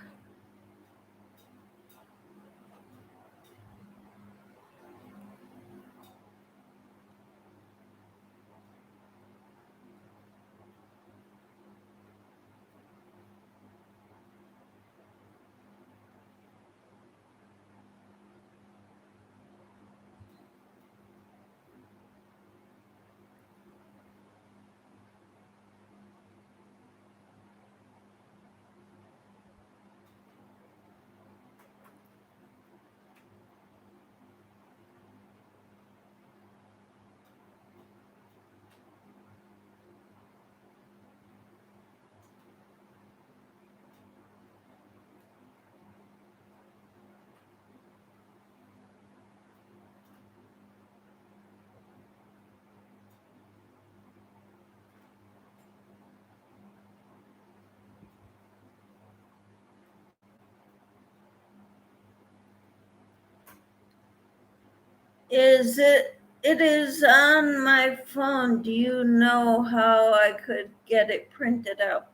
It is on my phone. Do you know how I could get it printed out?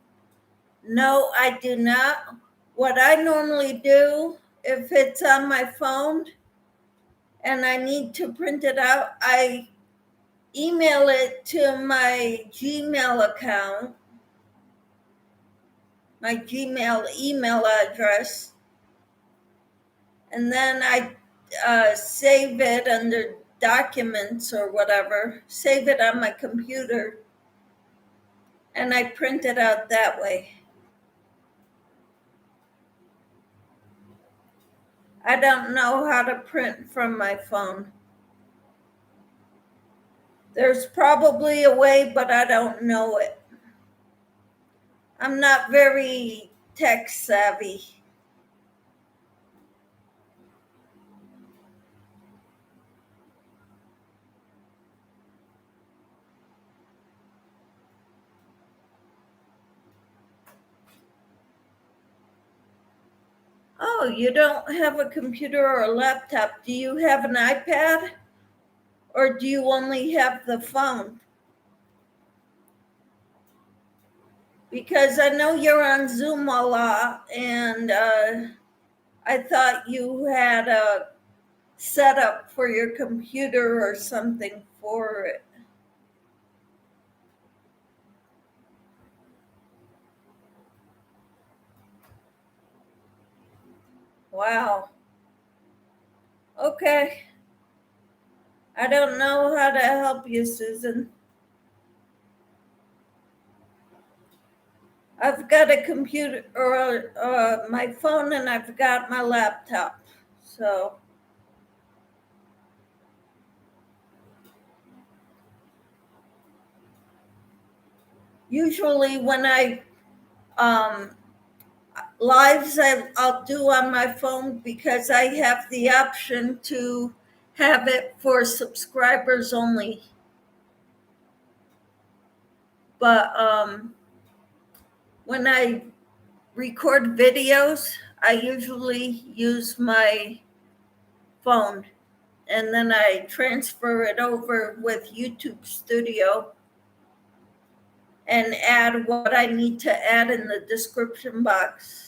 No, I do not. What I normally do, if it's on my phone and I need to print it out, I email it to my Gmail account, my Gmail email address, and then I save it under documents or whatever, save it on my computer, and I print it out that way. I don't know how to print from my phone. There's probably a way, but I don't know it. I'm not very tech savvy. Oh, you don't have a computer or a laptop. Do you have an iPad? Or do you only have the phone? Because I know you're on Zoom a lot, and I thought you had a setup for your computer or something for it. Wow. Okay. I don't know how to help you, Susan. I've got a computer or my phone, and I've got my laptop. So usually when I lives I'll do on my phone because I have the option to have it for subscribers only. But when I record videos, I usually use my phone, and then I transfer it over with YouTube Studio and add what I need to add in the description box.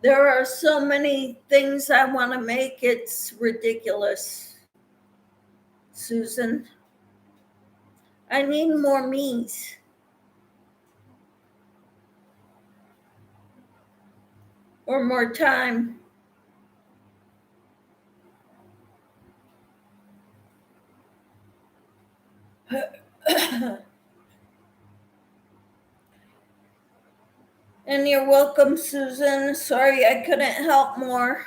There are so many things I want to make, it's ridiculous, Susan. I need more me's or more time. And you're welcome, Susan. Sorry I couldn't help more.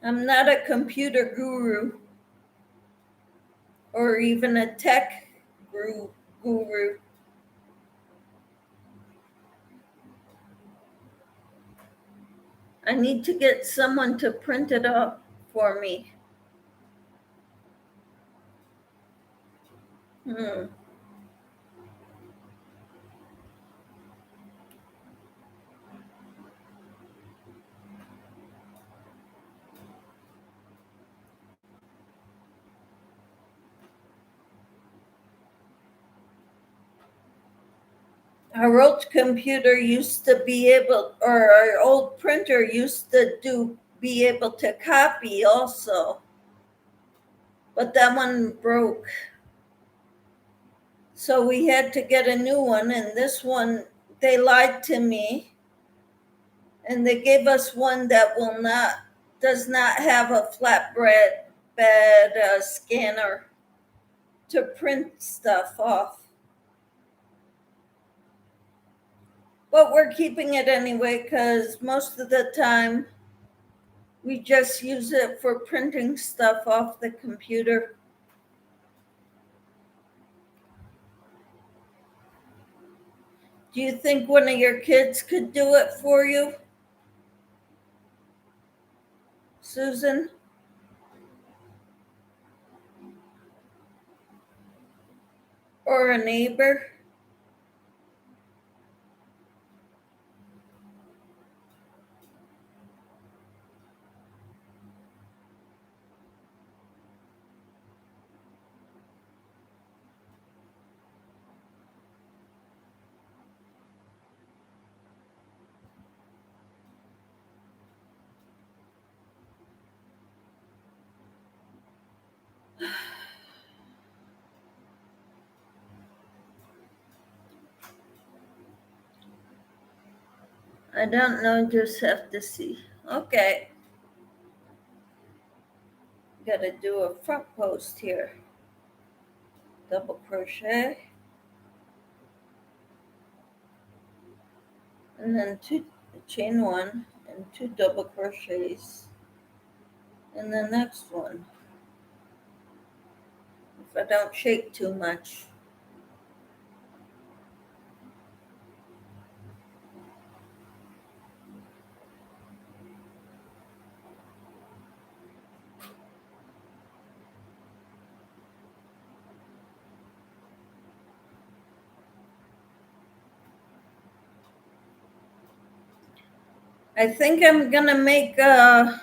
I'm not a computer guru or even a tech guru. I need to get someone to print it up for me. Our old computer used to be able, or our old printer used to be able to copy also, but that one broke. So we had to get a new one, and this one, they lied to me, and they gave us one that does not have a flatbed scanner to print stuff off. But we're keeping it anyway because most of the time we just use it for printing stuff off the computer. Do you think one of your kids could do it for you, Susan? or a neighbor. I don't know, just have to see. Okay. Gotta do a front post here. Double crochet. And then two chain one and two double crochets in the next one. If I don't shake too much. I think I'm gonna make a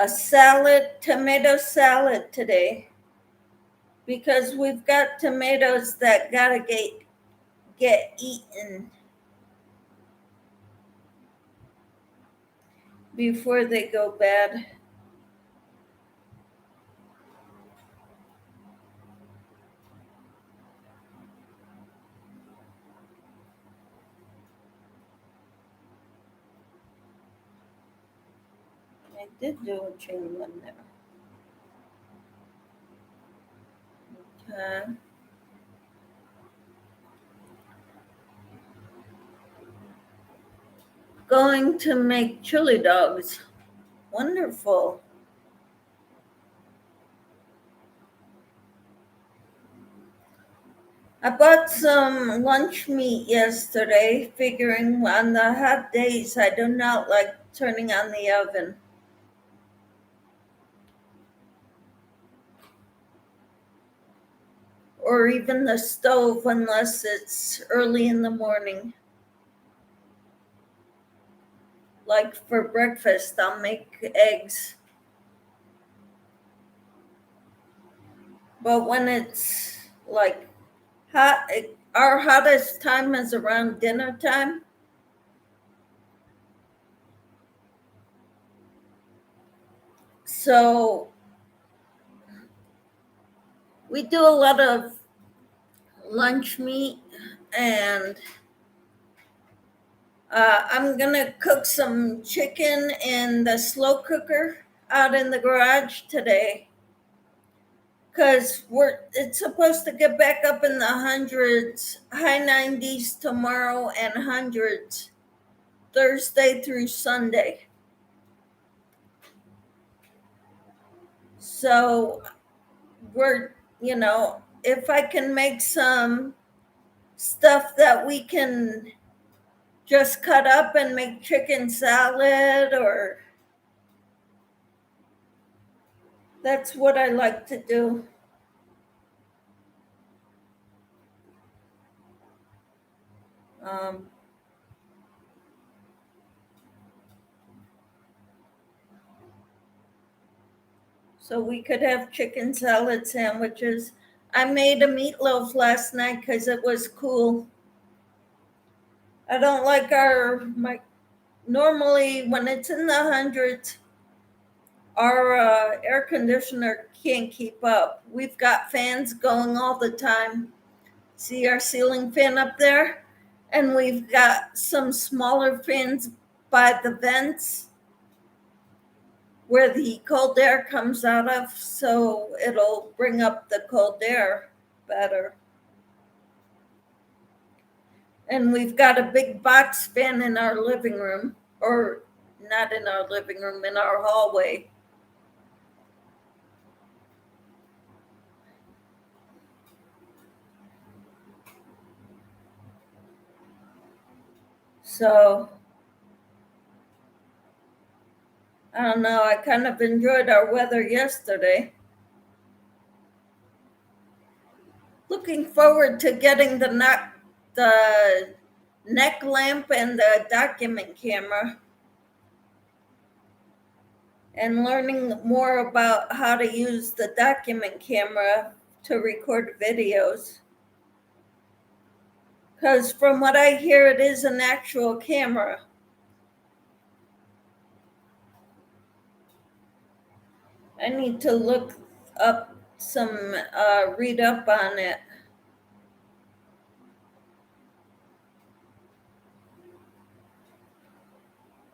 salad, tomato salad today, because we've got tomatoes that gotta get eaten before they go bad. I did do a chain one there. Okay. Going to make chili dogs. Wonderful. I bought some lunch meat yesterday, figuring on the hot days I do not like turning on the oven. Or even the stove unless it's early in the morning. Like for breakfast, I'll make eggs. But when it's like hot, our hottest time is around dinner time. So we do a lot of lunch meat, and I'm gonna cook some chicken in the slow cooker out in the garage today, because it's supposed to get back up in the hundreds, high 90s tomorrow, and hundreds Thursday through Sunday. So if I can make some stuff that we can just cut up and make chicken salad, or that's what I like to do. Um, so we could have chicken salad sandwiches. I made a meatloaf last night because it was cool. I don't like normally when it's in the hundreds, our air conditioner can't keep up. We've got fans going all the time. See our ceiling fan up there? And we've got some smaller fans by the vents where the cold air comes out of, so it'll bring up the cold air better. And we've got a big box fan in our living room, or not in our living room, in our hallway. So I don't know, I kind of enjoyed our weather yesterday. looking forward to getting the neck lamp and the document camera and learning more about how to use the document camera to record videos. Because from what I hear, it is an actual camera. I need to look up read up on it.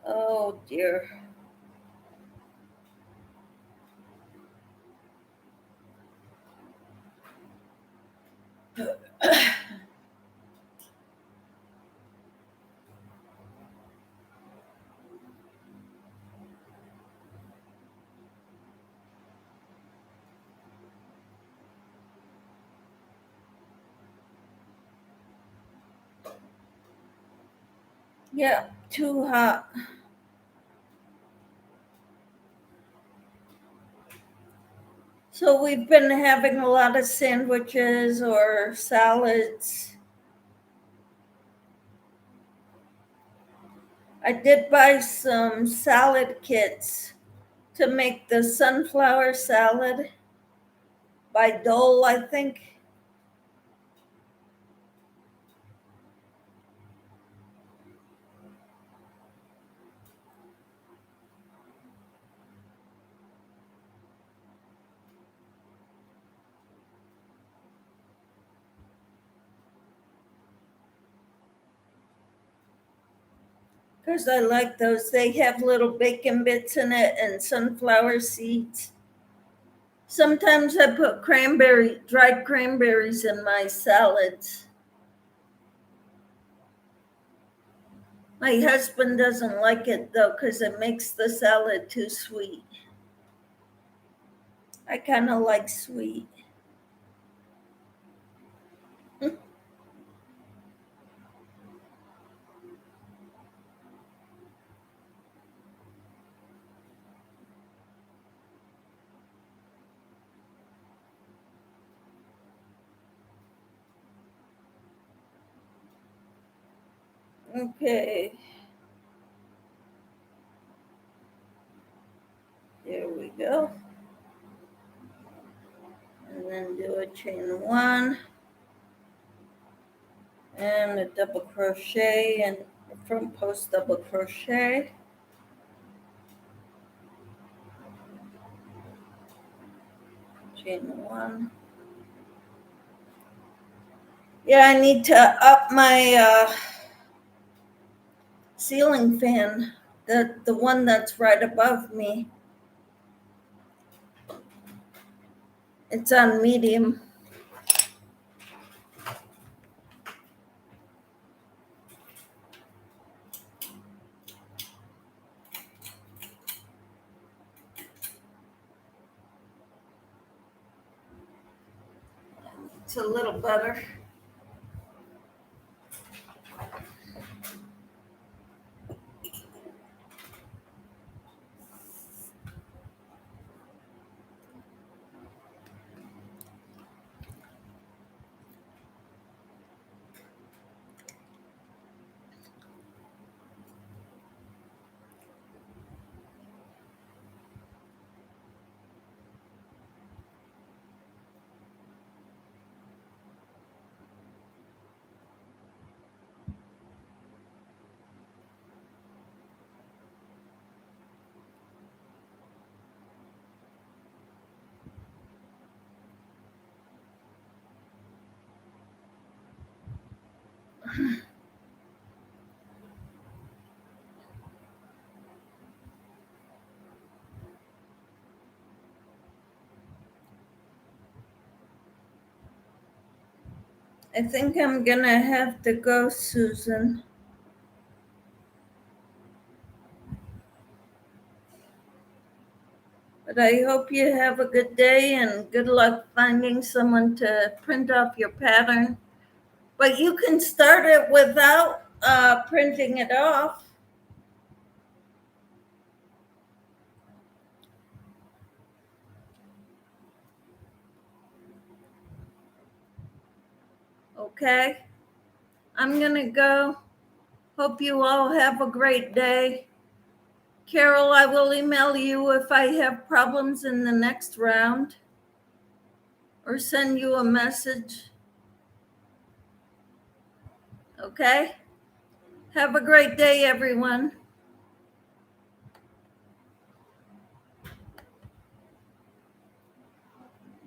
Oh dear. Yeah, too hot. So we've been having a lot of sandwiches or salads. I did buy some salad kits to make the sunflower salad by Dole, I think. Because I like those. They have little bacon bits in it and sunflower seeds. Sometimes I put dried cranberries in my salads. My husband doesn't like it though because it makes the salad too sweet. I kind of like sweet. Okay, there we go. And then do a chain one and a double crochet and front post double crochet. Chain one. Yeah, I need to up my ceiling fan, the one that's right above me. It's on medium. It's a little better. I think I'm gonna have to go, Susan. But I hope you have a good day and good luck finding someone to print off your pattern. But you can start it without printing it off. Okay? I'm going to go. Hope you all have a great day. Carol, I will email you if I have problems in the next round or send you a message. Okay? Have a great day, everyone.